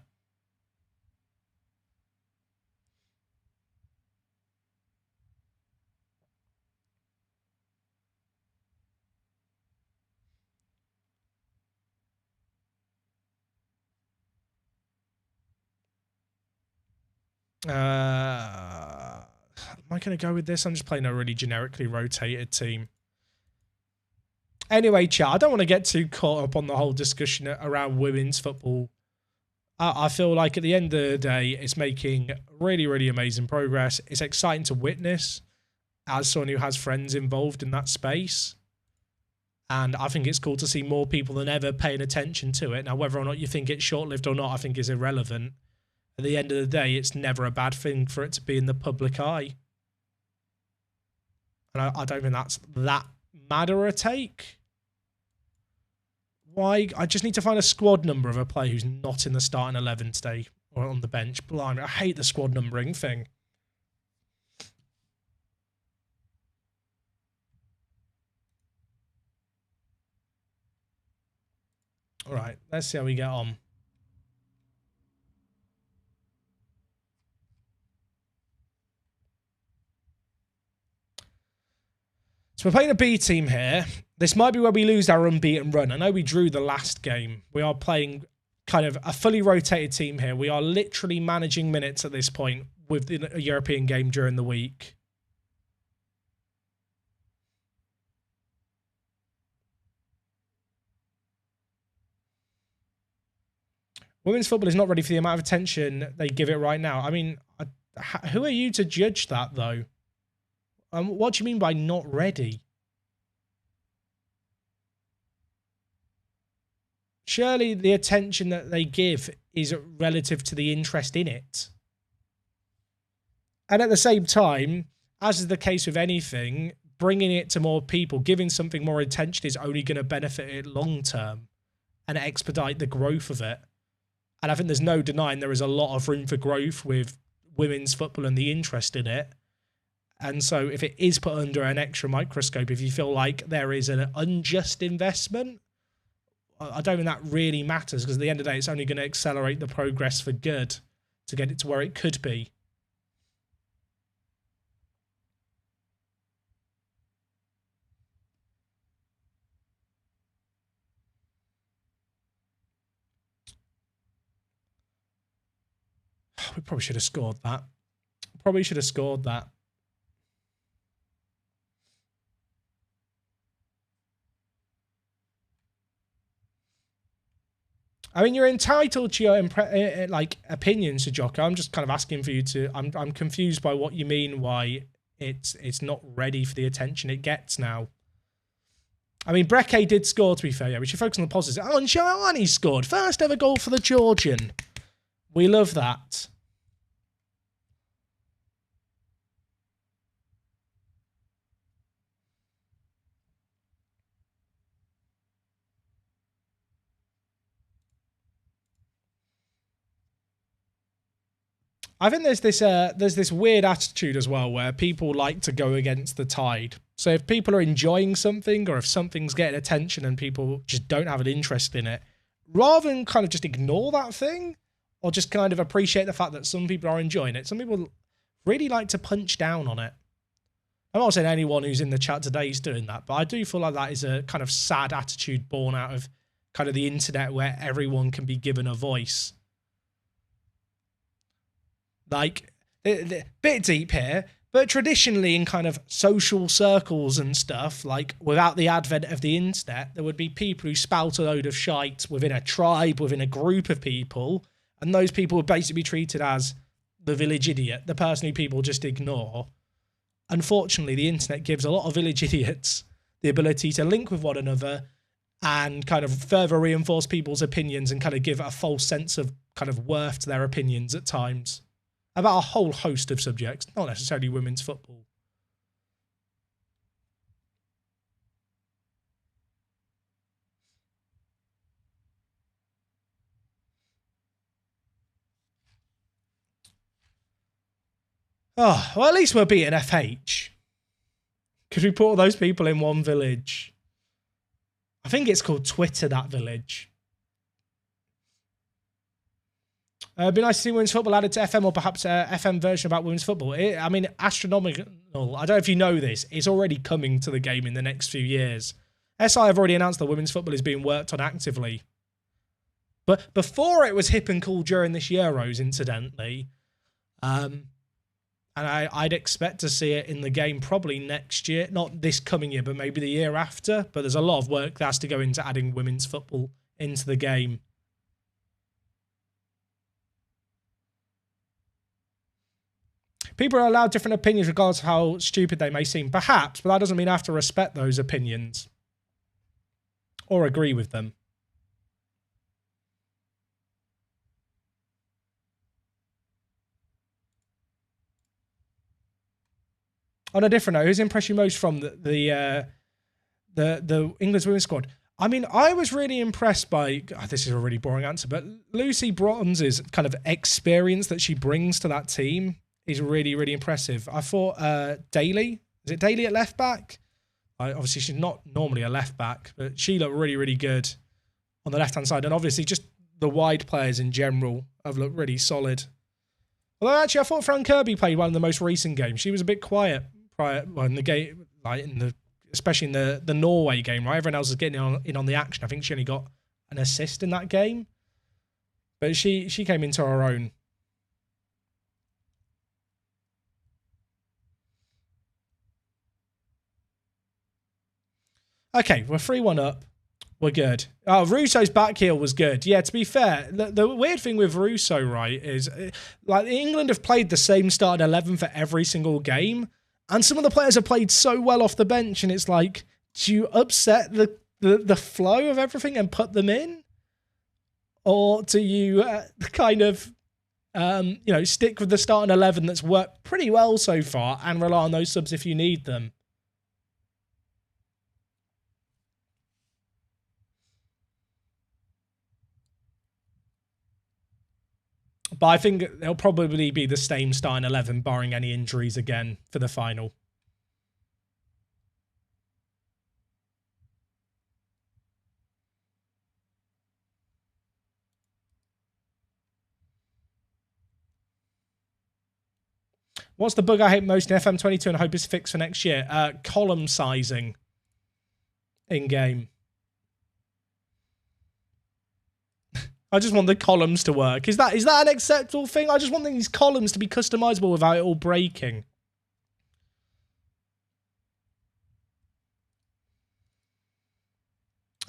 Am I going to go with this? I'm just playing a really generically rotated team. Anyway, chat, I don't want to get too caught up on the whole discussion around women's football. I feel like at the end of the day, it's making really, really amazing progress. It's exciting to witness as someone who has friends involved in that space. And I think it's cool to see more people than ever paying attention to it. Now, whether or not you think it's short-lived or not, I think is irrelevant. At the end of the day, it's never a bad thing for it to be in the public eye. And I don't think that's that mad or a take. Why? I just need to find a squad number of a player who's not in the starting 11 today or on the bench. Blimey, I hate the squad numbering thing. All right, let's see how we get on. So we're playing a B team here. This might be where we lose our unbeaten run. I know we drew the last game. We are playing kind of a fully rotated team here. We are literally managing minutes at this point with a European game during the week. Women's football is not ready for the amount of attention they give it right now. I mean, who are you to judge that, though? What do you mean by not ready? Surely the attention that they give is relative to the interest in it. And at the same time, as is the case with anything, bringing it to more people, giving something more attention is only going to benefit it long term and expedite the growth of it. And I think there's no denying there is a lot of room for growth with women's football and the interest in it. And so if it is put under an extra microscope, if you feel like there is an unjust investment, I don't think that really matters, because at the end of the day, it's only going to accelerate the progress for good to get it to where it could be. We probably should have scored that. Probably should have scored that. I mean, you're entitled to your opinions, Jocko. I'm just kind of asking for you to. I'm confused by what you mean. Why it's not ready for the attention it gets now. I mean, Breke did score. To be fair, yeah, we should focus on the positives. Oh, and Giovanni scored first ever goal for the Georgian. We love that. I think there's this weird attitude as well where people like to go against the tide. So if people are enjoying something, or if something's getting attention and people just don't have an interest in it, rather than kind of just ignore that thing, or just kind of appreciate the fact that some people are enjoying it, some people really like to punch down on it. I'm not saying anyone who's in the chat today is doing that, but I do feel like that is a kind of sad attitude born out of kind of the internet where everyone can be given a voice. Like, a bit deep here, but traditionally in kind of social circles and stuff, like without the advent of the internet, there would be people who spout a load of shite within a tribe, within a group of people, and those people would basically be treated as the village idiot, the person who people just ignore. Unfortunately, the internet gives a lot of village idiots the ability to link with one another and kind of further reinforce people's opinions and kind of give a false sense of kind of worth to their opinions at times. About a whole host of subjects, not necessarily women's football. Oh, well, at least we're beating FH. Because we put all those people in one village. I think it's called Twitter, that village. It'd be nice to see women's football added to FM or perhaps a FM version about women's football. I mean, astronomical. I don't know if you know this. It's already coming to the game in the next few years. SI have already announced that women's football is being worked on actively. But before it was hip and cool during this Euros, incidentally, and I'd expect to see it in the game probably next year. Not this coming year, but maybe the year after. But there's a lot of work that has to go into adding women's football into the game. People are allowed different opinions regardless of how stupid they may seem. Perhaps, but that doesn't mean I have to respect those opinions. Or agree with them. On a different note, who's impressed you most from the England's women's squad? I mean, I was really impressed by... Oh, this is a really boring answer, but Lucy Bronze's kind of experience that she brings to that team is really, really impressive. I thought Daly, is it Daly at left back? Obviously, she's not normally a left back, but she looked really, really good on the left-hand side. And obviously, just the wide players in general have looked really solid. Although, actually, I thought Fran Kirby played one of the most recent games. She was a bit quiet prior in the game, like especially in the Norway game, right? Everyone else was getting in on the action. I think she only got an assist in that game. But she came into her own. Okay, we're 3-1 up. We're good. Oh, Russo's back heel was good. Yeah, to be fair, the weird thing with Russo, right, is like England have played the same starting 11 for every single game, and some of the players have played so well off the bench, and it's like, do you upset the flow of everything and put them in? Or do you kind of, stick with the starting 11 that's worked pretty well so far and rely on those subs if you need them? But I think it'll probably be the same starting 11, barring any injuries again for the final. What's the bug I hate most in FM22 and I hope is fixed for next year? Column sizing in-game. I just want the columns to work. Is that an acceptable thing? I just want these columns to be customizable without it all breaking.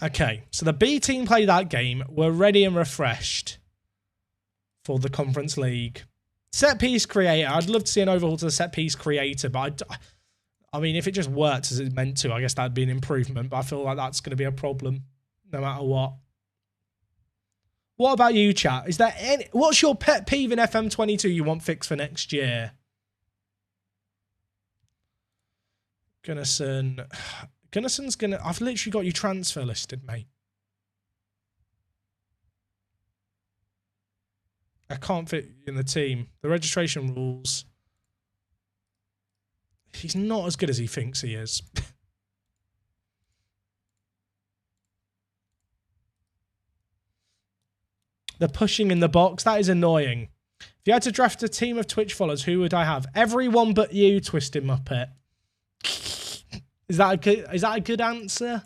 Okay, so the B team played that game. We're ready and refreshed for the Conference League. Set piece creator. I'd love to see an overhaul to the set piece creator, but I mean, if it just worked as it's meant to, I guess that'd be an improvement. But I feel like that's going to be a problem no matter what. What about you, chat? Is there what's your pet peeve in FM22 you want fixed for next year? Gunnarsson's gonna... I've literally got you transfer listed, mate. I can't fit in the team. The registration rules. He's not as good as he thinks he is. The pushing in the box, that is annoying. If you had to draft a team of Twitch followers, who would I have? Everyone but you, Twisted Muppet. Is that a good answer?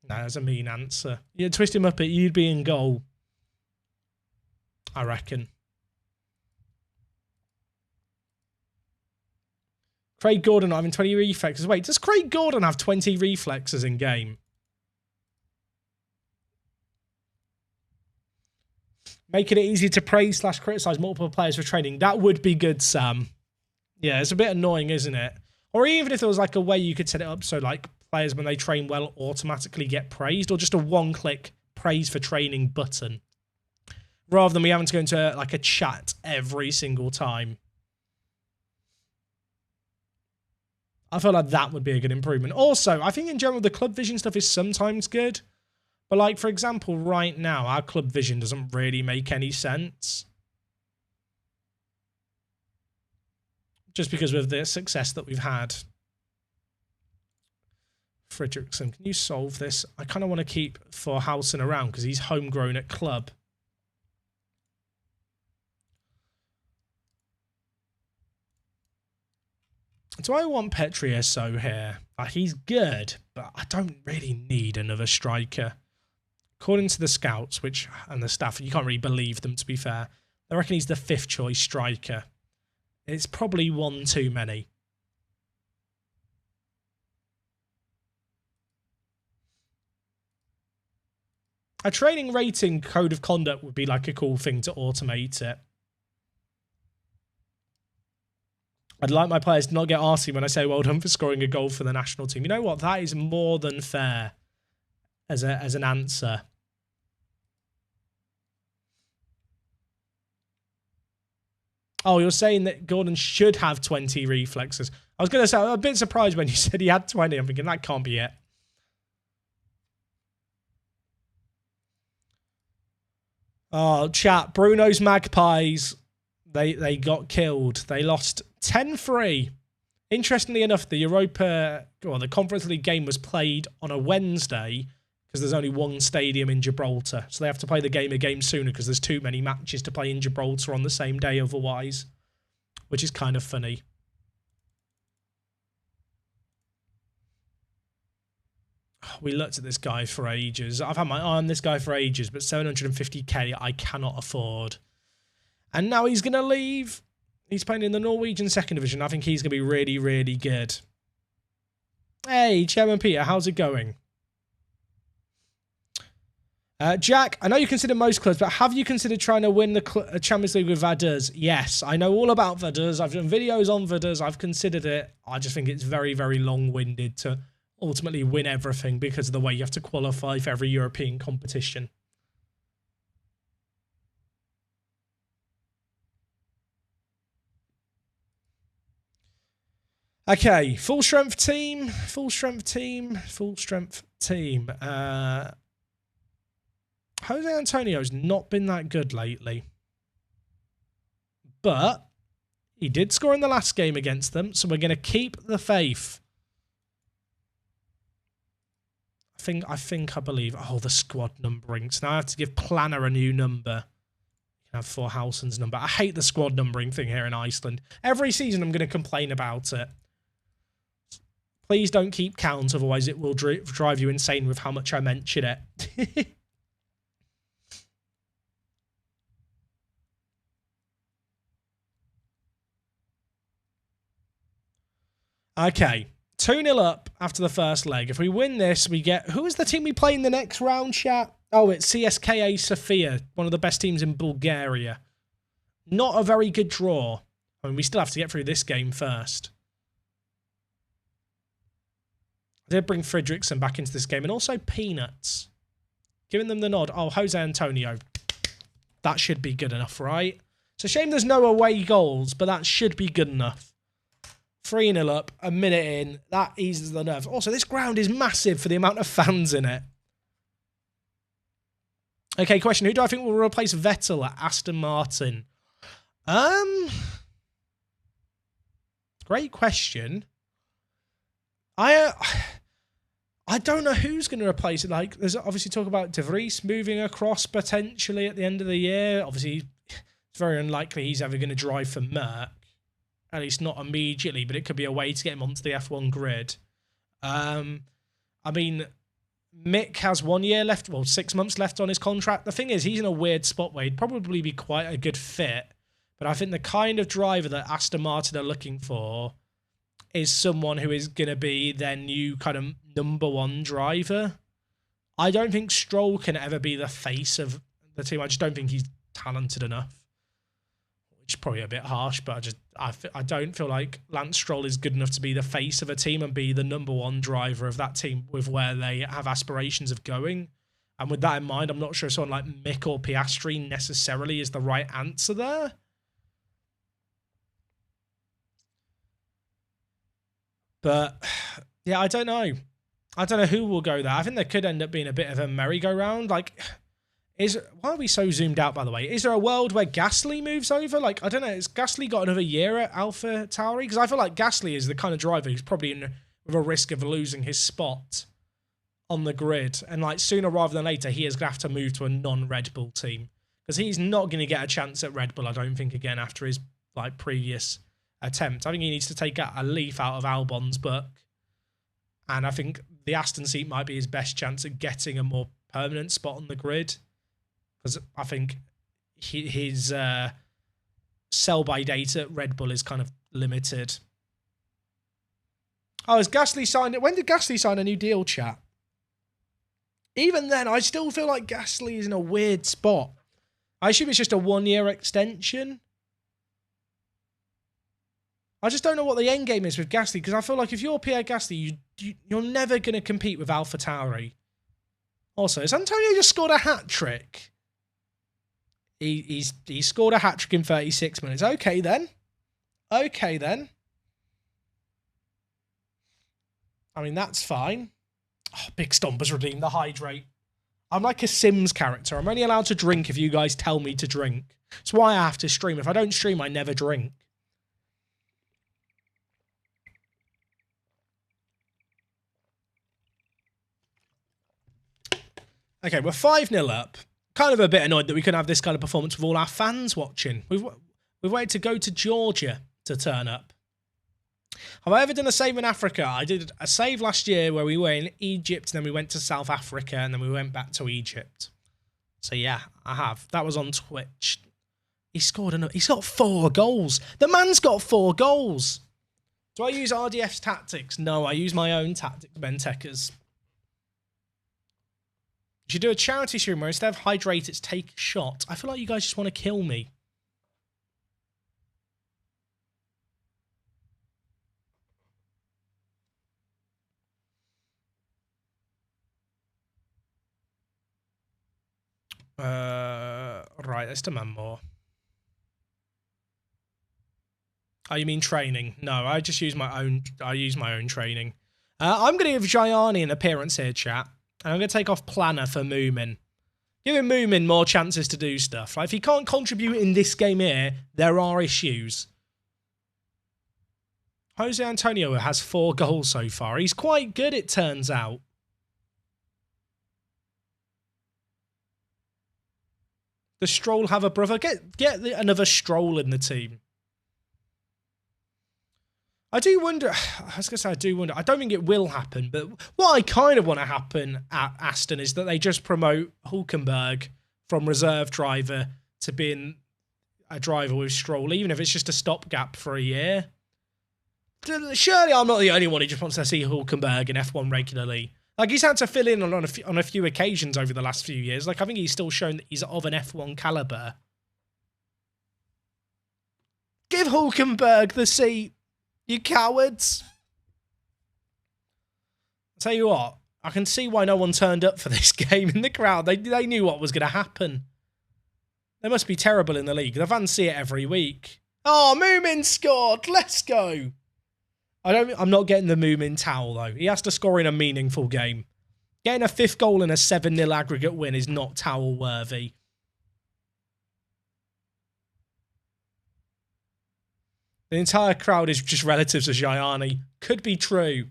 No, that's a mean answer. Yeah, Twisted Muppet, you'd be in goal. I reckon. Craig Gordon not having 20 reflexes. Wait, does Craig Gordon have 20 reflexes in game? Making it easy to praise / criticize multiple players for training. That would be good, Sam. Yeah, it's a bit annoying, isn't it? Or even if there was like a way you could set it up so like players, when they train well, automatically get praised, or just a one-click praise for training button. Rather than me having to go into like a chat every single time. I feel like that would be a good improvement. Also, I think in general the club vision stuff is sometimes good. But like, for example, right now, our club vision doesn't really make any sense. Just because of the success that we've had. Fredrickson, can you solve this? I kind of want to keep Forhausen around because he's homegrown at club. Do I want Petrieso here? He's good, but I don't really need another striker. According to the scouts, and the staff, you can't really believe them, to be fair. I reckon he's the 5th choice striker. It's probably one too many. A training rating code of conduct would be like a cool thing to automate it. I'd like my players to not get arsey when I say well done for scoring a goal for the national team. You know what? That is more than fair as an answer. Oh, you're saying that Gordon should have 20 reflexes. I was going to say, I'm a bit surprised when you said he had 20. I'm thinking, that can't be it. Oh, chat. Bruno's Magpies, they got killed. They lost 10-3. Interestingly enough, the Europa, well, the Conference League game was played on a Wednesday because there's only one stadium in Gibraltar. So they have to play the game a game sooner because there's too many matches to play in Gibraltar on the same day otherwise, which is kind of funny. We looked at this guy for ages. I've had my eye on this guy for ages, but 750k I cannot afford. And now he's going to leave. He's playing in the Norwegian 2nd Division. I think he's going to be really, really good. Hey, Chairman Peter, how's it going? Jack, I know you consider most clubs, but have you considered trying to win the Champions League with Vaduz? Yes, I know all about Vaduz. I've done videos on Vaduz. I've considered it. I just think it's very, very long-winded to ultimately win everything because of the way you have to qualify for every European competition. Okay, full strength team. Jose Antonio's not been that good lately. But he did score in the last game against them, so we're going to keep the faith. I believe. Oh, the squad numbering. So now I have to give Planner a new number. You can have Forhausen's number. I hate the squad numbering thing here in Iceland. Every season I'm going to complain about it. Please don't keep count, otherwise it will drive you insane with how much I mention it. Okay, 2-0 up after the first leg. If we win this, we get... Who is the team we play in the next round, chat? Oh, it's CSKA Sofia, one of the best teams in Bulgaria. Not a very good draw. I mean, we still have to get through this game first. I did bring Fredrickson back into this game, and also Peanuts. Giving them the nod. Oh, Jose Antonio. That should be good enough, right? It's a shame there's no away goals, but that should be good enough. 3-0 up, a minute in. That eases the nerves. Also, this ground is massive for the amount of fans in it. Okay, question. Who do I think will replace Vettel at Aston Martin? Great question. I don't know who's going to replace it. Like, there's obviously talk about De Vries moving across potentially at the end of the year. Obviously, it's very unlikely he's ever going to drive for Merck. At least not immediately, but it could be a way to get him onto the F1 grid. I mean, Mick has 1 year left, well, 6 months left on his contract. The thing is, he's in a weird spot where he'd probably be quite a good fit. But I think the kind of driver that Aston Martin are looking for is someone who is going to be their new kind of #1 driver. I don't think Stroll can ever be the face of the team. I just don't think he's talented enough. Which is probably a bit harsh, but I don't feel like Lance Stroll is good enough to be the face of a team and be the #1 driver of that team with where they have aspirations of going. And with that in mind, I'm not sure someone like Mick or Piastri necessarily is the right answer there. But, yeah, I don't know. I don't know who will go there. I think there could end up being a bit of a merry-go-round. Like... Why are we so zoomed out, by the way? Is there a world where Gasly moves over? Like, I don't know. Has Gasly got another year at Alpha Tauri? Because I feel like Gasly is the kind of driver who's probably in with a risk of losing his spot on the grid. And like sooner rather than later, he is going to have to move to a non-Red Bull team because he's not going to get a chance at Red Bull, I don't think, again after his like previous attempt. I think he needs to take a leaf out of Albon's book. And I think the Aston seat might be his best chance at getting a more permanent spot on the grid. Because I think his sell-by date at Red Bull is kind of limited. Oh, has Gasly signed it? When did Gasly sign a new deal, chat? Even then, I still feel like Gasly is in a weird spot. I assume it's just a 1-year extension. I just don't know what the end game is with Gasly, because I feel like if you're Pierre Gasly, you're never going to compete with AlphaTauri. Also, has Antonio just scored a hat-trick? He scored a hat-trick in 36 minutes. Okay, then. Okay, then. I mean, that's fine. Oh, Big Stompers redeemed the hydrate. I'm like a Sims character. I'm only allowed to drink if you guys tell me to drink. That's why I have to stream. If I don't stream, I never drink. Okay, we're 5-0 up. Kind of a bit annoyed that we couldn't have this kind of performance with all our fans watching. We've waited to go to Georgia to turn up. Have I ever done a save in Africa? I did a save last year where we were in Egypt, and then we went to South Africa, and then we went back to Egypt. So yeah, I have. That was on Twitch. He scored another. He's got 4 goals. The man's got 4 goals. Do I use RDF's tactics? No, I use my own tactics, Bentekers. You should do a charity stream where instead of hydrate, it's take a shot. I feel like you guys just want to kill me. Right, let's demand more. Oh, you mean training? No, I just use my own. I use my own training. I'm going to give Gianni an appearance here, chat. And I'm going to take off Planner for Moomin. Giving Moomin more chances to do stuff. Like, if he can't contribute in this game here, there are issues. Jose Antonio has 4 goals so far. He's quite good, it turns out. Does Stroll have a brother? Get another Stroll in the team. I do wonder, I was going to say I do wonder, I don't think it will happen, but what I kind of want to happen at Aston is that they just promote Hulkenberg from reserve driver to being a driver with Stroll, even if it's just a stopgap for a year. Surely I'm not the only one who just wants to see Hulkenberg in F1 regularly. Like, he's had to fill in on a few occasions over the last few years. Like, I think he's still shown that he's of an F1 caliber. Give Hulkenberg the seat. You cowards. I'll tell you what, I can see why no one turned up for this game in the crowd. They knew what was going to happen. They must be terrible in the league. The fans see it every week. Oh, Moomin scored. Let's go. I'm not getting the Moomin towel, though. He has to score in a meaningful game. Getting a 5th goal in a 7-0 aggregate win is not towel worthy. The entire crowd is just relatives of Gianni. Could be true.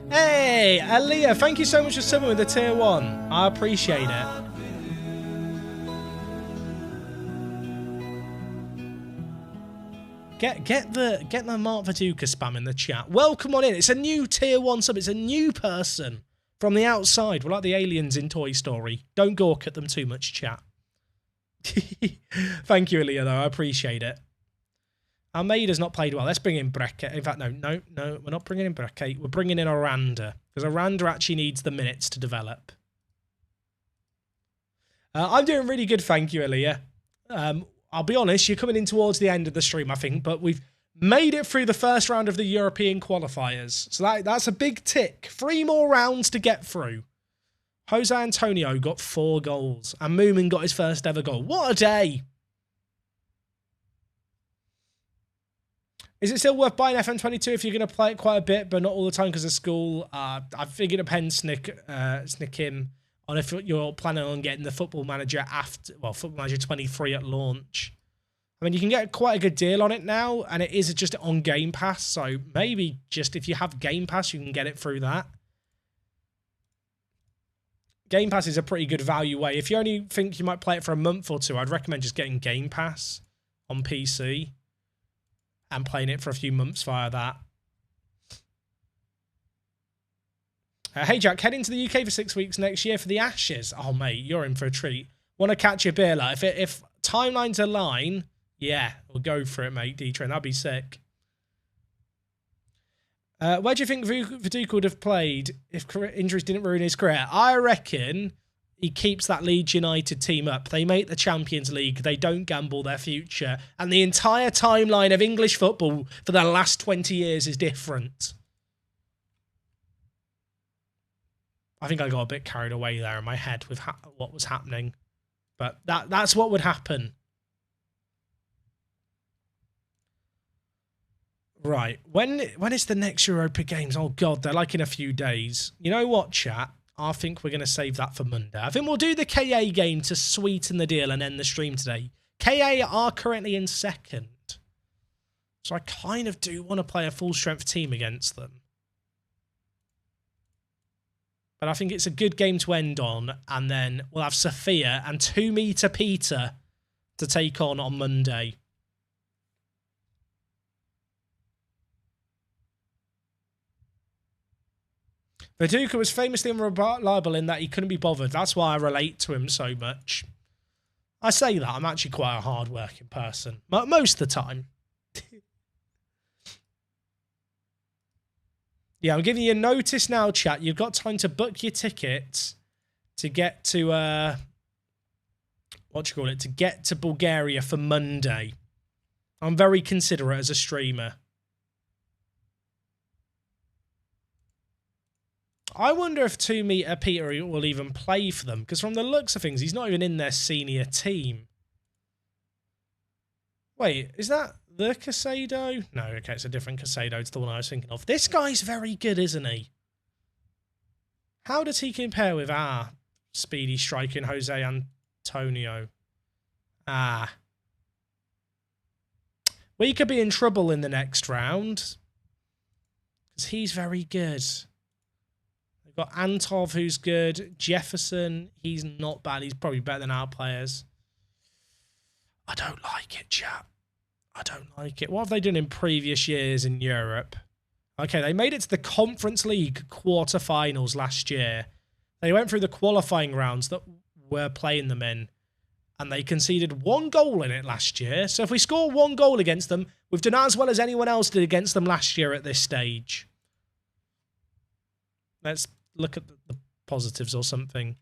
Hey, Aaliyah, thank you so much for subbing with the tier 1. I appreciate it. Get the Mark Viduka spam in the chat. Welcome on in. It's a new tier 1 sub. It's a new person from the outside. We're like the aliens in Toy Story. Don't gawk at them too much, chat. Thank you, Aaliyah, though. I appreciate it. Almeida's not played well. Let's bring in Brecke. In fact, no. We're not bringing in Brecke. We're bringing in Aranda. Because Aranda actually needs the minutes to develop. I'm doing really good, thank you, Aaliyah. I'll be honest, you're coming in towards the end of the stream, I think. But we've made it through the first round of the European qualifiers. So that's a big tick. 3 more rounds to get through. Jose Antonio got 4 goals. And Moomin got his first ever goal. What a day! Is it still worth buying FM22 if you're going to play it quite a bit, but not all the time because of school? I think it depends, Snickim, on if you're planning on getting the Football Manager after, well, Football Manager 23 at launch. I mean, you can get quite a good deal on it now, and it is just on Game Pass, so maybe just if you have Game Pass, you can get it through that. Game Pass is a pretty good value way. If you only think you might play it for a month or two, I'd recommend just getting Game Pass on PC and playing it for a few months via that. Hey Jack, heading to the UK for 6 weeks next year for the Ashes. Oh mate, you're in for a treat. Want to catch a beer? Like, if timelines align, yeah, we'll go for it, mate. D-Train, that'd be sick. Where do you think Viduka would have played if injuries didn't ruin his career? I reckon he keeps that Leeds United team up. They make the Champions League. They don't gamble their future. And the entire timeline of English football for the last 20 years is different. I think I got a bit carried away there in my head with what was happening. But that's what would happen. Right. When is the next Europa Games? Oh, God, they're like in a few days. You know what, chat? I think we're going to save that for Monday. I think we'll do the KA game to sweeten the deal and end the stream today. KA are currently in second. So I kind of do want to play a full-strength team against them. But I think it's a good game to end on. And then we'll have Sophia and 2 Meter Peter to take on Monday. Viduka was famously unreliable in that he couldn't be bothered. That's why I relate to him so much. I say that. I'm actually quite a hard-working person. Most of the time. Yeah, I'm giving you a notice now, chat. You've got time to book your tickets to get to, to get to Bulgaria for Monday. I'm very considerate as a streamer. I wonder if 2 Meter Peter will even play for them, because from the looks of things, he's not even in their senior team. Wait, is that the Casado? No, okay, it's a different Casado. It's the one I was thinking of. This guy's very good, isn't he? How does he compare with our speedy striker in Jose Antonio? Ah. We could be in trouble in the next round, because he's very good. We've got Antov, who's good. Jefferson, he's not bad. He's probably better than our players. I don't like it, chat. I don't like it. What have they done in previous years in Europe? Okay, they made it to the Conference League quarterfinals last year. They went through the qualifying rounds that we're playing them in, and they conceded 1 goal in it last year. So if we score 1 goal against them, we've done as well as anyone else did against them last year at this stage. Let's look at the positives or something.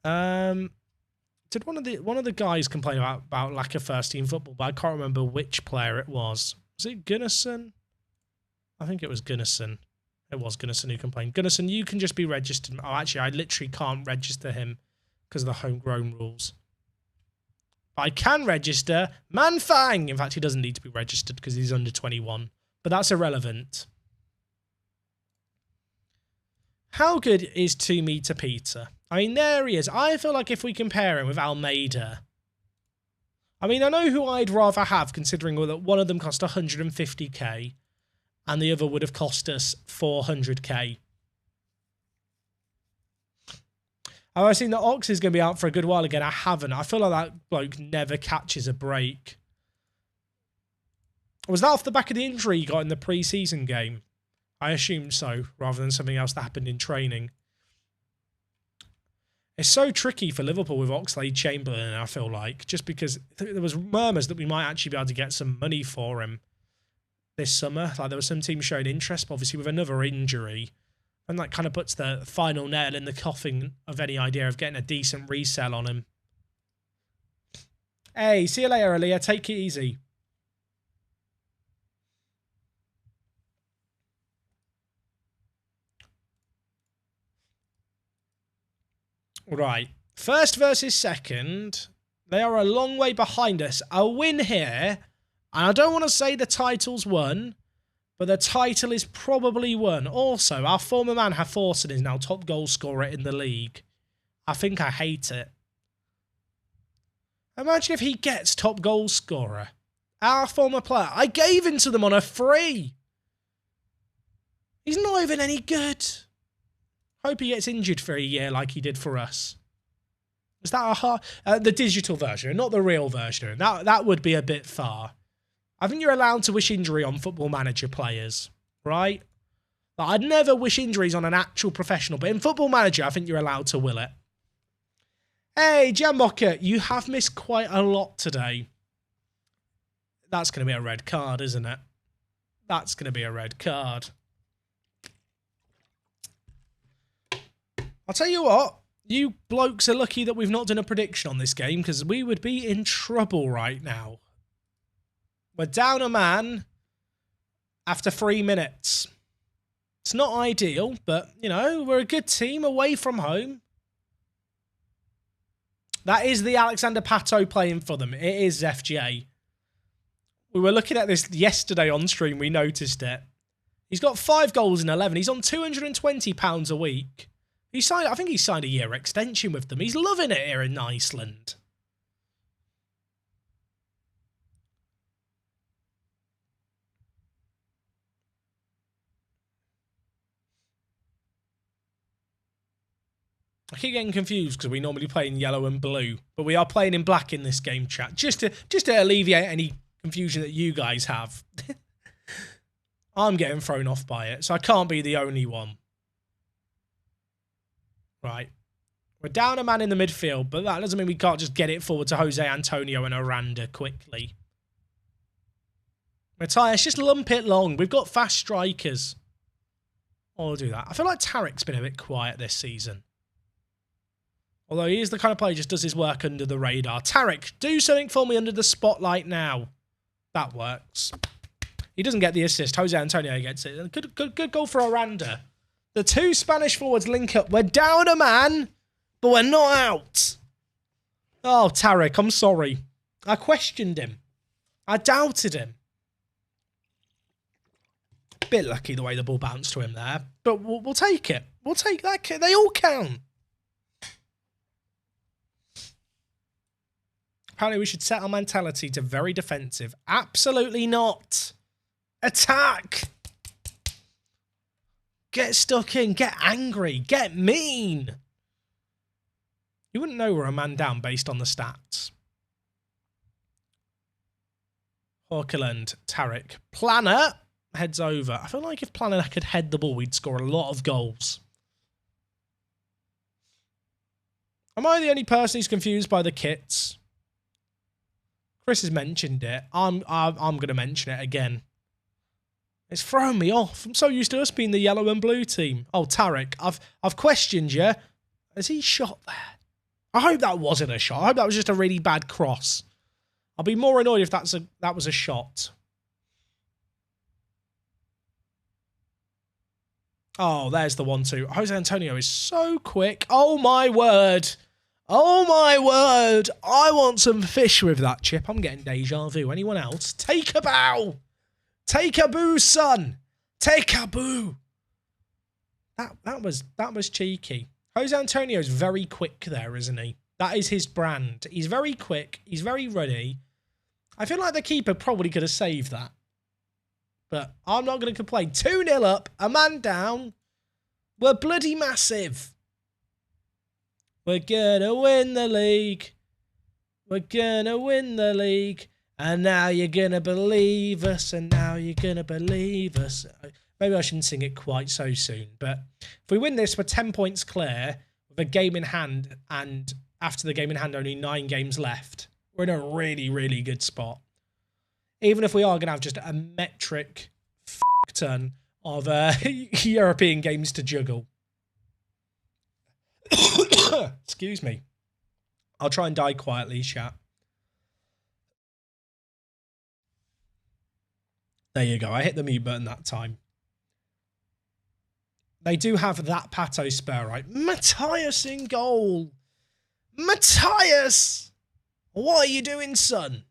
Did one of the guys complain about lack of first team football? But I can't remember which player it was. Was it Gunnarsson? I think it was Gunnarsson. It was Gunnarsson who complained. Gunnarsson, you can just be registered. Oh, actually, I literally can't register him because of the homegrown rules. But I can register Manfang. In fact, he doesn't need to be registered because he's under 21. But that's irrelevant. How good is 2 Meter Peter? I mean, there he is. I feel like if we compare him with Almeida... I mean, I know who I'd rather have, considering that one of them cost 150k and the other would have cost us 400k. Have I seen that Ox is going to be out for a good while again? I haven't. I feel like that bloke never catches a break. Was that off the back of the injury he got in the pre-season game? I assume so, rather than something else that happened in training. It's so tricky for Liverpool with Oxlade-Chamberlain, I feel like, just because there was murmurs that we might actually be able to get some money for him this summer. Like, there was some teams showing interest, but obviously with another injury, and that kind of puts the final nail in the coffin of any idea of getting a decent resell on him. Hey, see you later, Aaliyah. Take it easy. Right, first versus second, they are a long way behind us. A win here, and I don't want to say the title's won, but the title is probably won. Also, our former man Hafthorson is now top goal scorer in the league. I think I hate it. Imagine if he gets top goal scorer. Our former player. I gave him to them on a free. He's not even any good. Hope he gets injured for a year like he did for us. Is that the digital version, not the real version? That would be a bit far. I think you're allowed to wish injury on Football Manager players, right? Like, I'd never wish injuries on an actual professional, but in Football Manager, I think you're allowed to will it. Hey, Jambocker, you have missed quite a lot today. That's going to be a red card, isn't it? That's going to be a red card. I'll tell you what, you blokes are lucky that we've not done a prediction on this game, because we would be in trouble right now. We're down a man after 3 minutes. It's not ideal, but, you know, we're a good team away from home. That is the Alexander Pato playing for them. It is FGA. We were looking at this yesterday on stream. We noticed it. He's got 5 goals in 11. He's on £220 a week. I think he signed a year extension with them. He's loving it here in Iceland. I keep getting confused because we normally play in yellow and blue, but we are playing in black in this game, chat, just to alleviate any confusion that you guys have. I'm getting thrown off by it, so I can't be the only one. Right. We're down a man in the midfield, but that doesn't mean we can't just get it forward to Jose Antonio and Aranda quickly. Matthias, just lump it long. We've got fast strikers. I'll do that. I feel like Tarek's been a bit quiet this season. Although he is the kind of player who just does his work under the radar. Tarek, do something for me under the spotlight now. That works. He doesn't get the assist. Jose Antonio gets it. Good goal for Aranda. The 2 Spanish forwards link up. We're down a man, but we're not out. Oh, Tarek, I'm sorry. I questioned him. I doubted him. Bit lucky the way the ball bounced to him there, but we'll take it. We'll take that. They all count. Apparently we should set our mentality to very defensive. Absolutely not. Attack. Get stuck in. Get angry. Get mean. You wouldn't know we're a man down based on the stats. Hawkeland, Tarek. Planner heads over. I feel like if Planner could head the ball, we'd score a lot of goals. Am I the only person who's confused by the kits? Chris has mentioned it. I'm going to mention it again. It's throwing me off. I'm so used to us being the yellow and blue team. Oh, Tarek, I've questioned you. Has he shot there? I hope that wasn't a shot. I hope that was just a really bad cross. I'll be more annoyed if that was a shot. Oh, there's the 1-2. Jose Antonio is so quick. Oh, my word. Oh, my word. I want some fish with that chip. I'm getting deja vu. Anyone else? Take a bow. Take a boo, son. Take a boo. That was cheeky. Jose Antonio's very quick there, isn't he? That is his brand. He's very quick. He's very ready. I feel like the keeper probably could have saved that. But I'm not going to complain. 2-0 up. A man down. We're bloody massive. We're going to win the league. We're going to win the league. And now you're going to believe us. And now you're going to believe us. Maybe I shouldn't sing it quite so soon. But if we win this, we're 10 points clear with a game in hand. And after the game in hand, only 9 games left. We're in a really, really good spot. Even if we are going to have just a metric ton of European games to juggle. Excuse me. I'll try and die quietly, chat. There you go. I hit the mute button that time. They do have that Pato spare, right? Matthias in goal. Matthias! What are you doing, son?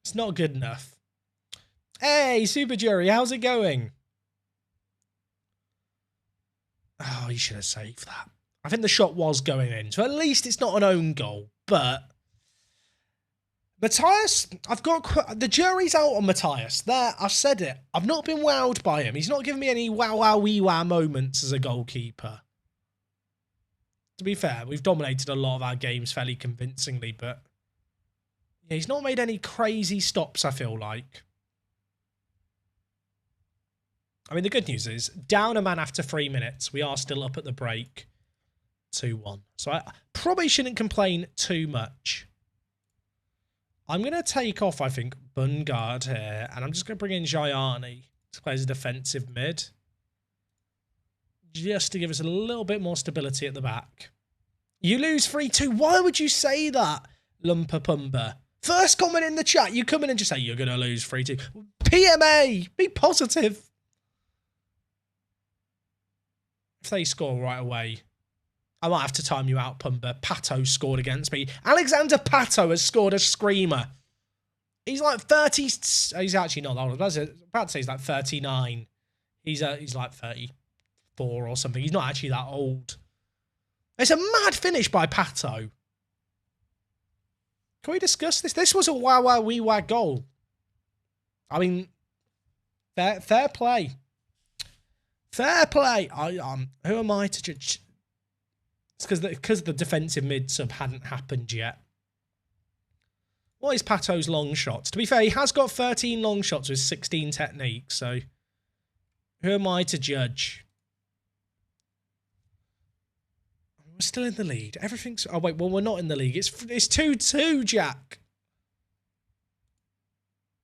It's not good enough. Hey, Super Jury, how's it going? Oh, you should have saved that. I think the shot was going in. So at least it's not an own goal. But Matthias, the jury's out on Matthias. There, I've said it. I've not been wowed by him. He's not given me any wow moments as a goalkeeper. To be fair, we've dominated a lot of our games fairly convincingly, but yeah, he's not made any crazy stops, I feel like. I mean, the good news is, down a man after 3 minutes, we are still up at the break, 2-1. So I probably shouldn't complain too much. I'm going to take off, I think, Bungard here, and I'm just going to bring in Gianni to play as a defensive mid, just to give us a little bit more stability at the back. You lose 3-2. Why would you say that, Lumpa Pumba? First comment in the chat, you come in and just say, you're going to lose 3-2. PMA, be positive. If they score right away, I might have to time you out, Pumba. Pato scored against me. Alexander Pato has scored a screamer. He's like 30. He's actually not that old. I was about to say he's like 39. He's like 34 or something. He's not actually that old. It's a mad finish by Pato. Can we discuss this? This was a wow goal. I mean, fair play. Fair play. Who am I to judge? It's because the defensive mid sub hadn't happened yet. What is Pato's long shots? To be fair, he has got 13 long shots with 16 techniques. So who am I to judge? We're still in the lead. Everything's... Oh, wait. Well, we're not in the league. It's 2-2, Jack.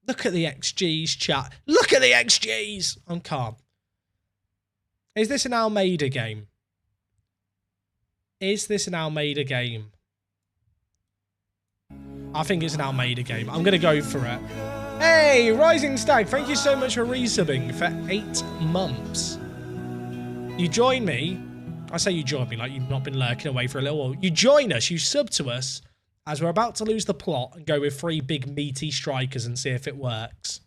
Look at the XGs, chat. Look at the XGs. I'm calm. Is this an Almeida game? Is this an Almeida game? I think it's an Almeida game. I'm going to go for it. Hey, Rising Stag, thank you so much for resubbing for 8 months. You join me. I say you join me like you've not been lurking away for a little while. You join us, you sub to us, as we're about to lose the plot and go with 3 big meaty strikers and see if it works.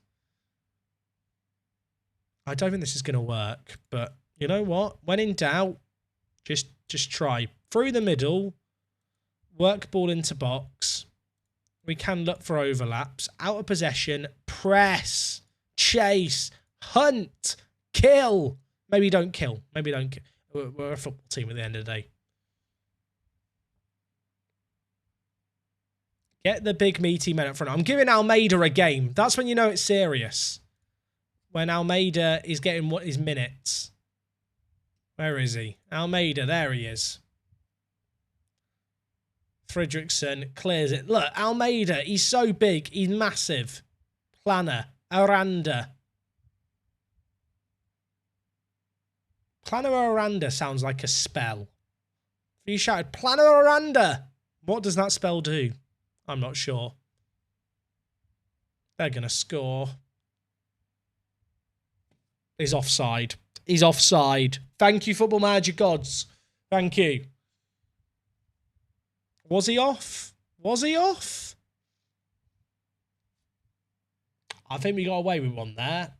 I don't think this is going to work, but you know what? When in doubt, just try. Through the middle, work ball into box. We can look for overlaps. Out of possession, press, chase, hunt, kill. Maybe don't kill. Maybe don't kill. We're a football team at the end of the day. Get the big meaty men up front. I'm giving Almeida a game. That's when you know it's serious. When Almeida is getting what his minutes. Where is he? Almeida, there he is. Fredrickson clears it. Look, Almeida, he's so big. He's massive. Planner, Aranda. Planner Aranda sounds like a spell. If you shouted, Planner Aranda, what does that spell do? I'm not sure. They're going to score. He's offside. He's offside. Thank you, Football Manager gods. Thank you. Was he off? Was he off? I think we got away with one there.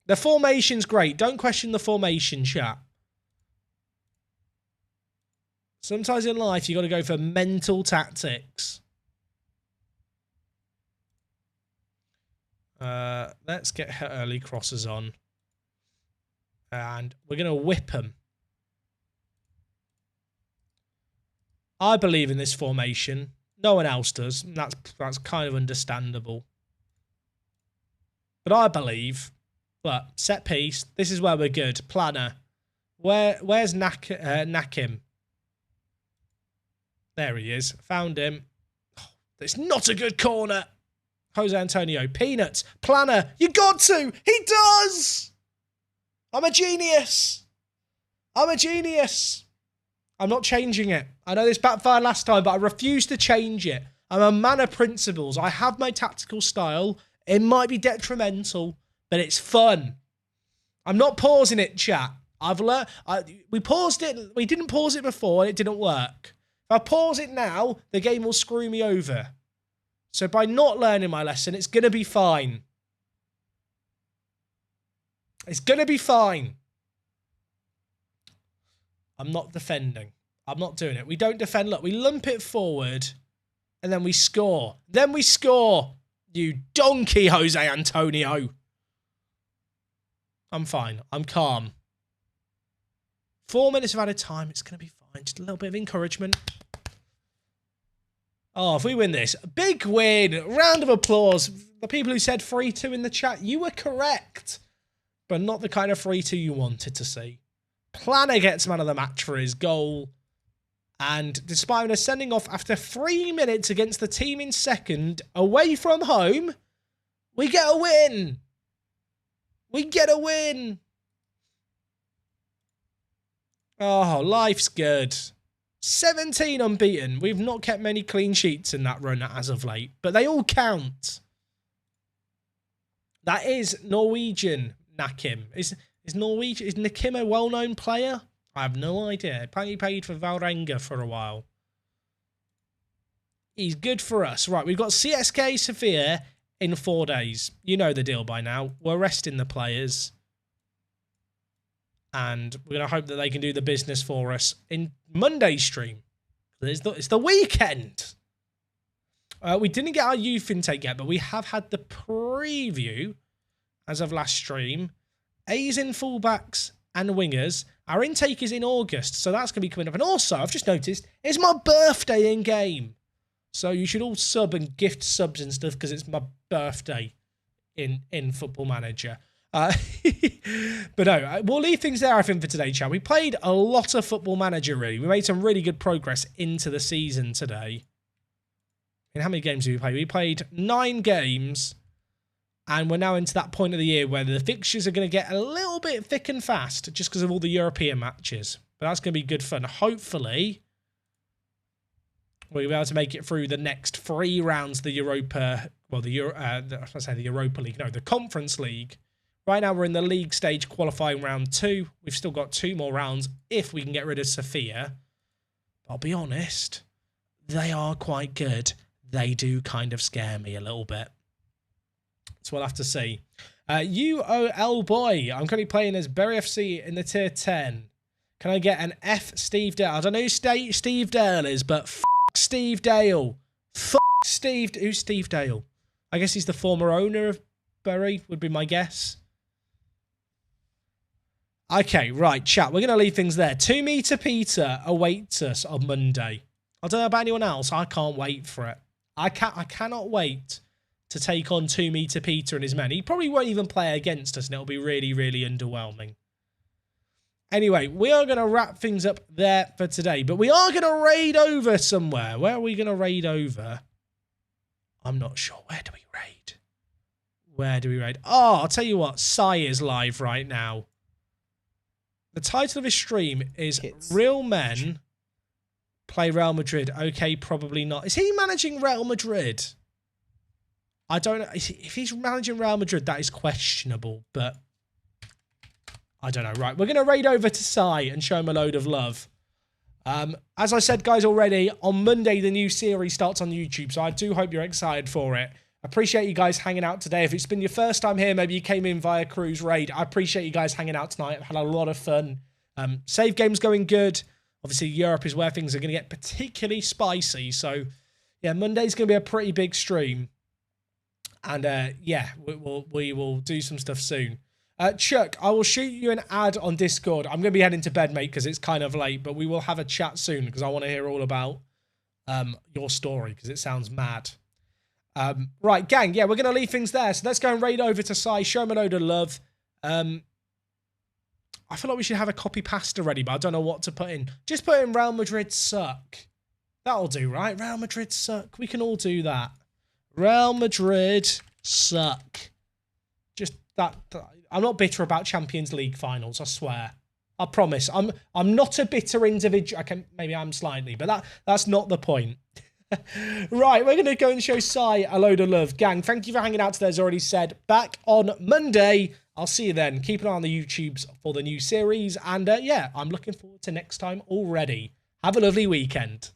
The formation's great. Don't question the formation, chat. Sometimes in life, you got to go for mental tactics. Let's get early crosses on. And we're going to whip them. I believe in this formation. No one else does. That's kind of understandable. But I believe... Look, set piece. This is where we're good. Planner. Where's Nakim? There he is. Found him. Oh, it's not a good corner. Jose Antonio. Peanuts. Planner. You got to. He does. I'm a genius. I'm a genius. I'm not changing it. I know this backfired last time, but I refuse to change it. I'm a man of principles. I have my tactical style. It might be detrimental, but it's fun. I'm not pausing it, chat. I've learned. We paused it. We didn't pause it before, and it didn't work. If I pause it now, the game will screw me over. So by not learning my lesson, it's going to be fine. It's going to be fine. I'm not defending. I'm not doing it. We don't defend. Look, we lump it forward and then we score. Then we score. You donkey, Jose Antonio. I'm fine. I'm calm. 4 minutes of added time. It's going to be fine. Just a little bit of encouragement. Oh, if we win this, big win. Round of applause. The people who said 3-2 in the chat, you were correct. But not the kind of 3-2 you wanted to see. Planner gets man of the match for his goal. And despite us sending off after 3 minutes against the team in second, away from home, we get a win. We get a win. Oh, life's good. 17 unbeaten. We've not kept many clean sheets in that run as of late, but they all count. That is Norwegian Nakim. Is Nakim a well-known player? I have no idea. Apparently played for Vålerenga for a while. He's good for us. Right, we've got CSK Sofia in 4 days. You know the deal by now. We're resting the players. And we're going to hope that they can do the business for us in Monday's stream. It's the weekend. We didn't get our youth intake yet, but we have had the preview as of last stream. A's in fullbacks and wingers. Our intake is in August, so that's going to be coming up. And also, I've just noticed, it's my birthday in game. So you should all sub and gift subs and stuff because it's my birthday in Football Manager. But no, we'll leave things there, I think, for today, chat. We played a lot of Football Manager, really. We made some really good progress into the season today. And how many games did we play? We played 9 games. And we're now into that point of the year where the fixtures are going to get a little bit thick and fast just because of all the European matches. But that's going to be good fun. Hopefully, we'll be able to make it through the next 3 rounds of the Europa... Well, the Europa League. No, the Conference League. Right now, we're in the league stage qualifying round 2. We've still got 2 more rounds if we can get rid of Sofia. I'll be honest, they are quite good. They do kind of scare me a little bit. So we'll have to see. UOL boy, I'm currently playing as Bury FC in the tier 10. Can I get an F Steve Dale? I don't know who Steve Dale is, but f Steve Dale. F Steve. Who's Steve Dale? I guess he's the former owner of Bury, would be my guess. Okay, right, chat. We're going to leave things there. 2 Meter Peter awaits us on Monday. I don't know about anyone else. I can't wait for it. I cannot wait to take on 2 Meter Peter and his men. He probably won't even play against us, and it'll be really, really underwhelming. Anyway, we are going to wrap things up there for today, but we are going to raid over somewhere. Where are we going to raid over? I'm not sure. Where do we raid? Where do we raid? Oh, I'll tell you what. Sai is live right now. The title of his stream is Real Men Play Real Madrid. Okay, probably not. Is he managing Real Madrid? I don't know. If he's managing Real Madrid, that is questionable, but I don't know. Right, we're going to raid over to Sai and show him a load of love. As I said, guys, already, on Monday, the new series starts on YouTube, so I do hope you're excited for it. Appreciate you guys hanging out today. If it's been your first time here, maybe you came in via Cruise Raid, I appreciate you guys hanging out tonight. I've had a lot of fun. Save game's going good. Obviously, Europe is where things are going to get particularly spicy. So, yeah, Monday's going to be a pretty big stream. And, yeah, we will do some stuff soon. Chuck, I will shoot you an ad on Discord. I'm going to be heading to bed, mate, because it's kind of late. But we will have a chat soon because I want to hear all about your story because it sounds mad. Right, gang, yeah, we're going to leave things there. So let's go and raid over to Sai, show him a load of love. I feel like we should have a copy pasta ready, but I don't know what to put in. Just put in Real Madrid suck. That'll do, right? Real Madrid suck. We can all do that. Real Madrid suck. Just that. I'm not bitter about Champions League finals, I swear. I promise. I'm not a bitter individual. Maybe I'm slightly, but that's not the point. Right, we're going to go and show Sai a load of love. Gang, thank you for hanging out today, as already said. Back on Monday. I'll see you then. Keep an eye on the YouTubes for the new series. And yeah, I'm looking forward to next time already. Have a lovely weekend.